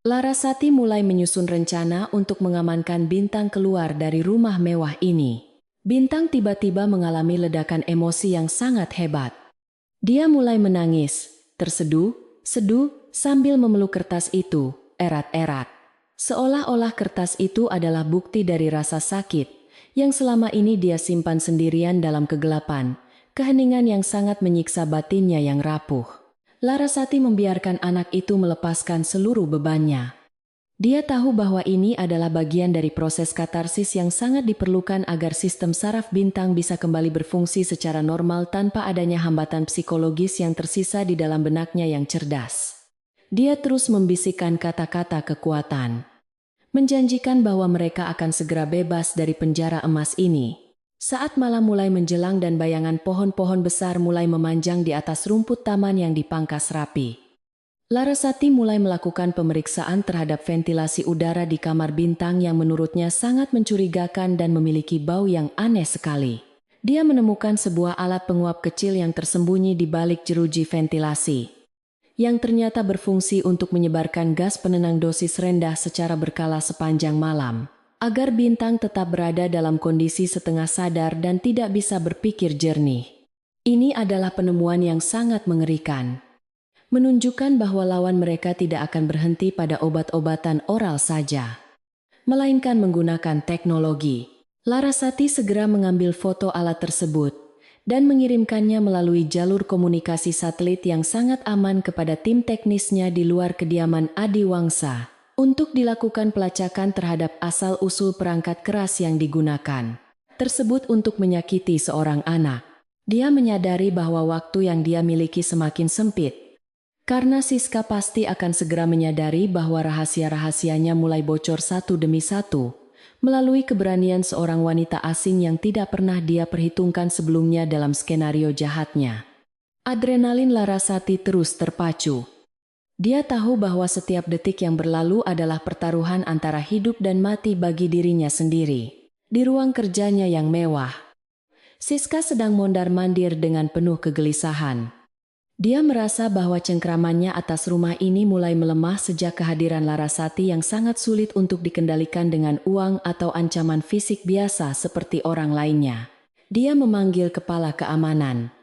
Larasati mulai menyusun rencana untuk mengamankan Bintang keluar dari rumah mewah ini. Bintang tiba-tiba mengalami ledakan emosi yang sangat hebat. Dia mulai menangis, terseduh-seduh sambil memeluk kertas itu, erat-erat. Seolah-olah kertas itu adalah bukti dari rasa sakit, yang selama ini dia simpan sendirian dalam kegelapan, keheningan yang sangat menyiksa batinnya yang rapuh. Larasati membiarkan anak itu melepaskan seluruh bebannya. Dia tahu bahwa ini adalah bagian dari proses katarsis yang sangat diperlukan agar sistem saraf Bintang bisa kembali berfungsi secara normal tanpa adanya hambatan psikologis yang tersisa di dalam benaknya yang cerdas. Dia terus membisikkan kata-kata kekuatan, menjanjikan bahwa mereka akan segera bebas dari penjara emas ini. Saat malam mulai menjelang dan bayangan pohon-pohon besar mulai memanjang di atas rumput taman yang dipangkas rapi, Larasati mulai melakukan pemeriksaan terhadap ventilasi udara di kamar Bintang yang menurutnya sangat mencurigakan dan memiliki bau yang aneh sekali. Dia menemukan sebuah alat penguap kecil yang tersembunyi di balik jeruji ventilasi, yang ternyata berfungsi untuk menyebarkan gas penenang dosis rendah secara berkala sepanjang malam, agar Bintang tetap berada dalam kondisi setengah sadar dan tidak bisa berpikir jernih. Ini adalah penemuan yang sangat mengerikan, menunjukkan bahwa lawan mereka tidak akan berhenti pada obat-obatan oral saja, melainkan menggunakan teknologi. Larasati segera mengambil foto alat tersebut dan mengirimkannya melalui jalur komunikasi satelit yang sangat aman kepada tim teknisnya di luar kediaman Adiwangsa untuk dilakukan pelacakan terhadap asal-usul perangkat keras yang digunakan tersebut untuk menyakiti seorang anak. Dia menyadari bahwa waktu yang dia miliki semakin sempit, karena Siska pasti akan segera menyadari bahwa rahasia-rahasianya mulai bocor satu demi satu, melalui keberanian seorang wanita asing yang tidak pernah dia perhitungkan sebelumnya dalam skenario jahatnya. Adrenalin Larasati terus terpacu. Dia tahu bahwa setiap detik yang berlalu adalah pertaruhan antara hidup dan mati bagi dirinya sendiri. Di ruang kerjanya yang mewah, Siska sedang mondar-mandir dengan penuh kegelisahan. Dia merasa bahwa cengkramannya atas rumah ini mulai melemah sejak kehadiran Larasati yang sangat sulit untuk dikendalikan dengan uang atau ancaman fisik biasa seperti orang lainnya. Dia memanggil kepala keamanan,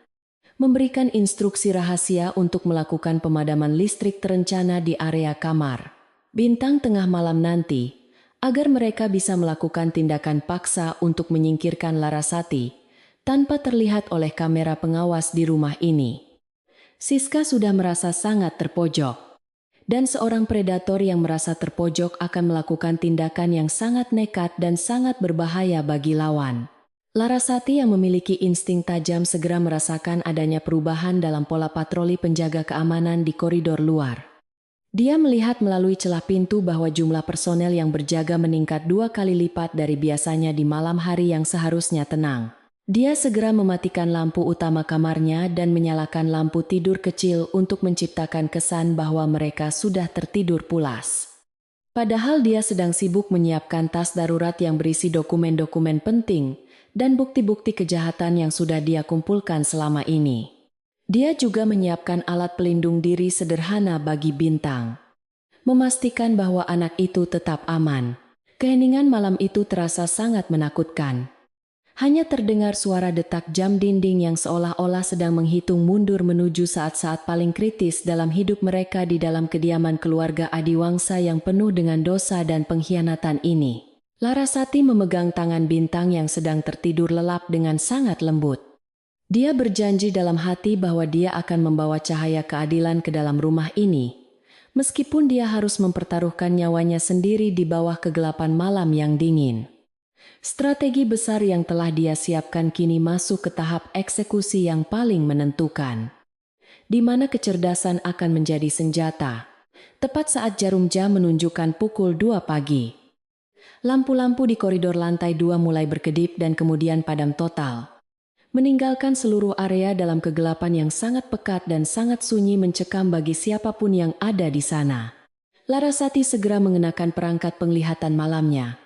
memberikan instruksi rahasia untuk melakukan pemadaman listrik terencana di area kamar Bintang tengah malam nanti, agar mereka bisa melakukan tindakan paksa untuk menyingkirkan Larasati tanpa terlihat oleh kamera pengawas di rumah ini. Siska sudah merasa sangat terpojok, dan seorang predator yang merasa terpojok akan melakukan tindakan yang sangat nekat dan sangat berbahaya bagi lawan. Larasati yang memiliki insting tajam segera merasakan adanya perubahan dalam pola patroli penjaga keamanan di koridor luar. Dia melihat melalui celah pintu bahwa jumlah personel yang berjaga meningkat 2 kali lipat dari biasanya di malam hari yang seharusnya tenang. Dia segera mematikan lampu utama kamarnya dan menyalakan lampu tidur kecil untuk menciptakan kesan bahwa mereka sudah tertidur pulas. Padahal dia sedang sibuk menyiapkan tas darurat yang berisi dokumen-dokumen penting dan bukti-bukti kejahatan yang sudah dia kumpulkan selama ini. Dia juga menyiapkan alat pelindung diri sederhana bagi Bintang, memastikan bahwa anak itu tetap aman. Keheningan malam itu terasa sangat menakutkan. Hanya terdengar suara detak jam dinding yang seolah-olah sedang menghitung mundur menuju saat-saat paling kritis dalam hidup mereka di dalam kediaman keluarga Adiwangsa yang penuh dengan dosa dan pengkhianatan ini. Larasati memegang tangan Bintang yang sedang tertidur lelap dengan sangat lembut. Dia berjanji dalam hati bahwa dia akan membawa cahaya keadilan ke dalam rumah ini, meskipun dia harus mempertaruhkan nyawanya sendiri di bawah kegelapan malam yang dingin. Strategi besar yang telah dia siapkan kini masuk ke tahap eksekusi yang paling menentukan, di mana kecerdasan akan menjadi senjata. Tepat saat jarum jam menunjukkan pukul 2 pagi, lampu-lampu di koridor lantai 2 mulai berkedip dan kemudian padam total, meninggalkan seluruh area dalam kegelapan yang sangat pekat dan sangat sunyi mencekam bagi siapapun yang ada di sana. Larasati segera mengenakan perangkat penglihatan malamnya.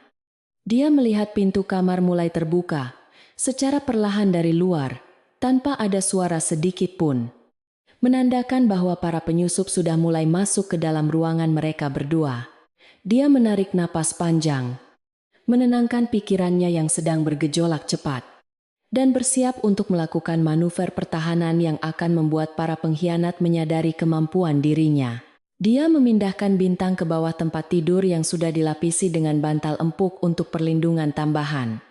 Dia melihat pintu kamar mulai terbuka secara perlahan dari luar, tanpa ada suara sedikit pun. Menandakan bahwa para penyusup sudah mulai masuk ke dalam ruangan mereka berdua. Dia menarik napas panjang, menenangkan pikirannya yang sedang bergejolak cepat, dan bersiap untuk melakukan manuver pertahanan yang akan membuat para pengkhianat menyadari kemampuan dirinya. Dia memindahkan Bintang ke bawah tempat tidur yang sudah dilapisi dengan bantal empuk untuk perlindungan tambahan.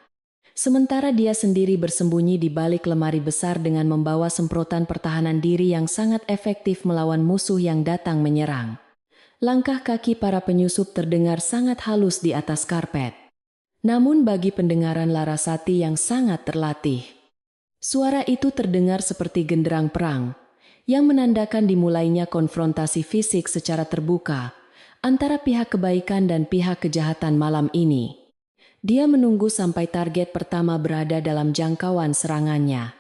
Sementara dia sendiri bersembunyi di balik lemari besar dengan membawa semprotan pertahanan diri yang sangat efektif melawan musuh yang datang menyerang. Langkah kaki para penyusup terdengar sangat halus di atas karpet. Namun bagi pendengaran Larasati yang sangat terlatih, suara itu terdengar seperti genderang perang, yang menandakan dimulainya konfrontasi fisik secara terbuka antara pihak kebaikan dan pihak kejahatan malam ini. Dia menunggu sampai target pertama berada dalam jangkauan serangannya,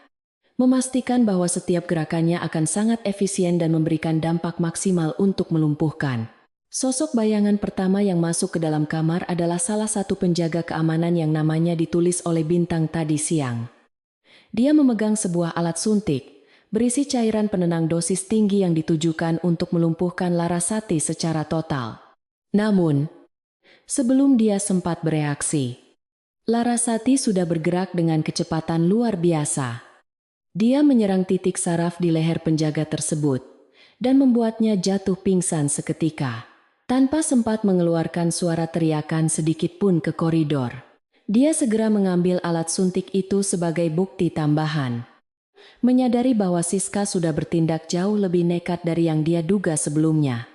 memastikan bahwa setiap gerakannya akan sangat efisien dan memberikan dampak maksimal untuk melumpuhkan. Sosok bayangan pertama yang masuk ke dalam kamar adalah salah satu penjaga keamanan yang namanya ditulis oleh Bintang tadi siang. Dia memegang sebuah alat suntik berisi cairan penenang dosis tinggi yang ditujukan untuk melumpuhkan Larasati secara total. Namun, sebelum dia sempat bereaksi, Larasati sudah bergerak dengan kecepatan luar biasa. Dia menyerang titik saraf di leher penjaga tersebut dan membuatnya jatuh pingsan seketika, tanpa sempat mengeluarkan suara teriakan sedikit pun ke koridor. Dia segera mengambil alat suntik itu sebagai bukti tambahan. Menyadari bahwa Siska sudah bertindak jauh lebih nekat dari yang dia duga sebelumnya,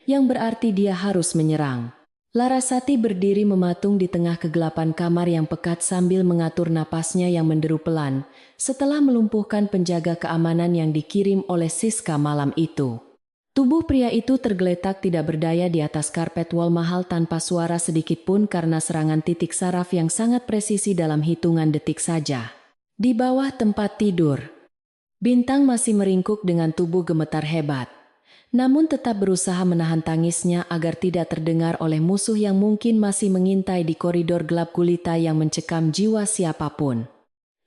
yang berarti dia harus menyerang. Larasati berdiri mematung di tengah kegelapan kamar yang pekat sambil mengatur napasnya yang menderu pelan setelah melumpuhkan penjaga keamanan yang dikirim oleh Siska malam itu. Tubuh pria itu tergeletak tidak berdaya di atas karpet wall mahal tanpa suara sedikit pun karena serangan titik saraf yang sangat presisi dalam hitungan detik saja. Di bawah tempat tidur, Bintang masih meringkuk dengan tubuh gemetar hebat, namun tetap berusaha menahan tangisnya agar tidak terdengar oleh musuh yang mungkin masih mengintai di koridor gelap gulita yang mencekam jiwa siapapun.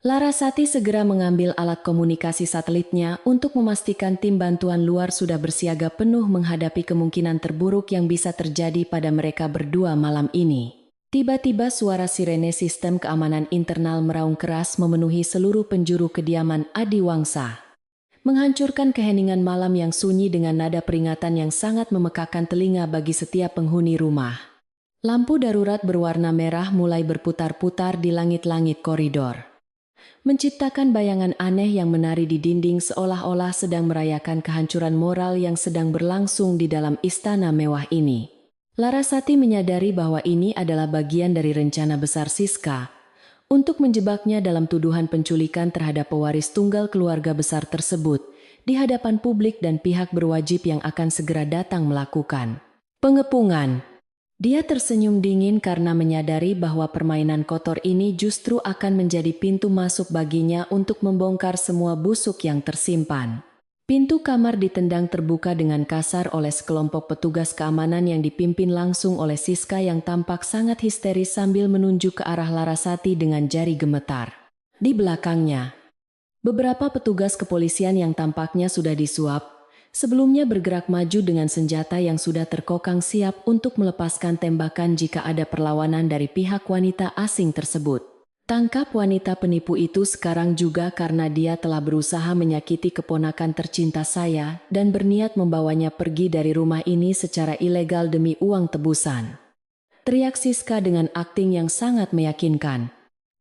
Larasati segera mengambil alat komunikasi satelitnya untuk memastikan tim bantuan luar sudah bersiaga penuh menghadapi kemungkinan terburuk yang bisa terjadi pada mereka berdua malam ini. Tiba-tiba suara sirene sistem keamanan internal meraung keras memenuhi seluruh penjuru kediaman Adiwangsa, menghancurkan keheningan malam yang sunyi dengan nada peringatan yang sangat memekakan telinga bagi setiap penghuni rumah. Lampu darurat berwarna merah mulai berputar-putar di langit-langit koridor, menciptakan bayangan aneh yang menari di dinding seolah-olah sedang merayakan kehancuran moral yang sedang berlangsung di dalam istana mewah ini. Larasati menyadari bahwa ini adalah bagian dari rencana besar Siska untuk menjebaknya dalam tuduhan penculikan terhadap pewaris tunggal keluarga besar tersebut di hadapan publik dan pihak berwajib yang akan segera datang melakukan pengepungan. Dia tersenyum dingin karena menyadari bahwa permainan kotor ini justru akan menjadi pintu masuk baginya untuk membongkar semua busuk yang tersimpan. Pintu kamar ditendang terbuka dengan kasar oleh sekelompok petugas keamanan yang dipimpin langsung oleh Siska yang tampak sangat histeris sambil menunjuk ke arah Larasati dengan jari gemetar. Di belakangnya, beberapa petugas kepolisian yang tampaknya sudah disuap, sebelumnya bergerak maju dengan senjata yang sudah terkokang siap untuk melepaskan tembakan jika ada perlawanan dari pihak wanita asing tersebut. Tangkap wanita penipu itu sekarang juga karena dia telah berusaha menyakiti keponakan tercinta saya dan berniat membawanya pergi dari rumah ini secara ilegal demi uang tebusan. Teriak Siska dengan akting yang sangat meyakinkan.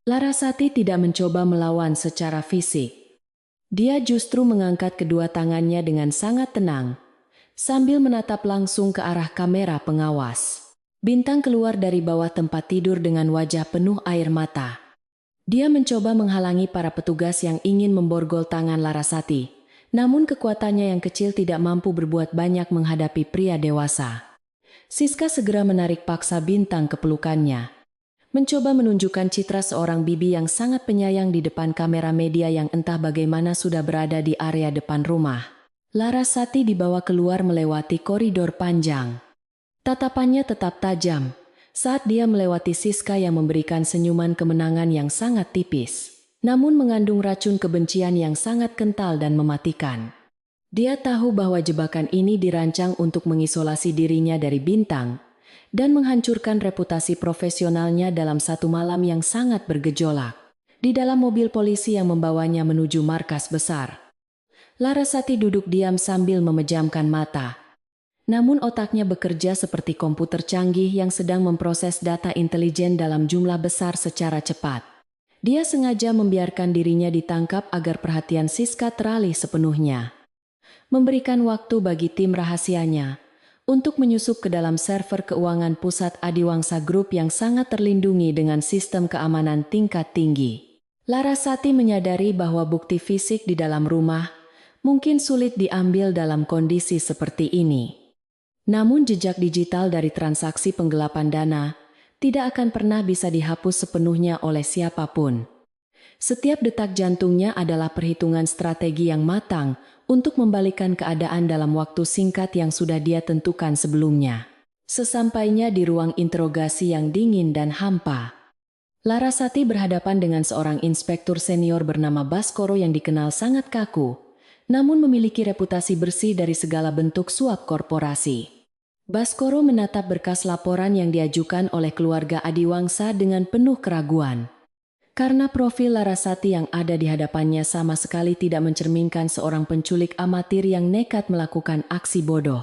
Larasati tidak mencoba melawan secara fisik. Dia justru mengangkat kedua tangannya dengan sangat tenang, sambil menatap langsung ke arah kamera pengawas. Bintang keluar dari bawah tempat tidur dengan wajah penuh air mata. Dia mencoba menghalangi para petugas yang ingin memborgol tangan Larasati, namun kekuatannya yang kecil tidak mampu berbuat banyak menghadapi pria dewasa. Siska segera menarik paksa Bintang ke pelukannya, mencoba menunjukkan citra seorang bibi yang sangat penyayang di depan kamera media yang entah bagaimana sudah berada di area depan rumah. Larasati dibawa keluar melewati koridor panjang. Tatapannya tetap tajam saat dia melewati Siska yang memberikan senyuman kemenangan yang sangat tipis. namun mengandung racun kebencian yang sangat kental dan mematikan. Dia tahu bahwa jebakan ini dirancang untuk mengisolasi dirinya dari Bintang dan menghancurkan reputasi profesionalnya dalam satu malam yang sangat bergejolak. Di dalam mobil polisi yang membawanya menuju markas besar, Larasati duduk diam sambil memejamkan mata. Namun otaknya bekerja seperti komputer canggih yang sedang memproses data intelijen dalam jumlah besar secara cepat. Dia sengaja membiarkan dirinya ditangkap agar perhatian Siska teralih sepenuhnya. Memberikan waktu bagi tim rahasianya untuk menyusup ke dalam server keuangan pusat Adiwangsa Group yang sangat terlindungi dengan sistem keamanan tingkat tinggi. Larasati menyadari bahwa bukti fisik di dalam rumah mungkin sulit diambil dalam kondisi seperti ini. Namun jejak digital dari transaksi penggelapan dana tidak akan pernah bisa dihapus sepenuhnya oleh siapapun. Setiap detak jantungnya adalah perhitungan strategi yang matang untuk membalikkan keadaan dalam waktu singkat yang sudah dia tentukan sebelumnya. Sesampainya di ruang interogasi yang dingin dan hampa, Larasati berhadapan dengan seorang inspektur senior bernama Baskoro yang dikenal sangat kaku, namun memiliki reputasi bersih dari segala bentuk suap korporasi. Baskoro menatap berkas laporan yang diajukan oleh keluarga Adiwangsa dengan penuh keraguan. Karena profil Larasati yang ada di hadapannya sama sekali tidak mencerminkan seorang penculik amatir yang nekat melakukan aksi bodoh.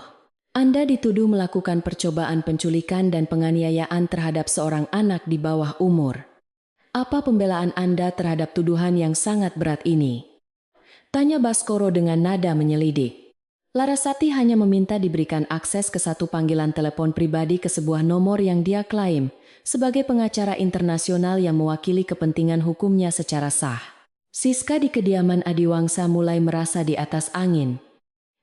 Anda dituduh melakukan percobaan penculikan dan penganiayaan terhadap seorang anak di bawah umur. Apa pembelaan Anda terhadap tuduhan yang sangat berat ini? Tanya Baskoro dengan nada menyelidik. Larasati hanya meminta diberikan akses ke satu panggilan telepon pribadi ke sebuah nomor yang dia klaim sebagai pengacara internasional yang mewakili kepentingan hukumnya secara sah. Siska di kediaman Adiwangsa mulai merasa di atas angin.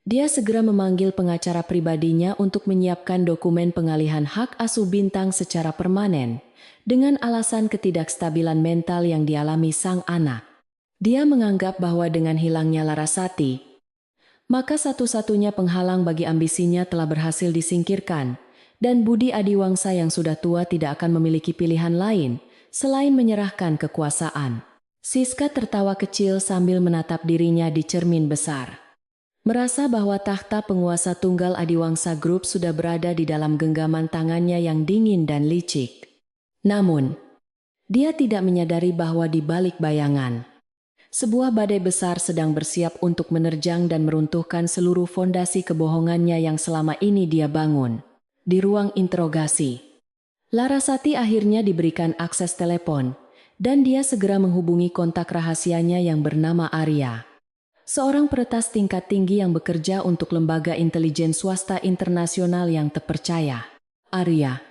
Dia segera memanggil pengacara pribadinya untuk menyiapkan dokumen pengalihan hak asuh Bintang secara permanen dengan alasan ketidakstabilan mental yang dialami sang anak. Dia menganggap bahwa dengan hilangnya Larasati, maka satu-satunya penghalang bagi ambisinya telah berhasil disingkirkan, dan Budi Adiwangsa yang sudah tua tidak akan memiliki pilihan lain selain menyerahkan kekuasaan. Siska tertawa kecil sambil menatap dirinya di cermin besar. Merasa bahwa tahta penguasa tunggal Adiwangsa Group sudah berada di dalam genggaman tangannya yang dingin dan licik. Namun, dia tidak menyadari bahwa di balik bayangan, sebuah badai besar sedang bersiap untuk menerjang dan meruntuhkan seluruh fondasi kebohongannya yang selama ini dia bangun. Di ruang interogasi, Larasati akhirnya diberikan akses telepon, dan dia segera menghubungi kontak rahasianya yang bernama Arya, seorang peretas tingkat tinggi yang bekerja untuk lembaga intelijen swasta internasional yang terpercaya. Arya,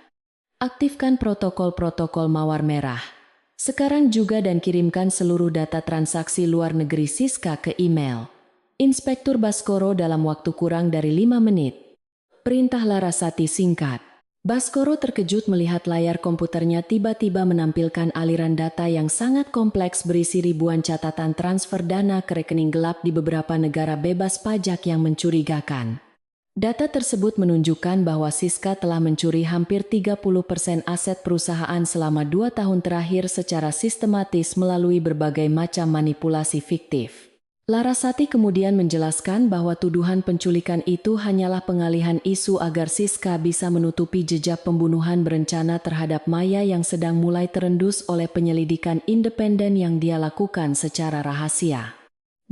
aktifkan protokol-protokol mawar merah sekarang juga dan kirimkan seluruh data transaksi luar negeri Siska ke email Inspektur Baskoro dalam waktu kurang dari 5 menit. Perintah Larasati singkat. Baskoro terkejut melihat layar komputernya tiba-tiba menampilkan aliran data yang sangat kompleks berisi ribuan catatan transfer dana ke rekening gelap di beberapa negara bebas pajak yang mencurigakan. Data tersebut menunjukkan bahwa Siska telah mencuri hampir 30% aset perusahaan selama 2 tahun terakhir secara sistematis melalui berbagai macam manipulasi fiktif. Larasati kemudian menjelaskan bahwa tuduhan penculikan itu hanyalah pengalihan isu agar Siska bisa menutupi jejak pembunuhan berencana terhadap Maya yang sedang mulai terendus oleh penyelidikan independen yang dia lakukan secara rahasia.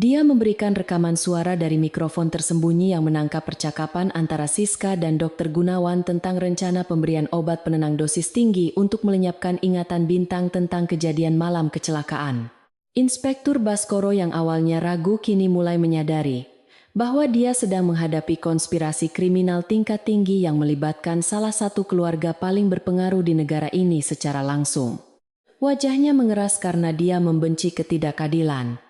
Dia memberikan rekaman suara dari mikrofon tersembunyi yang menangkap percakapan antara Siska dan Dr. Gunawan tentang rencana pemberian obat penenang dosis tinggi untuk melenyapkan ingatan Bintang tentang kejadian malam kecelakaan. Inspektur Baskoro yang awalnya ragu kini mulai menyadari bahwa dia sedang menghadapi konspirasi kriminal tingkat tinggi yang melibatkan salah satu keluarga paling berpengaruh di negara ini secara langsung. Wajahnya mengeras karena dia membenci ketidakadilan,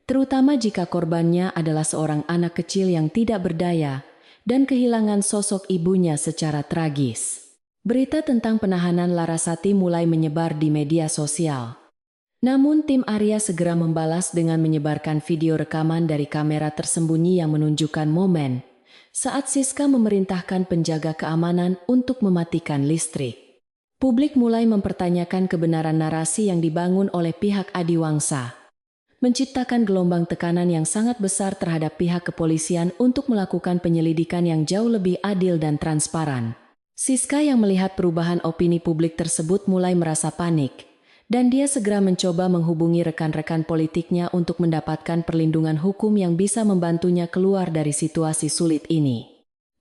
terutama jika korbannya adalah seorang anak kecil yang tidak berdaya dan kehilangan sosok ibunya secara tragis. Berita tentang penahanan Larasati mulai menyebar di media sosial. Namun tim Arya segera membalas dengan menyebarkan video rekaman dari kamera tersembunyi yang menunjukkan momen saat Siska memerintahkan penjaga keamanan untuk mematikan listrik. Publik mulai mempertanyakan kebenaran narasi yang dibangun oleh pihak Adiwangsa, menciptakan gelombang tekanan yang sangat besar terhadap pihak kepolisian untuk melakukan penyelidikan yang jauh lebih adil dan transparan. Siska yang melihat perubahan opini publik tersebut mulai merasa panik, dan dia segera mencoba menghubungi rekan-rekan politiknya untuk mendapatkan perlindungan hukum yang bisa membantunya keluar dari situasi sulit ini.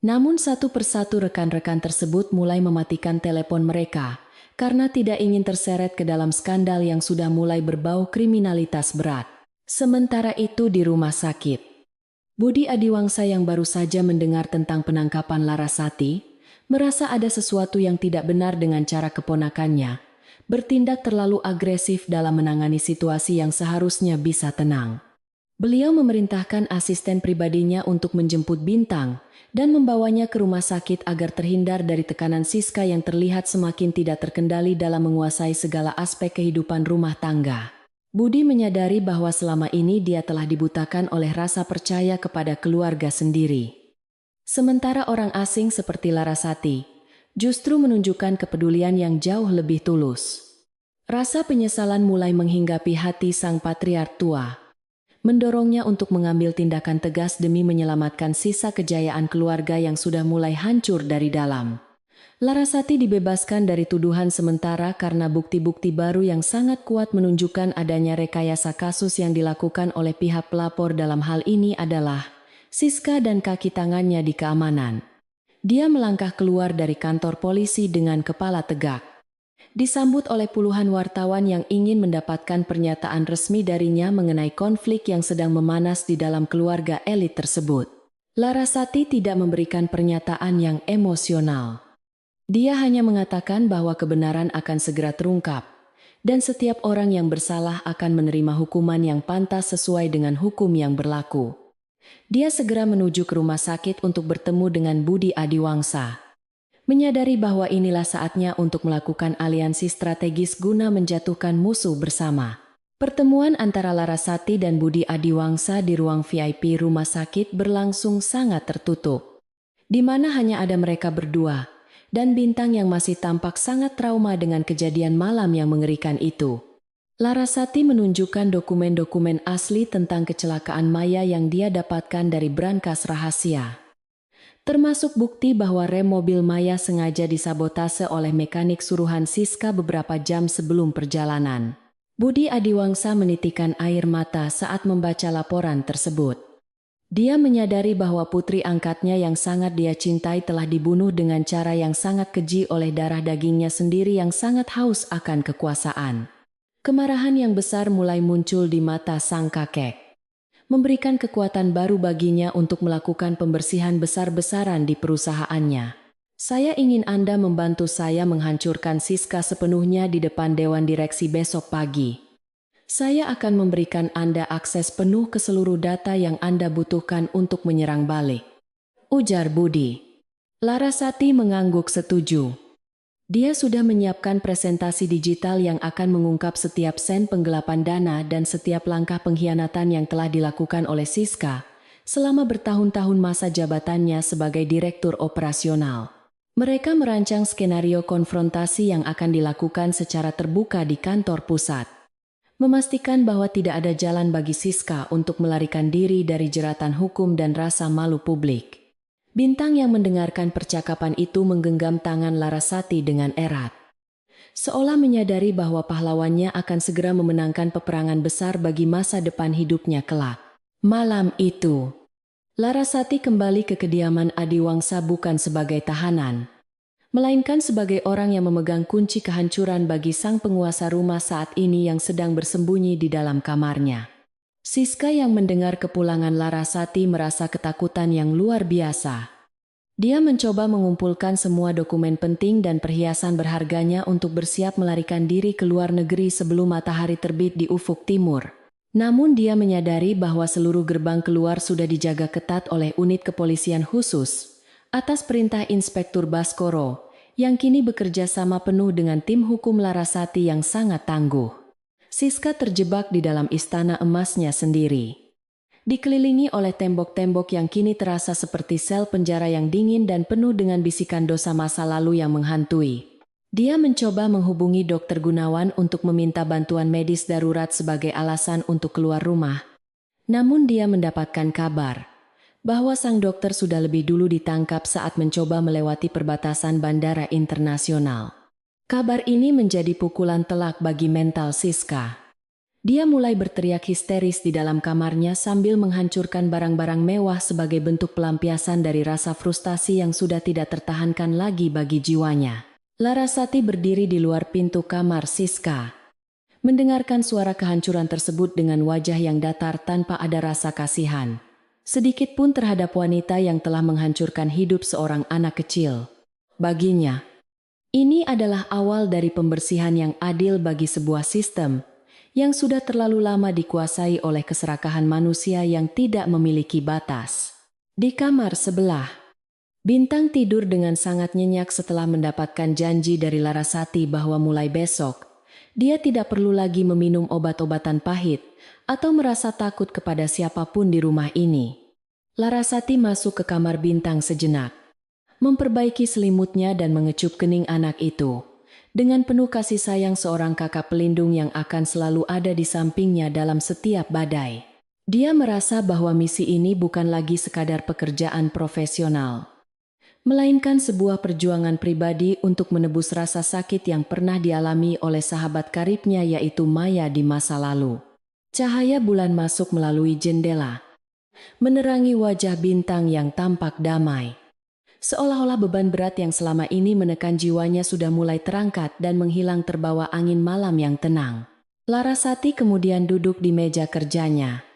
Namun satu persatu rekan-rekan tersebut mulai mematikan telepon mereka karena tidak ingin terseret ke dalam skandal yang sudah mulai berbau kriminalitas berat. Sementara itu di rumah sakit, Budi Adiwangsa yang baru saja mendengar tentang penangkapan Larasati, merasa ada sesuatu yang tidak benar dengan cara keponakannya, bertindak terlalu agresif dalam menangani situasi yang seharusnya bisa tenang. Beliau memerintahkan asisten pribadinya untuk menjemput Bintang dan membawanya ke rumah sakit agar terhindar dari tekanan Siska yang terlihat semakin tidak terkendali dalam menguasai segala aspek kehidupan rumah tangga. Budi menyadari bahwa selama ini dia telah dibutakan oleh rasa percaya kepada keluarga sendiri. Sementara orang asing seperti Larasati justru menunjukkan kepedulian yang jauh lebih tulus. Rasa penyesalan mulai menghinggapi hati sang patriark tua, mendorongnya untuk mengambil tindakan tegas demi menyelamatkan sisa kejayaan keluarga yang sudah mulai hancur dari dalam. Larasati dibebaskan dari tuduhan sementara karena bukti-bukti baru yang sangat kuat menunjukkan adanya rekayasa kasus yang dilakukan oleh pihak pelapor. Dalam hal ini adalah Siska dan kaki tangannya di keamanan. Dia melangkah keluar dari kantor polisi dengan kepala tegak, disambut oleh puluhan wartawan yang ingin mendapatkan pernyataan resmi darinya mengenai konflik yang sedang memanas di dalam keluarga elit tersebut. Larasati tidak memberikan pernyataan yang emosional. Dia hanya mengatakan bahwa kebenaran akan segera terungkap, dan setiap orang yang bersalah akan menerima hukuman yang pantas sesuai dengan hukum yang berlaku. Dia segera menuju ke rumah sakit untuk bertemu dengan Budi Adiwangsa, menyadari bahwa inilah saatnya untuk melakukan aliansi strategis guna menjatuhkan musuh bersama. Pertemuan antara Larasati dan Budi Adiwangsa di ruang VIP rumah sakit berlangsung sangat tertutup, di mana hanya ada mereka berdua, dan Bintang yang masih tampak sangat trauma dengan kejadian malam yang mengerikan itu. Larasati menunjukkan dokumen-dokumen asli tentang kecelakaan Maya yang dia dapatkan dari brankas rahasia, termasuk bukti bahwa rem mobil Maya sengaja disabotase oleh mekanik suruhan Siska beberapa jam sebelum perjalanan. Budi Adiwangsa menitikkan air mata saat membaca laporan tersebut. Dia menyadari bahwa putri angkatnya yang sangat dia cintai telah dibunuh dengan cara yang sangat keji oleh darah dagingnya sendiri yang sangat haus akan kekuasaan. Kemarahan yang besar mulai muncul di mata sang kakek, memberikan kekuatan baru baginya untuk melakukan pembersihan besar-besaran di perusahaannya. Saya ingin Anda membantu saya menghancurkan Siska sepenuhnya di depan Dewan Direksi besok pagi. Saya akan memberikan Anda akses penuh ke seluruh data yang Anda butuhkan untuk menyerang balik, ujar Budi. Larasati mengangguk setuju. Dia sudah menyiapkan presentasi digital yang akan mengungkap setiap sen penggelapan dana dan setiap langkah pengkhianatan yang telah dilakukan oleh Siska selama bertahun-tahun masa jabatannya sebagai direktur operasional. Mereka merancang skenario konfrontasi yang akan dilakukan secara terbuka di kantor pusat, memastikan bahwa tidak ada jalan bagi Siska untuk melarikan diri dari jeratan hukum dan rasa malu publik. Bintang yang mendengarkan percakapan itu menggenggam tangan Larasati dengan erat, seolah menyadari bahwa pahlawannya akan segera memenangkan peperangan besar bagi masa depan hidupnya kelak. Malam itu, Larasati kembali ke kediaman Adiwangsa bukan sebagai tahanan, melainkan sebagai orang yang memegang kunci kehancuran bagi sang penguasa rumah saat ini yang sedang bersembunyi di dalam kamarnya. Siska yang mendengar kepulangan Larasati merasa ketakutan yang luar biasa. Dia mencoba mengumpulkan semua dokumen penting dan perhiasan berharganya untuk bersiap melarikan diri ke luar negeri sebelum matahari terbit di ufuk timur. Namun dia menyadari bahwa seluruh gerbang keluar sudah dijaga ketat oleh unit kepolisian khusus atas perintah Inspektur Baskoro, yang kini bekerja sama penuh dengan tim hukum Larasati yang sangat tangguh. Siska terjebak di dalam istana emasnya sendiri, dikelilingi oleh tembok-tembok yang kini terasa seperti sel penjara yang dingin dan penuh dengan bisikan dosa masa lalu yang menghantui. Dia mencoba menghubungi Dokter Gunawan untuk meminta bantuan medis darurat sebagai alasan untuk keluar rumah. Namun dia mendapatkan kabar bahwa sang dokter sudah lebih dulu ditangkap saat mencoba melewati perbatasan bandara internasional. Kabar ini menjadi pukulan telak bagi mental Siska. Dia mulai berteriak histeris di dalam kamarnya sambil menghancurkan barang-barang mewah sebagai bentuk pelampiasan dari rasa frustasi yang sudah tidak tertahankan lagi bagi jiwanya. Larasati berdiri di luar pintu kamar Siska, mendengarkan suara kehancuran tersebut dengan wajah yang datar tanpa ada rasa kasihan sedikit pun terhadap wanita yang telah menghancurkan hidup seorang anak kecil. Baginya, ini adalah awal dari pembersihan yang adil bagi sebuah sistem yang sudah terlalu lama dikuasai oleh keserakahan manusia yang tidak memiliki batas. Di kamar sebelah, Bintang tidur dengan sangat nyenyak setelah mendapatkan janji dari Larasati bahwa mulai besok, dia tidak perlu lagi meminum obat-obatan pahit atau merasa takut kepada siapapun di rumah ini. Larasati masuk ke kamar Bintang sejenak, memperbaiki selimutnya dan mengecup kening anak itu, dengan penuh kasih sayang seorang kakak pelindung yang akan selalu ada di sampingnya dalam setiap badai. Dia merasa bahwa misi ini bukan lagi sekadar pekerjaan profesional, melainkan sebuah perjuangan pribadi untuk menebus rasa sakit yang pernah dialami oleh sahabat karibnya yaitu Maya di masa lalu. Cahaya bulan masuk melalui jendela, menerangi wajah Bintang yang tampak damai. Seolah-olah beban berat yang selama ini menekan jiwanya sudah mulai terangkat dan menghilang terbawa angin malam yang tenang. Larasati kemudian duduk di meja kerjanya,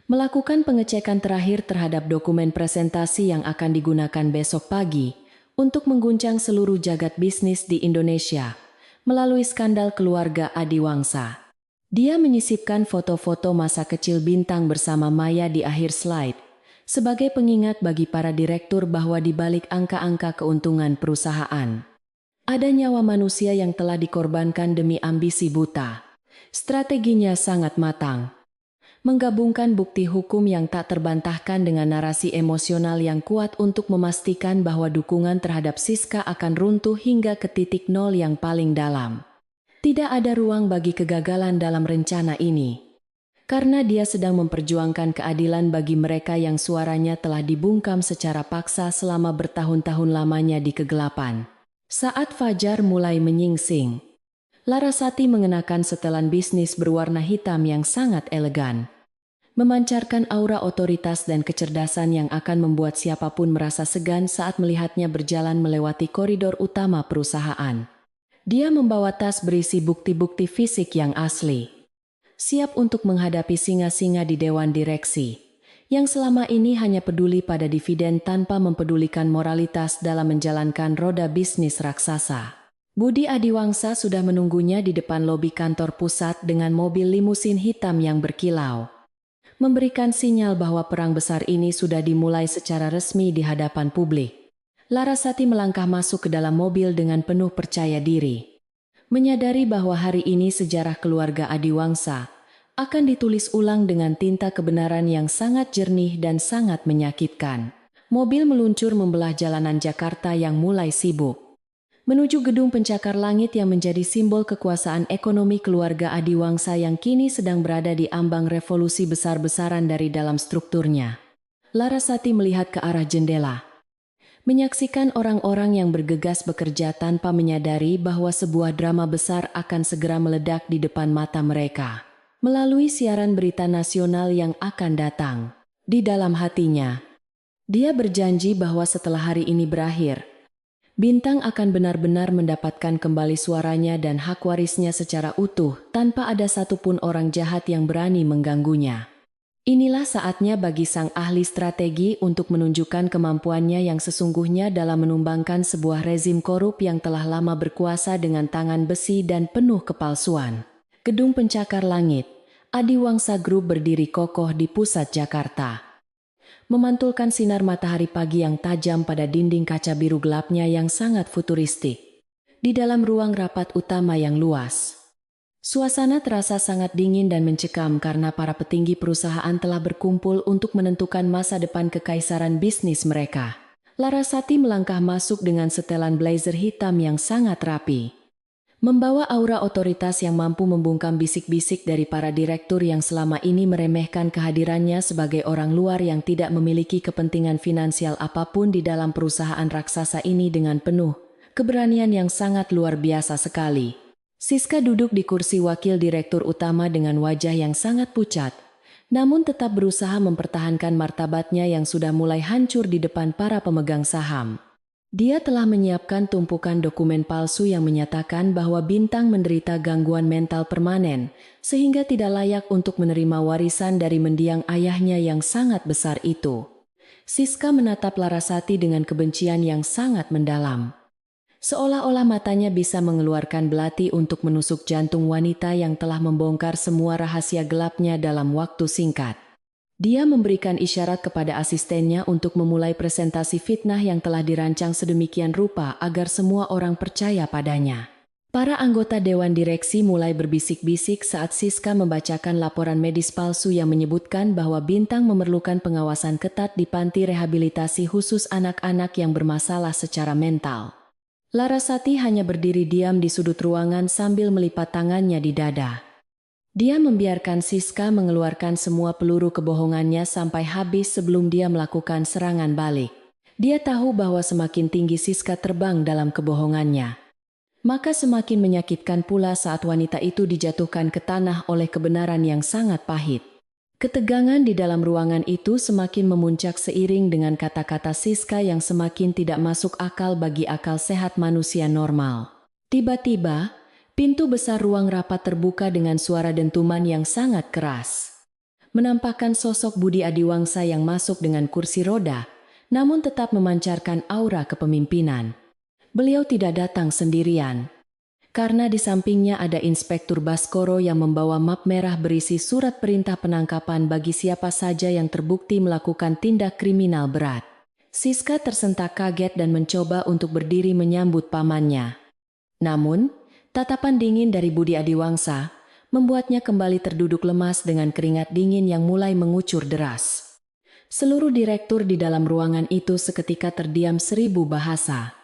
melakukan pengecekan terakhir terhadap dokumen presentasi yang akan digunakan besok pagi untuk mengguncang seluruh jagat bisnis di Indonesia melalui skandal keluarga Adiwangsa. Dia menyisipkan foto-foto masa kecil Bintang bersama Maya di akhir slide sebagai pengingat bagi para direktur bahwa di balik angka-angka keuntungan perusahaan ada nyawa manusia yang telah dikorbankan demi ambisi buta. Strateginya sangat matang, menggabungkan bukti hukum yang tak terbantahkan dengan narasi emosional yang kuat untuk memastikan bahwa dukungan terhadap Siska akan runtuh hingga ke titik nol yang paling dalam. Tidak ada ruang bagi kegagalan dalam rencana ini, karena dia sedang memperjuangkan keadilan bagi mereka yang suaranya telah dibungkam secara paksa selama bertahun-tahun lamanya di kegelapan. Saat fajar mulai menyingsing, Larasati mengenakan setelan bisnis berwarna hitam yang sangat elegan, memancarkan aura otoritas dan kecerdasan yang akan membuat siapapun merasa segan saat melihatnya berjalan melewati koridor utama perusahaan. Dia membawa tas berisi bukti-bukti fisik yang asli, siap untuk menghadapi singa-singa di dewan direksi, yang selama ini hanya peduli pada dividen tanpa mempedulikan moralitas dalam menjalankan roda bisnis raksasa. Budi Adiwangsa sudah menunggunya di depan lobi kantor pusat dengan mobil limusin hitam yang berkilau, memberikan sinyal bahwa perang besar ini sudah dimulai secara resmi di hadapan publik. Larasati melangkah masuk ke dalam mobil dengan penuh percaya diri, menyadari bahwa hari ini sejarah keluarga Adiwangsa akan ditulis ulang dengan tinta kebenaran yang sangat jernih dan sangat menyakitkan. Mobil meluncur membelah jalanan Jakarta yang mulai sibuk, menuju gedung pencakar langit yang menjadi simbol kekuasaan ekonomi keluarga Adiwangsa yang kini sedang berada di ambang revolusi besar-besaran dari dalam strukturnya. Larasati melihat ke arah jendela, menyaksikan orang-orang yang bergegas bekerja tanpa menyadari bahwa sebuah drama besar akan segera meledak di depan mata mereka melalui siaran berita nasional yang akan datang. Di dalam hatinya, dia berjanji bahwa setelah hari ini berakhir, Bintang akan benar-benar mendapatkan kembali suaranya dan hak warisnya secara utuh tanpa ada satupun orang jahat yang berani mengganggunya. Inilah saatnya bagi sang ahli strategi untuk menunjukkan kemampuannya yang sesungguhnya dalam menumbangkan sebuah rezim korup yang telah lama berkuasa dengan tangan besi dan penuh kepalsuan. Gedung pencakar langit, Adiwangsa Group berdiri kokoh di pusat Jakarta, memantulkan sinar matahari pagi yang tajam pada dinding kaca biru gelapnya yang sangat futuristik. Di dalam ruang rapat utama yang luas, suasana terasa sangat dingin dan mencekam karena para petinggi perusahaan telah berkumpul untuk menentukan masa depan kekaisaran bisnis mereka. Larasati melangkah masuk dengan setelan blazer hitam yang sangat rapi. Membawa aura otoritas yang mampu membungkam bisik-bisik dari para direktur yang selama ini meremehkan kehadirannya sebagai orang luar yang tidak memiliki kepentingan finansial apapun di dalam perusahaan raksasa ini dengan penuh keberanian yang sangat luar biasa sekali. Siska duduk di kursi wakil direktur utama dengan wajah yang sangat pucat, namun tetap berusaha mempertahankan martabatnya yang sudah mulai hancur di depan para pemegang saham. Dia telah menyiapkan tumpukan dokumen palsu yang menyatakan bahwa Bintang menderita gangguan mental permanen, sehingga tidak layak untuk menerima warisan dari mendiang ayahnya yang sangat besar itu. Siska menatap Larasati dengan kebencian yang sangat mendalam. Seolah-olah matanya bisa mengeluarkan belati untuk menusuk jantung wanita yang telah membongkar semua rahasia gelapnya dalam waktu singkat. Dia memberikan isyarat kepada asistennya untuk memulai presentasi fitnah yang telah dirancang sedemikian rupa agar semua orang percaya padanya. Para anggota Dewan Direksi mulai berbisik-bisik saat Siska membacakan laporan medis palsu yang menyebutkan bahwa Bintang memerlukan pengawasan ketat di panti rehabilitasi khusus anak-anak yang bermasalah secara mental. Larasati hanya berdiri diam di sudut ruangan sambil melipat tangannya di dada. Dia membiarkan Siska mengeluarkan semua peluru kebohongannya sampai habis sebelum dia melakukan serangan balik. Dia tahu bahwa semakin tinggi Siska terbang dalam kebohongannya, maka semakin menyakitkan pula saat wanita itu dijatuhkan ke tanah oleh kebenaran yang sangat pahit. Ketegangan di dalam ruangan itu semakin memuncak seiring dengan kata-kata Siska yang semakin tidak masuk akal bagi akal sehat manusia normal. Tiba-tiba, pintu besar ruang rapat terbuka dengan suara dentuman yang sangat keras. Menampakkan sosok Budi Adiwangsa yang masuk dengan kursi roda, namun tetap memancarkan aura kepemimpinan. Beliau tidak datang sendirian, karena di sampingnya ada Inspektur Baskoro yang membawa map merah berisi surat perintah penangkapan bagi siapa saja yang terbukti melakukan tindak kriminal berat. Siska tersentak kaget dan mencoba untuk berdiri menyambut pamannya. Namun, tatapan dingin dari Budi Adiwangsa membuatnya kembali terduduk lemas dengan keringat dingin yang mulai mengucur deras. Seluruh direktur di dalam ruangan itu seketika terdiam 1000 bahasa.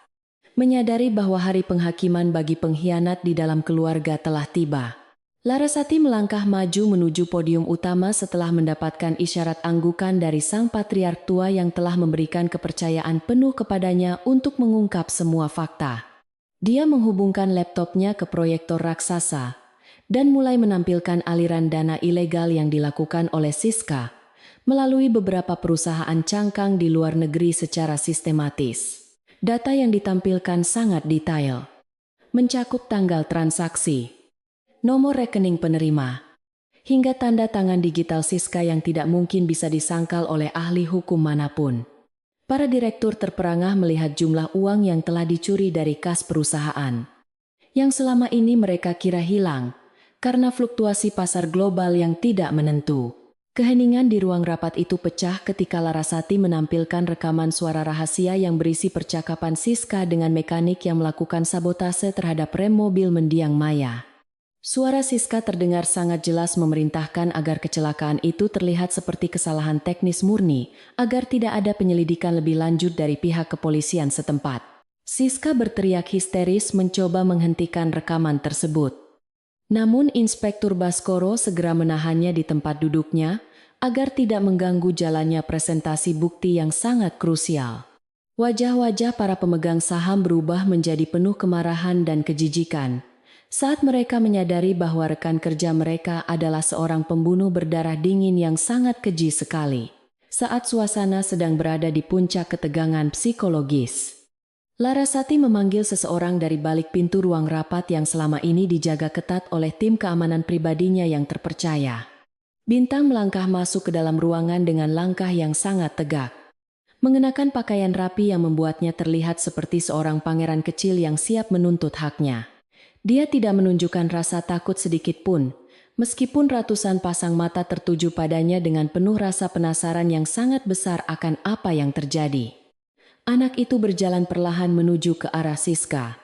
Menyadari bahwa hari penghakiman bagi pengkhianat di dalam keluarga telah tiba. Larasati melangkah maju menuju podium utama setelah mendapatkan isyarat anggukan dari sang patriark tua yang telah memberikan kepercayaan penuh kepadanya untuk mengungkap semua fakta. Dia menghubungkan laptopnya ke proyektor raksasa dan mulai menampilkan aliran dana ilegal yang dilakukan oleh Siska melalui beberapa perusahaan cangkang di luar negeri secara sistematis. Data yang ditampilkan sangat detail, mencakup tanggal transaksi, nomor rekening penerima, hingga tanda tangan digital Siska yang tidak mungkin bisa disangkal oleh ahli hukum manapun. Para direktur terperangah melihat jumlah uang yang telah dicuri dari kas perusahaan, yang selama ini mereka kira hilang karena fluktuasi pasar global yang tidak menentu. Keheningan di ruang rapat itu pecah ketika Larasati menampilkan rekaman suara rahasia yang berisi percakapan Siska dengan mekanik yang melakukan sabotase terhadap rem mobil mendiang Maya. Suara Siska terdengar sangat jelas memerintahkan agar kecelakaan itu terlihat seperti kesalahan teknis murni, agar tidak ada penyelidikan lebih lanjut dari pihak kepolisian setempat. Siska berteriak histeris mencoba menghentikan rekaman tersebut. Namun Inspektur Baskoro segera menahannya di tempat duduknya agar tidak mengganggu jalannya presentasi bukti yang sangat krusial. Wajah-wajah para pemegang saham berubah menjadi penuh kemarahan dan kejijikan saat mereka menyadari bahwa rekan kerja mereka adalah seorang pembunuh berdarah dingin yang sangat keji sekali. Saat suasana sedang berada di puncak ketegangan psikologis, Larasati memanggil seseorang dari balik pintu ruang rapat yang selama ini dijaga ketat oleh tim keamanan pribadinya yang terpercaya. Bintang melangkah masuk ke dalam ruangan dengan langkah yang sangat tegak. Mengenakan pakaian rapi yang membuatnya terlihat seperti seorang pangeran kecil yang siap menuntut haknya. Dia tidak menunjukkan rasa takut sedikit pun, meskipun ratusan pasang mata tertuju padanya dengan penuh rasa penasaran yang sangat besar akan apa yang terjadi. Anak itu berjalan perlahan menuju ke arah Siska,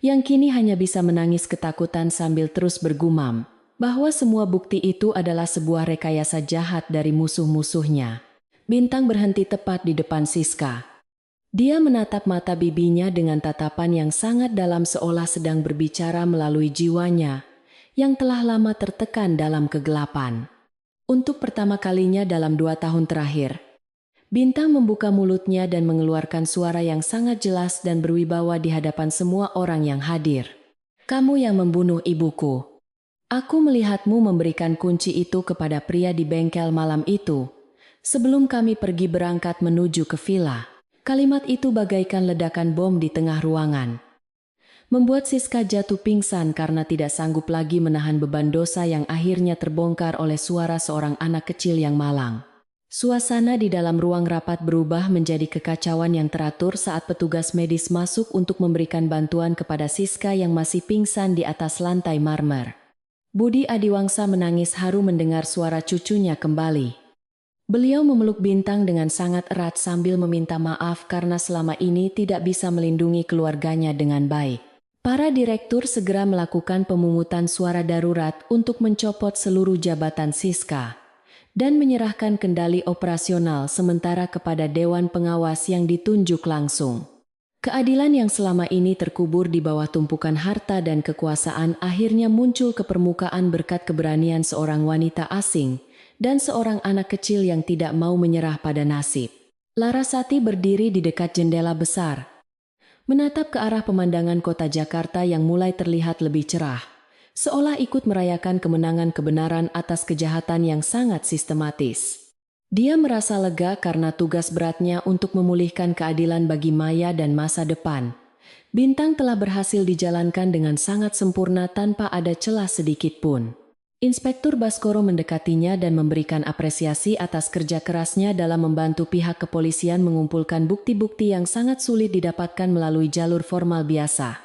yang kini hanya bisa menangis ketakutan sambil terus bergumam bahwa semua bukti itu adalah sebuah rekayasa jahat dari musuh-musuhnya. Bintang berhenti tepat di depan Siska. Dia menatap mata bibinya dengan tatapan yang sangat dalam seolah sedang berbicara melalui jiwanya yang telah lama tertekan dalam kegelapan. Untuk pertama kalinya dalam 2 tahun terakhir, Bintang membuka mulutnya dan mengeluarkan suara yang sangat jelas dan berwibawa di hadapan semua orang yang hadir. Kamu yang membunuh ibuku. Aku melihatmu memberikan kunci itu kepada pria di bengkel malam itu, sebelum kami pergi berangkat menuju ke villa. Kalimat itu bagaikan ledakan bom di tengah ruangan, membuat Siska jatuh pingsan karena tidak sanggup lagi menahan beban dosa yang akhirnya terbongkar oleh suara seorang anak kecil yang malang. Suasana di dalam ruang rapat berubah menjadi kekacauan yang teratur saat petugas medis masuk untuk memberikan bantuan kepada Siska yang masih pingsan di atas lantai marmer. Budi Adiwangsa menangis haru mendengar suara cucunya kembali. Beliau memeluk Bintang dengan sangat erat sambil meminta maaf karena selama ini tidak bisa melindungi keluarganya dengan baik. Para direktur segera melakukan pemungutan suara darurat untuk mencopot seluruh jabatan Siska dan menyerahkan kendali operasional sementara kepada Dewan Pengawas yang ditunjuk langsung. Keadilan yang selama ini terkubur di bawah tumpukan harta dan kekuasaan akhirnya muncul ke permukaan berkat keberanian seorang wanita asing dan seorang anak kecil yang tidak mau menyerah pada nasib. Larasati berdiri di dekat jendela besar, menatap ke arah pemandangan kota Jakarta yang mulai terlihat lebih cerah, seolah ikut merayakan kemenangan kebenaran atas kejahatan yang sangat sistematis. Dia merasa lega karena tugas beratnya untuk memulihkan keadilan bagi Maya dan masa depan. Bintang telah berhasil dijalankan dengan sangat sempurna tanpa ada celah sedikit pun. Inspektur Baskoro mendekatinya dan memberikan apresiasi atas kerja kerasnya dalam membantu pihak kepolisian mengumpulkan bukti-bukti yang sangat sulit didapatkan melalui jalur formal biasa.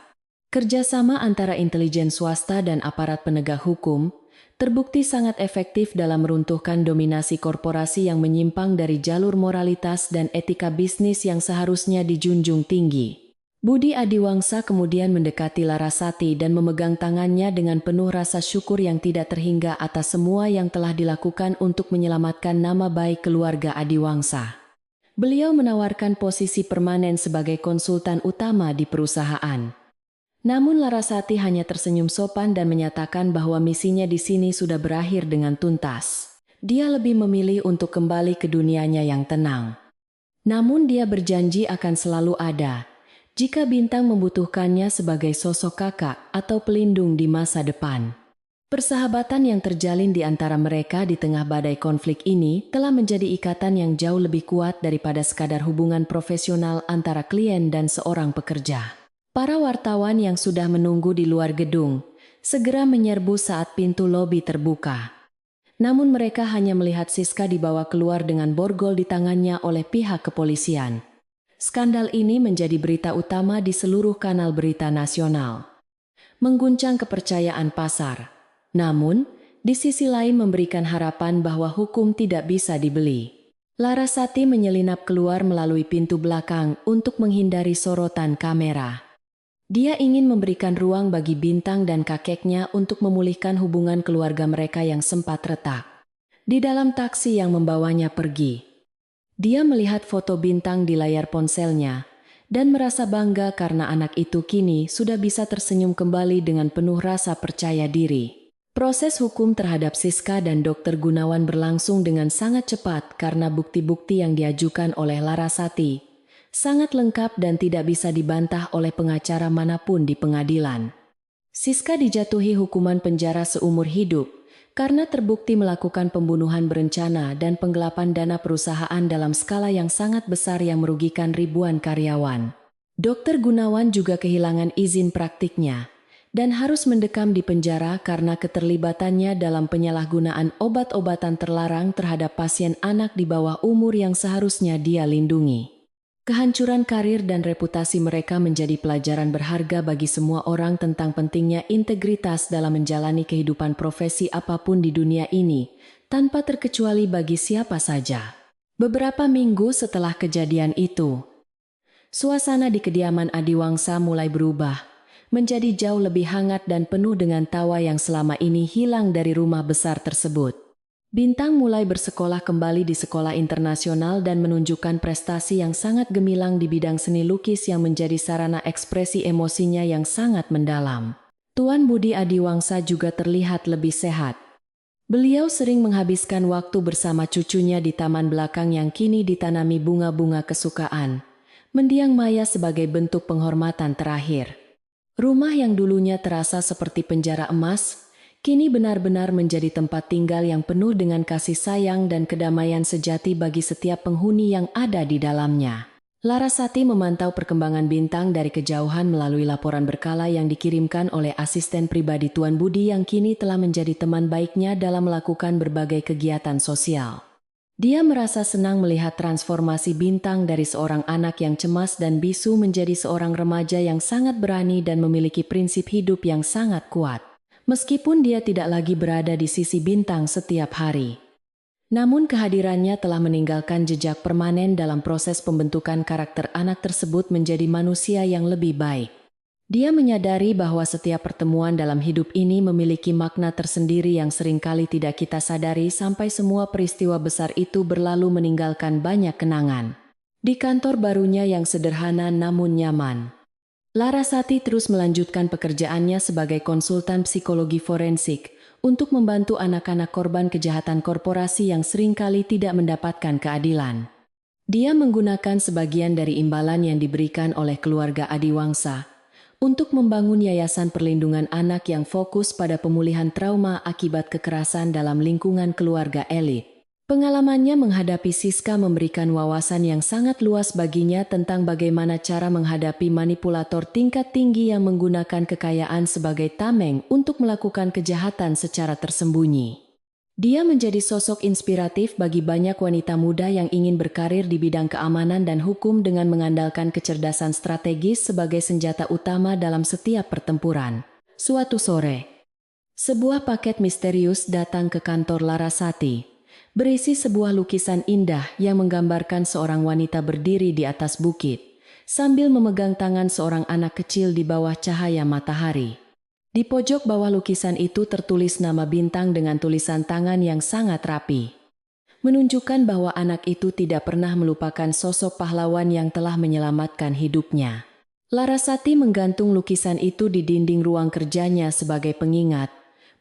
Kerjasama antara intelijen swasta dan aparat penegak hukum terbukti sangat efektif dalam meruntuhkan dominasi korporasi yang menyimpang dari jalur moralitas dan etika bisnis yang seharusnya dijunjung tinggi. Budi Adiwangsa kemudian mendekati Larasati dan memegang tangannya dengan penuh rasa syukur yang tidak terhingga atas semua yang telah dilakukan untuk menyelamatkan nama baik keluarga Adiwangsa. Beliau menawarkan posisi permanen sebagai konsultan utama di perusahaan. Namun Larasati hanya tersenyum sopan dan menyatakan bahwa misinya di sini sudah berakhir dengan tuntas. Dia lebih memilih untuk kembali ke dunianya yang tenang. Namun dia berjanji akan selalu ada jika Bintang membutuhkannya sebagai sosok kakak atau pelindung di masa depan. Persahabatan yang terjalin di antara mereka di tengah badai konflik ini telah menjadi ikatan yang jauh lebih kuat daripada sekadar hubungan profesional antara klien dan seorang pekerja. Para wartawan yang sudah menunggu di luar gedung segera menyerbu saat pintu lobi terbuka. Namun mereka hanya melihat Siska dibawa keluar dengan borgol di tangannya oleh pihak kepolisian. Skandal ini menjadi berita utama di seluruh kanal berita nasional, mengguncang kepercayaan pasar. Namun, di sisi lain memberikan harapan bahwa hukum tidak bisa dibeli. Larasati menyelinap keluar melalui pintu belakang untuk menghindari sorotan kamera. Dia ingin memberikan ruang bagi Bintang dan kakeknya untuk memulihkan hubungan keluarga mereka yang sempat retak. Di dalam taksi yang membawanya pergi, dia melihat foto Bintang di layar ponselnya dan merasa bangga karena anak itu kini sudah bisa tersenyum kembali dengan penuh rasa percaya diri. Proses hukum terhadap Siska dan Dr. Gunawan berlangsung dengan sangat cepat karena bukti-bukti yang diajukan oleh Larasati sangat lengkap dan tidak bisa dibantah oleh pengacara manapun di pengadilan. Siska dijatuhi hukuman penjara seumur hidup karena terbukti melakukan pembunuhan berencana dan penggelapan dana perusahaan dalam skala yang sangat besar yang merugikan ribuan karyawan. Dr. Gunawan juga kehilangan izin praktiknya dan harus mendekam di penjara karena keterlibatannya dalam penyalahgunaan obat-obatan terlarang terhadap pasien anak di bawah umur yang seharusnya dia lindungi. Kehancuran karir dan reputasi mereka menjadi pelajaran berharga bagi semua orang tentang pentingnya integritas dalam menjalani kehidupan profesi apapun di dunia ini, tanpa terkecuali bagi siapa saja. Beberapa minggu setelah kejadian itu, suasana di kediaman Adiwangsa mulai berubah, menjadi jauh lebih hangat dan penuh dengan tawa yang selama ini hilang dari rumah besar tersebut. Bintang mulai bersekolah kembali di sekolah internasional dan menunjukkan prestasi yang sangat gemilang di bidang seni lukis yang menjadi sarana ekspresi emosinya yang sangat mendalam. Tuan Budi Adiwangsa juga terlihat lebih sehat. Beliau sering menghabiskan waktu bersama cucunya di taman belakang yang kini ditanami bunga-bunga kesukaan. Mendiang Maya sebagai bentuk penghormatan terakhir. Rumah yang dulunya terasa seperti penjara emas, kini benar-benar menjadi tempat tinggal yang penuh dengan kasih sayang dan kedamaian sejati bagi setiap penghuni yang ada di dalamnya. Larasati memantau perkembangan Bintang dari kejauhan melalui laporan berkala yang dikirimkan oleh asisten pribadi Tuan Budi yang kini telah menjadi teman baiknya dalam melakukan berbagai kegiatan sosial. Dia merasa senang melihat transformasi Bintang dari seorang anak yang cemas dan bisu menjadi seorang remaja yang sangat berani dan memiliki prinsip hidup yang sangat kuat. Meskipun dia tidak lagi berada di sisi Bintang setiap hari. Namun kehadirannya telah meninggalkan jejak permanen dalam proses pembentukan karakter anak tersebut menjadi manusia yang lebih baik. Dia menyadari bahwa setiap pertemuan dalam hidup ini memiliki makna tersendiri yang seringkali tidak kita sadari sampai semua peristiwa besar itu berlalu meninggalkan banyak kenangan. Di kantor barunya yang sederhana namun nyaman, Larasati terus melanjutkan pekerjaannya sebagai konsultan psikologi forensik untuk membantu anak-anak korban kejahatan korporasi yang seringkali tidak mendapatkan keadilan. Dia menggunakan sebagian dari imbalan yang diberikan oleh keluarga Adiwangsa untuk membangun yayasan perlindungan anak yang fokus pada pemulihan trauma akibat kekerasan dalam lingkungan keluarga elit. Pengalamannya menghadapi Siska memberikan wawasan yang sangat luas baginya tentang bagaimana cara menghadapi manipulator tingkat tinggi yang menggunakan kekayaan sebagai tameng untuk melakukan kejahatan secara tersembunyi. Dia menjadi sosok inspiratif bagi banyak wanita muda yang ingin berkarir di bidang keamanan dan hukum dengan mengandalkan kecerdasan strategis sebagai senjata utama dalam setiap pertempuran. Suatu sore, sebuah paket misterius datang ke kantor Larasati, berisi sebuah lukisan indah yang menggambarkan seorang wanita berdiri di atas bukit, sambil memegang tangan seorang anak kecil di bawah cahaya matahari. Di pojok bawah lukisan itu tertulis nama Bintang dengan tulisan tangan yang sangat rapi, menunjukkan bahwa anak itu tidak pernah melupakan sosok pahlawan yang telah menyelamatkan hidupnya. Larasati menggantung lukisan itu di dinding ruang kerjanya sebagai pengingat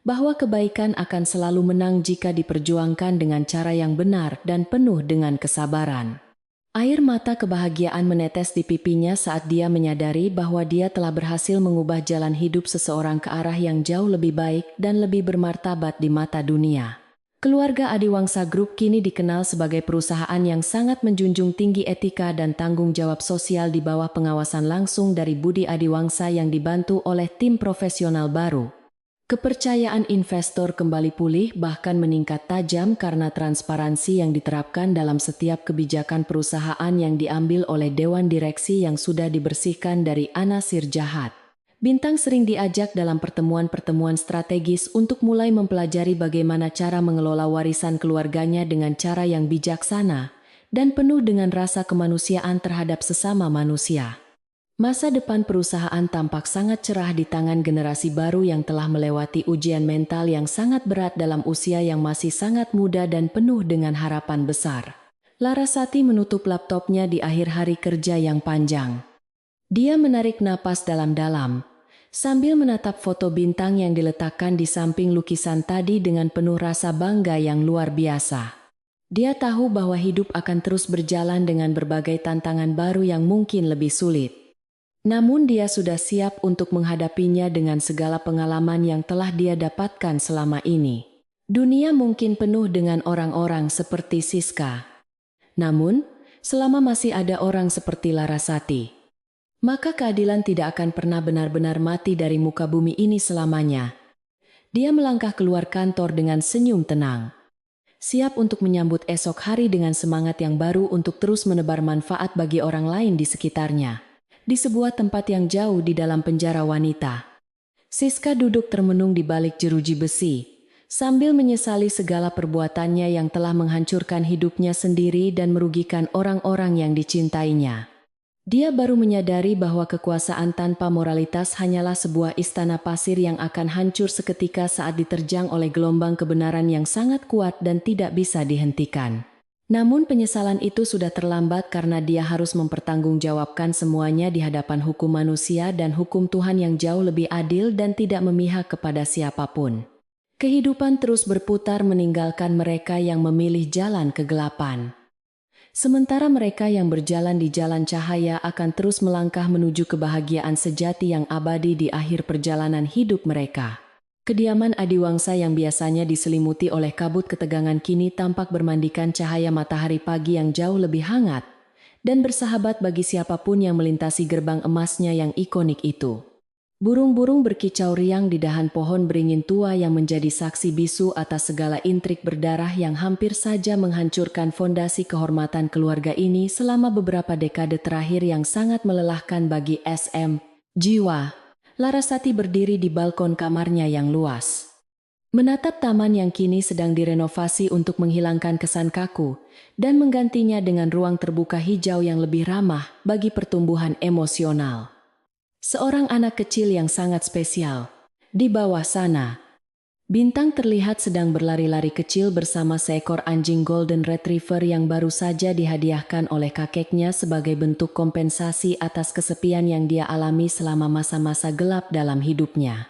bahwa kebaikan akan selalu menang jika diperjuangkan dengan cara yang benar dan penuh dengan kesabaran. Air mata kebahagiaan menetes di pipinya saat dia menyadari bahwa dia telah berhasil mengubah jalan hidup seseorang ke arah yang jauh lebih baik dan lebih bermartabat di mata dunia. Keluarga Adiwangsa Group kini dikenal sebagai perusahaan yang sangat menjunjung tinggi etika dan tanggung jawab sosial di bawah pengawasan langsung dari Budi Adiwangsa yang dibantu oleh tim profesional baru. Kepercayaan investor kembali pulih bahkan meningkat tajam karena transparansi yang diterapkan dalam setiap kebijakan perusahaan yang diambil oleh Dewan Direksi yang sudah dibersihkan dari anasir jahat. Bintang sering diajak dalam pertemuan-pertemuan strategis untuk mulai mempelajari bagaimana cara mengelola warisan keluarganya dengan cara yang bijaksana dan penuh dengan rasa kemanusiaan terhadap sesama manusia. Masa depan perusahaan tampak sangat cerah di tangan generasi baru yang telah melewati ujian mental yang sangat berat dalam usia yang masih sangat muda dan penuh dengan harapan besar. Larasati menutup laptopnya di akhir hari kerja yang panjang. Dia menarik napas dalam-dalam, sambil menatap foto Bintang yang diletakkan di samping lukisan tadi dengan penuh rasa bangga yang luar biasa. Dia tahu bahwa hidup akan terus berjalan dengan berbagai tantangan baru yang mungkin lebih sulit. Namun dia sudah siap untuk menghadapinya dengan segala pengalaman yang telah dia dapatkan selama ini. Dunia mungkin penuh dengan orang-orang seperti Siska. Namun, selama masih ada orang seperti Larasati, maka keadilan tidak akan pernah benar-benar mati dari muka bumi ini selamanya. Dia melangkah keluar kantor dengan senyum tenang, siap untuk menyambut esok hari dengan semangat yang baru untuk terus menebar manfaat bagi orang lain di sekitarnya. Di sebuah tempat yang jauh di dalam penjara wanita, Siska duduk termenung di balik jeruji besi, sambil menyesali segala perbuatannya yang telah menghancurkan hidupnya sendiri dan merugikan orang-orang yang dicintainya. Dia baru menyadari bahwa kekuasaan tanpa moralitas hanyalah sebuah istana pasir yang akan hancur seketika saat diterjang oleh gelombang kebenaran yang sangat kuat dan tidak bisa dihentikan. Namun penyesalan itu sudah terlambat karena dia harus mempertanggungjawabkan semuanya di hadapan hukum manusia dan hukum Tuhan yang jauh lebih adil dan tidak memihak kepada siapapun. Kehidupan terus berputar meninggalkan mereka yang memilih jalan kegelapan. Sementara mereka yang berjalan di jalan cahaya akan terus melangkah menuju kebahagiaan sejati yang abadi di akhir perjalanan hidup mereka. Kediaman Adiwangsa yang biasanya diselimuti oleh kabut ketegangan kini tampak bermandikan cahaya matahari pagi yang jauh lebih hangat dan bersahabat bagi siapapun yang melintasi gerbang emasnya yang ikonik itu. Burung-burung berkicau riang di dahan pohon beringin tua yang menjadi saksi bisu atas segala intrik berdarah yang hampir saja menghancurkan fondasi kehormatan keluarga ini selama beberapa dekade terakhir yang sangat melelahkan bagi SM. Jiwa. Larasati berdiri di balkon kamarnya yang luas. Menatap taman yang kini sedang direnovasi untuk menghilangkan kesan kaku dan menggantinya dengan ruang terbuka hijau yang lebih ramah bagi pertumbuhan emosional. Seorang anak kecil yang sangat spesial. Di bawah sana, Bintang terlihat sedang berlari-lari kecil bersama seekor anjing Golden Retriever yang baru saja dihadiahkan oleh kakeknya sebagai bentuk kompensasi atas kesepian yang dia alami selama masa-masa gelap dalam hidupnya.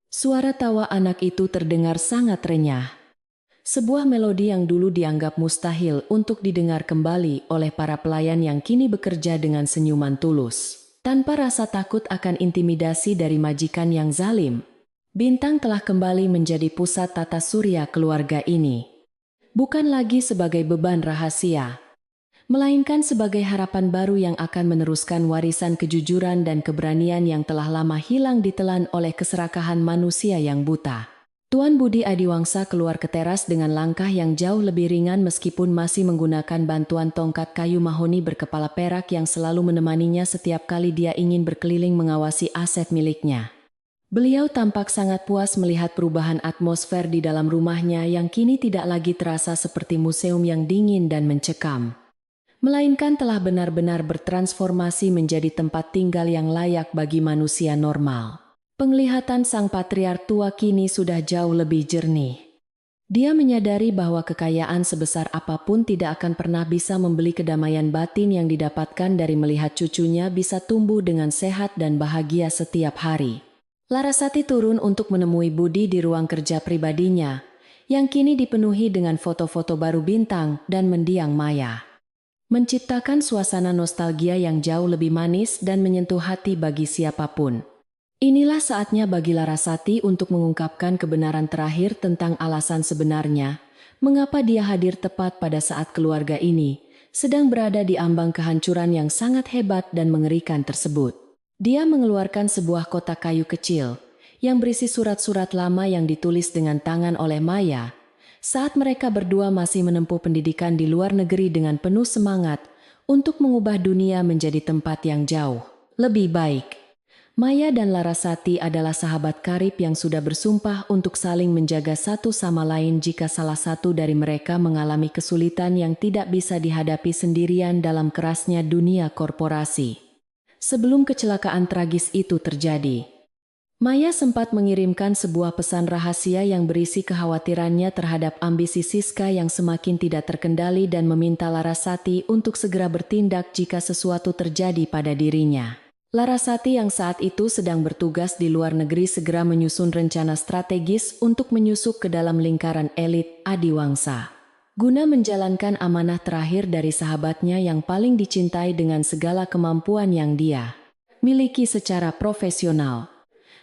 Suara tawa anak itu terdengar sangat renyah. Sebuah melodi yang dulu dianggap mustahil untuk didengar kembali oleh para pelayan yang kini bekerja dengan senyuman tulus. Tanpa rasa takut akan intimidasi dari majikan yang zalim, Bintang telah kembali menjadi pusat tata surya keluarga ini. Bukan lagi sebagai beban rahasia, melainkan sebagai harapan baru yang akan meneruskan warisan kejujuran dan keberanian yang telah lama hilang ditelan oleh keserakahan manusia yang buta. Tuan Budi Adiwangsa keluar ke teras dengan langkah yang jauh lebih ringan meskipun masih menggunakan bantuan tongkat kayu mahoni berkepala perak yang selalu menemaninya setiap kali dia ingin berkeliling mengawasi aset miliknya. Beliau tampak sangat puas melihat perubahan atmosfer di dalam rumahnya yang kini tidak lagi terasa seperti museum yang dingin dan mencekam, melainkan telah benar-benar bertransformasi menjadi tempat tinggal yang layak bagi manusia normal. Penglihatan sang patriark tua kini sudah jauh lebih jernih. Dia menyadari bahwa kekayaan sebesar apapun tidak akan pernah bisa membeli kedamaian batin yang didapatkan dari melihat cucunya bisa tumbuh dengan sehat dan bahagia setiap hari. Larasati turun untuk menemui Budi di ruang kerja pribadinya, yang kini dipenuhi dengan foto-foto baru Bintang dan mendiang Maya, menciptakan suasana nostalgia yang jauh lebih manis dan menyentuh hati bagi siapapun. Inilah saatnya bagi Larasati untuk mengungkapkan kebenaran terakhir tentang alasan sebenarnya, mengapa dia hadir tepat pada saat keluarga ini sedang berada di ambang kehancuran yang sangat hebat dan mengerikan tersebut. Dia mengeluarkan sebuah kotak kayu kecil yang berisi surat-surat lama yang ditulis dengan tangan oleh Maya saat mereka berdua masih menempuh pendidikan di luar negeri dengan penuh semangat untuk mengubah dunia menjadi tempat yang jauh lebih baik. Maya dan Larasati adalah sahabat karib yang sudah bersumpah untuk saling menjaga satu sama lain jika salah satu dari mereka mengalami kesulitan yang tidak bisa dihadapi sendirian dalam kerasnya dunia korporasi. Sebelum kecelakaan tragis itu terjadi, Maya sempat mengirimkan sebuah pesan rahasia yang berisi kekhawatirannya terhadap ambisi Siska yang semakin tidak terkendali dan meminta Larasati untuk segera bertindak jika sesuatu terjadi pada dirinya. Larasati yang saat itu sedang bertugas di luar negeri segera menyusun rencana strategis untuk menyusup ke dalam lingkaran elit Adiwangsa, guna menjalankan amanah terakhir dari sahabatnya yang paling dicintai dengan segala kemampuan yang dia miliki secara profesional.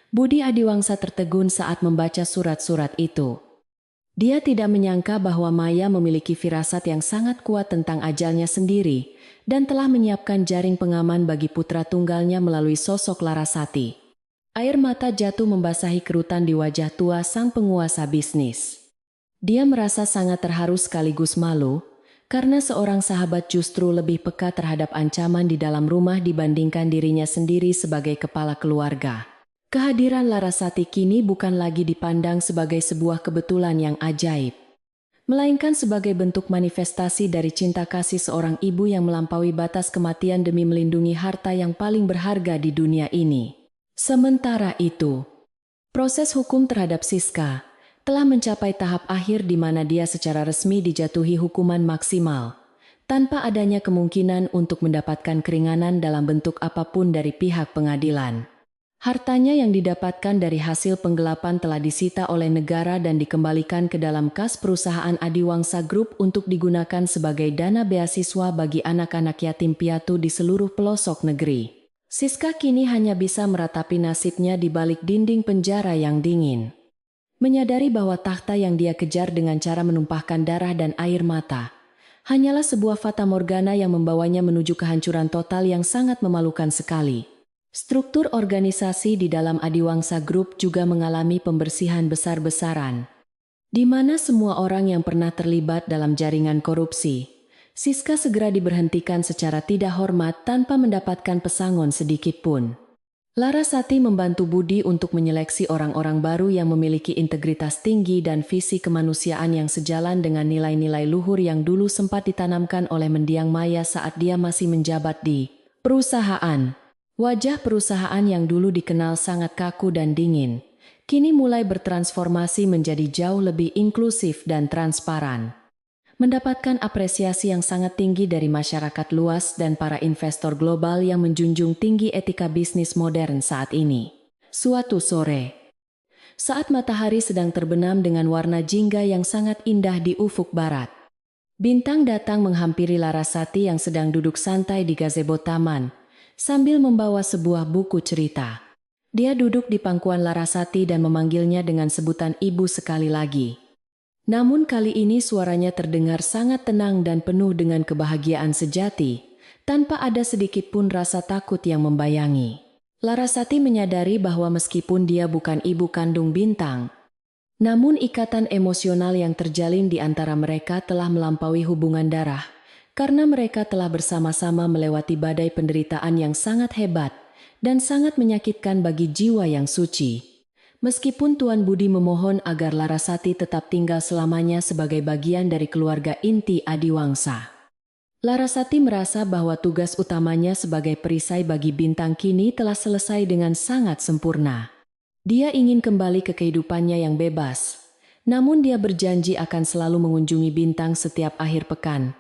Budi Adiwangsa tertegun saat membaca surat-surat itu. Dia tidak menyangka bahwa Maya memiliki firasat yang sangat kuat tentang ajalnya sendiri dan telah menyiapkan jaring pengaman bagi putra tunggalnya melalui sosok Larasati. Air mata jatuh membasahi kerutan di wajah tua sang penguasa bisnis. Dia merasa sangat terharu sekaligus malu, karena seorang sahabat justru lebih peka terhadap ancaman di dalam rumah dibandingkan dirinya sendiri sebagai kepala keluarga. Kehadiran Larasati kini bukan lagi dipandang sebagai sebuah kebetulan yang ajaib, melainkan sebagai bentuk manifestasi dari cinta kasih seorang ibu yang melampaui batas kematian demi melindungi harta yang paling berharga di dunia ini. Sementara itu, proses hukum terhadap Siska telah mencapai tahap akhir di mana dia secara resmi dijatuhi hukuman maksimal, tanpa adanya kemungkinan untuk mendapatkan keringanan dalam bentuk apapun dari pihak pengadilan. Hartanya yang didapatkan dari hasil penggelapan telah disita oleh negara dan dikembalikan ke dalam kas perusahaan Adiwangsa Group untuk digunakan sebagai dana beasiswa bagi anak-anak yatim piatu di seluruh pelosok negeri. Siska kini hanya bisa meratapi nasibnya di balik dinding penjara yang dingin. Menyadari bahwa takhta yang dia kejar dengan cara menumpahkan darah dan air mata hanyalah sebuah fata morgana yang membawanya menuju kehancuran total yang sangat memalukan sekali. Struktur organisasi di dalam Adiwangsa Group juga mengalami pembersihan besar-besaran, di mana semua orang yang pernah terlibat dalam jaringan korupsi, Siska segera diberhentikan secara tidak hormat tanpa mendapatkan pesangon sedikit pun. Larasati membantu Budi untuk menyeleksi orang-orang baru yang memiliki integritas tinggi dan visi kemanusiaan yang sejalan dengan nilai-nilai luhur yang dulu sempat ditanamkan oleh mendiang Maya saat dia masih menjabat di perusahaan. Wajah perusahaan yang dulu dikenal sangat kaku dan dingin, kini mulai bertransformasi menjadi jauh lebih inklusif dan transparan. Mendapatkan apresiasi yang sangat tinggi dari masyarakat luas dan para investor global yang menjunjung tinggi etika bisnis modern saat ini. Suatu sore, saat matahari sedang terbenam dengan warna jingga yang sangat indah di ufuk barat, Bintang datang menghampiri Larasati yang sedang duduk santai di gazebo taman, sambil membawa sebuah buku cerita. Dia duduk di pangkuan Larasati dan memanggilnya dengan sebutan ibu sekali lagi. Namun kali ini suaranya terdengar sangat tenang dan penuh dengan kebahagiaan sejati, tanpa ada sedikit pun rasa takut yang membayangi. Larasati menyadari bahwa meskipun dia bukan ibu kandung Bintang, namun ikatan emosional yang terjalin di antara mereka telah melampaui hubungan darah, karena mereka telah bersama-sama melewati badai penderitaan yang sangat hebat dan sangat menyakitkan bagi jiwa yang suci. Meskipun Tuan Budi memohon agar Larasati tetap tinggal selamanya sebagai bagian dari keluarga inti Adiwangsa, Larasati merasa bahwa tugas utamanya sebagai perisai bagi Bintang kini telah selesai dengan sangat sempurna. Dia ingin kembali ke kehidupannya yang bebas, namun dia berjanji akan selalu mengunjungi Bintang setiap akhir pekan,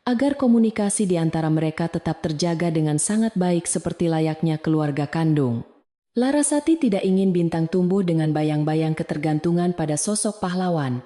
agar komunikasi di antara mereka tetap terjaga dengan sangat baik seperti layaknya keluarga kandung. Larasati tidak ingin Bintang tumbuh dengan bayang-bayang ketergantungan pada sosok pahlawan.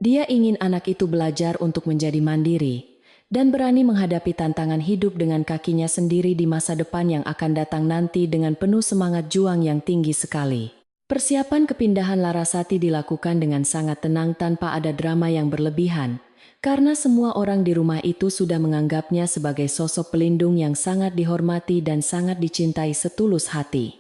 Dia ingin anak itu belajar untuk menjadi mandiri dan berani menghadapi tantangan hidup dengan kakinya sendiri di masa depan yang akan datang nanti dengan penuh semangat juang yang tinggi sekali. Persiapan kepindahan Larasati dilakukan dengan sangat tenang tanpa ada drama yang berlebihan, karena semua orang di rumah itu sudah menganggapnya sebagai sosok pelindung yang sangat dihormati dan sangat dicintai setulus hati.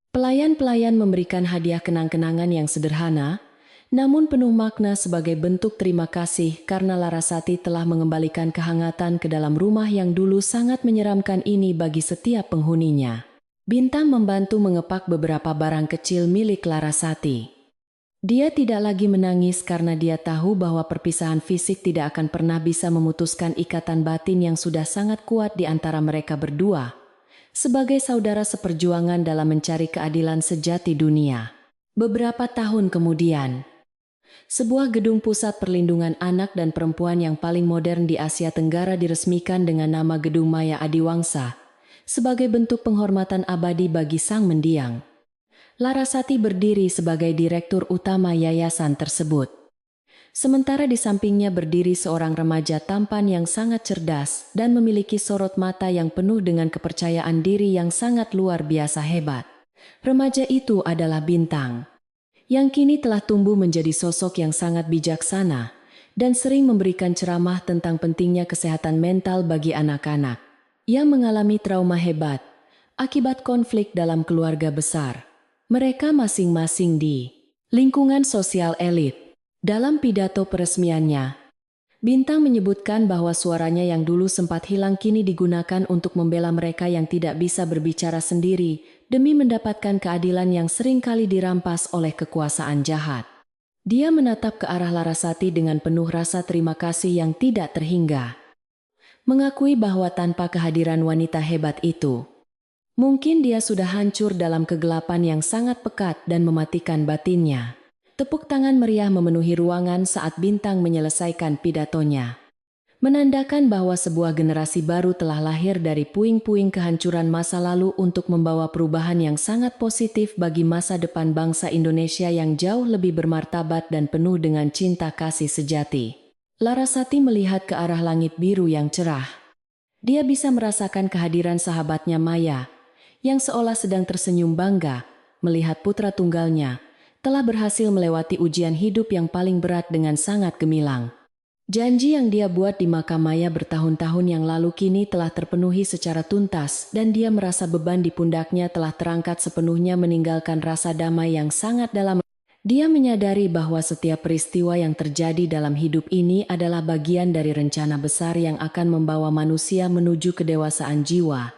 Pelayan-pelayan memberikan hadiah kenang-kenangan yang sederhana, namun penuh makna sebagai bentuk terima kasih karena Larasati telah mengembalikan kehangatan ke dalam rumah yang dulu sangat menyeramkan ini bagi setiap penghuninya. Bintang membantu mengepak beberapa barang kecil milik Larasati. Dia tidak lagi menangis karena dia tahu bahwa perpisahan fisik tidak akan pernah bisa memutuskan ikatan batin yang sudah sangat kuat di antara mereka berdua, sebagai saudara seperjuangan dalam mencari keadilan sejati dunia. Beberapa tahun kemudian, sebuah gedung pusat perlindungan anak dan perempuan yang paling modern di Asia Tenggara diresmikan dengan nama Gedung Maya Adiwangsa, sebagai bentuk penghormatan abadi bagi sang mendiang. Larasati berdiri sebagai direktur utama yayasan tersebut. Sementara di sampingnya berdiri seorang remaja tampan yang sangat cerdas dan memiliki sorot mata yang penuh dengan kepercayaan diri yang sangat luar biasa hebat. Remaja itu adalah Bintang, yang kini telah tumbuh menjadi sosok yang sangat bijaksana dan sering memberikan ceramah tentang pentingnya kesehatan mental bagi anak-anak yang mengalami trauma hebat akibat konflik dalam keluarga besar. Mereka masing-masing di lingkungan sosial elit. Dalam pidato peresmiannya, Bintang menyebutkan bahwa suaranya yang dulu sempat hilang kini digunakan untuk membela mereka yang tidak bisa berbicara sendiri demi mendapatkan keadilan yang seringkali dirampas oleh kekuasaan jahat. Dia menatap ke arah Larasati dengan penuh rasa terima kasih yang tidak terhingga. Mengakui bahwa tanpa kehadiran wanita hebat itu, mungkin dia sudah hancur dalam kegelapan yang sangat pekat dan mematikan batinnya. Tepuk tangan meriah memenuhi ruangan saat Bintang menyelesaikan pidatonya, menandakan bahwa sebuah generasi baru telah lahir dari puing-puing kehancuran masa lalu untuk membawa perubahan yang sangat positif bagi masa depan bangsa Indonesia yang jauh lebih bermartabat dan penuh dengan cinta kasih sejati. Larasati melihat ke arah langit biru yang cerah. Dia bisa merasakan kehadiran sahabatnya Maya, yang seolah sedang tersenyum bangga melihat putra tunggalnya telah berhasil melewati ujian hidup yang paling berat dengan sangat gemilang. Janji yang dia buat di makam Maya bertahun-tahun yang lalu kini telah terpenuhi secara tuntas dan dia merasa beban di pundaknya telah terangkat sepenuhnya meninggalkan rasa damai yang sangat dalam. Dia menyadari bahwa setiap peristiwa yang terjadi dalam hidup ini adalah bagian dari rencana besar yang akan membawa manusia menuju kedewasaan jiwa.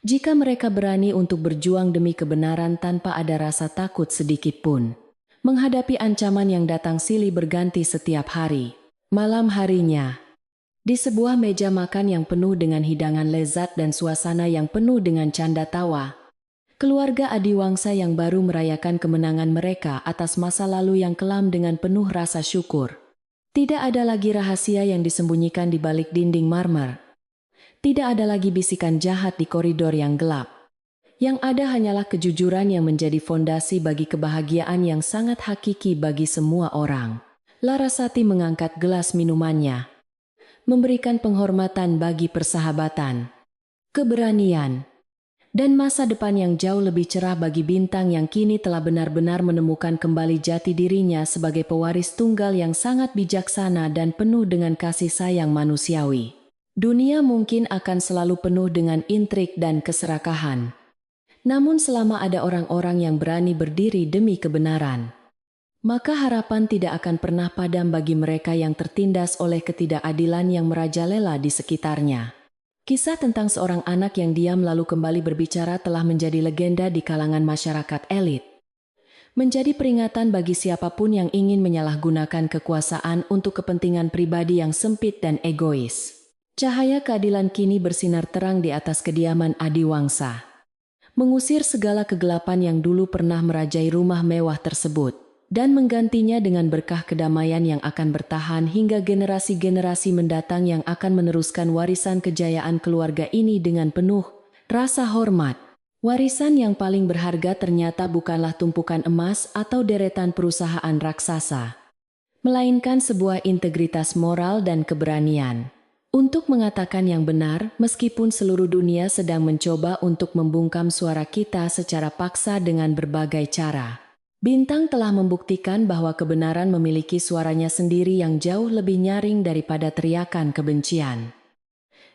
Jika mereka berani untuk berjuang demi kebenaran tanpa ada rasa takut sedikit pun. Menghadapi ancaman yang datang silih berganti setiap hari. Malam harinya, di sebuah meja makan yang penuh dengan hidangan lezat dan suasana yang penuh dengan canda tawa, keluarga Adiwangsa yang baru merayakan kemenangan mereka atas masa lalu yang kelam dengan penuh rasa syukur. Tidak ada lagi rahasia yang disembunyikan di balik dinding marmer. Tidak ada lagi bisikan jahat di koridor yang gelap. Yang ada hanyalah kejujuran yang menjadi fondasi bagi kebahagiaan yang sangat hakiki bagi semua orang. Larasati mengangkat gelas minumannya, memberikan penghormatan bagi persahabatan, keberanian, dan masa depan yang jauh lebih cerah bagi Bintang yang kini telah benar-benar menemukan kembali jati dirinya sebagai pewaris tunggal yang sangat bijaksana dan penuh dengan kasih sayang manusiawi. Dunia mungkin akan selalu penuh dengan intrik dan keserakahan. Namun selama ada orang-orang yang berani berdiri demi kebenaran, maka harapan tidak akan pernah padam bagi mereka yang tertindas oleh ketidakadilan yang merajalela di sekitarnya. Kisah tentang seorang anak yang diam lalu kembali berbicara telah menjadi legenda di kalangan masyarakat elit. Menjadi peringatan bagi siapapun yang ingin menyalahgunakan kekuasaan untuk kepentingan pribadi yang sempit dan egois. Cahaya keadilan kini bersinar terang di atas kediaman Adiwangsa, mengusir segala kegelapan yang dulu pernah merajai rumah mewah tersebut, dan menggantinya dengan berkah kedamaian yang akan bertahan hingga generasi-generasi mendatang yang akan meneruskan warisan kejayaan keluarga ini dengan penuh rasa hormat. Warisan yang paling berharga ternyata bukanlah tumpukan emas atau deretan perusahaan raksasa, melainkan sebuah integritas moral dan keberanian untuk mengatakan yang benar meskipun seluruh dunia sedang mencoba untuk membungkam suara kita secara paksa dengan berbagai cara. Bintang telah membuktikan bahwa kebenaran memiliki suaranya sendiri yang jauh lebih nyaring daripada teriakan kebencian.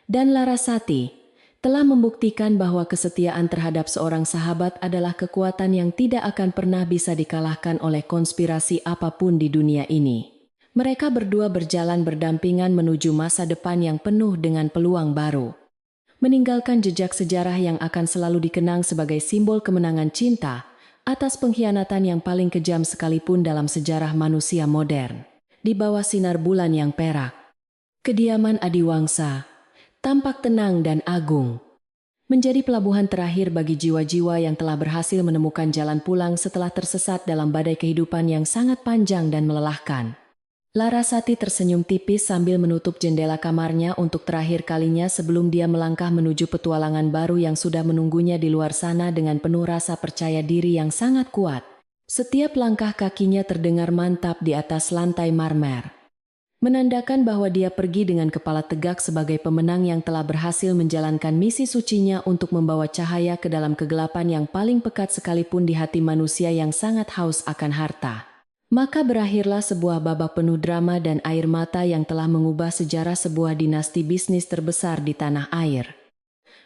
Dan Larasati telah membuktikan bahwa kesetiaan terhadap seorang sahabat adalah kekuatan yang tidak akan pernah bisa dikalahkan oleh konspirasi apapun di dunia ini. Mereka berdua berjalan berdampingan menuju masa depan yang penuh dengan peluang baru, meninggalkan jejak sejarah yang akan selalu dikenang sebagai simbol kemenangan cinta atas pengkhianatan yang paling kejam sekalipun dalam sejarah manusia modern. Di bawah sinar bulan yang perak, kediaman Adiwangsa tampak tenang dan agung, menjadi pelabuhan terakhir bagi jiwa-jiwa yang telah berhasil menemukan jalan pulang setelah tersesat dalam badai kehidupan yang sangat panjang dan melelahkan. Larasati tersenyum tipis sambil menutup jendela kamarnya untuk terakhir kalinya sebelum dia melangkah menuju petualangan baru yang sudah menunggunya di luar sana dengan penuh rasa percaya diri yang sangat kuat. Setiap langkah kakinya terdengar mantap di atas lantai marmer, menandakan bahwa dia pergi dengan kepala tegak sebagai pemenang yang telah berhasil menjalankan misi sucinya untuk membawa cahaya ke dalam kegelapan yang paling pekat sekalipun di hati manusia yang sangat haus akan harta. Maka berakhirlah sebuah babak penuh drama dan air mata yang telah mengubah sejarah sebuah dinasti bisnis terbesar di tanah air.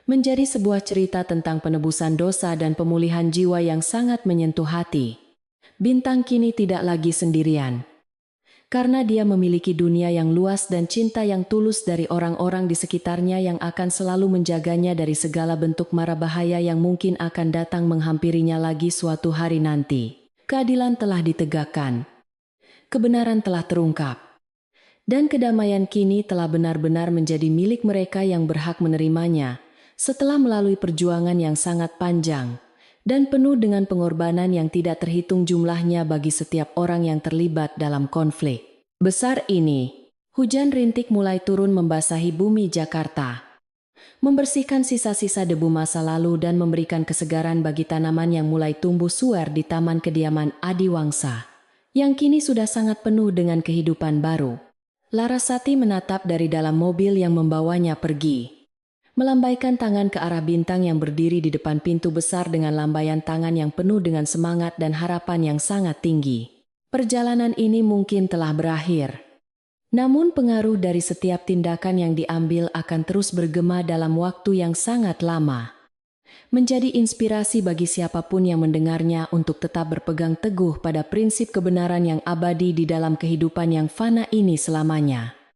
Menjadi sebuah cerita tentang penebusan dosa dan pemulihan jiwa yang sangat menyentuh hati. Bintang kini tidak lagi sendirian, karena dia memiliki dunia yang luas dan cinta yang tulus dari orang-orang di sekitarnya yang akan selalu menjaganya dari segala bentuk mara bahaya yang mungkin akan datang menghampirinya lagi suatu hari nanti. Keadilan telah ditegakkan. kebenaran telah terungkap. Dan kedamaian kini telah benar-benar menjadi milik mereka yang berhak menerimanya, setelah melalui perjuangan yang sangat panjang dan penuh dengan pengorbanan yang tidak terhitung jumlahnya bagi setiap orang yang terlibat dalam konflik besar ini. Hujan rintik mulai turun membasahi bumi Jakarta, membersihkan sisa-sisa debu masa lalu dan memberikan kesegaran bagi tanaman yang mulai tumbuh suwer di taman kediaman Adiwangsa, yang kini sudah sangat penuh dengan kehidupan baru. Larasati menatap dari dalam mobil yang membawanya pergi, melambaikan tangan ke arah bintang yang berdiri di depan pintu besar dengan lambaian tangan yang penuh dengan semangat dan harapan yang sangat tinggi. Perjalanan ini mungkin telah berakhir, namun pengaruh dari setiap tindakan yang diambil akan terus bergema dalam waktu yang sangat lama, menjadi inspirasi bagi siapapun yang mendengarnya untuk tetap berpegang teguh pada prinsip kebenaran yang abadi di dalam kehidupan yang fana ini selamanya.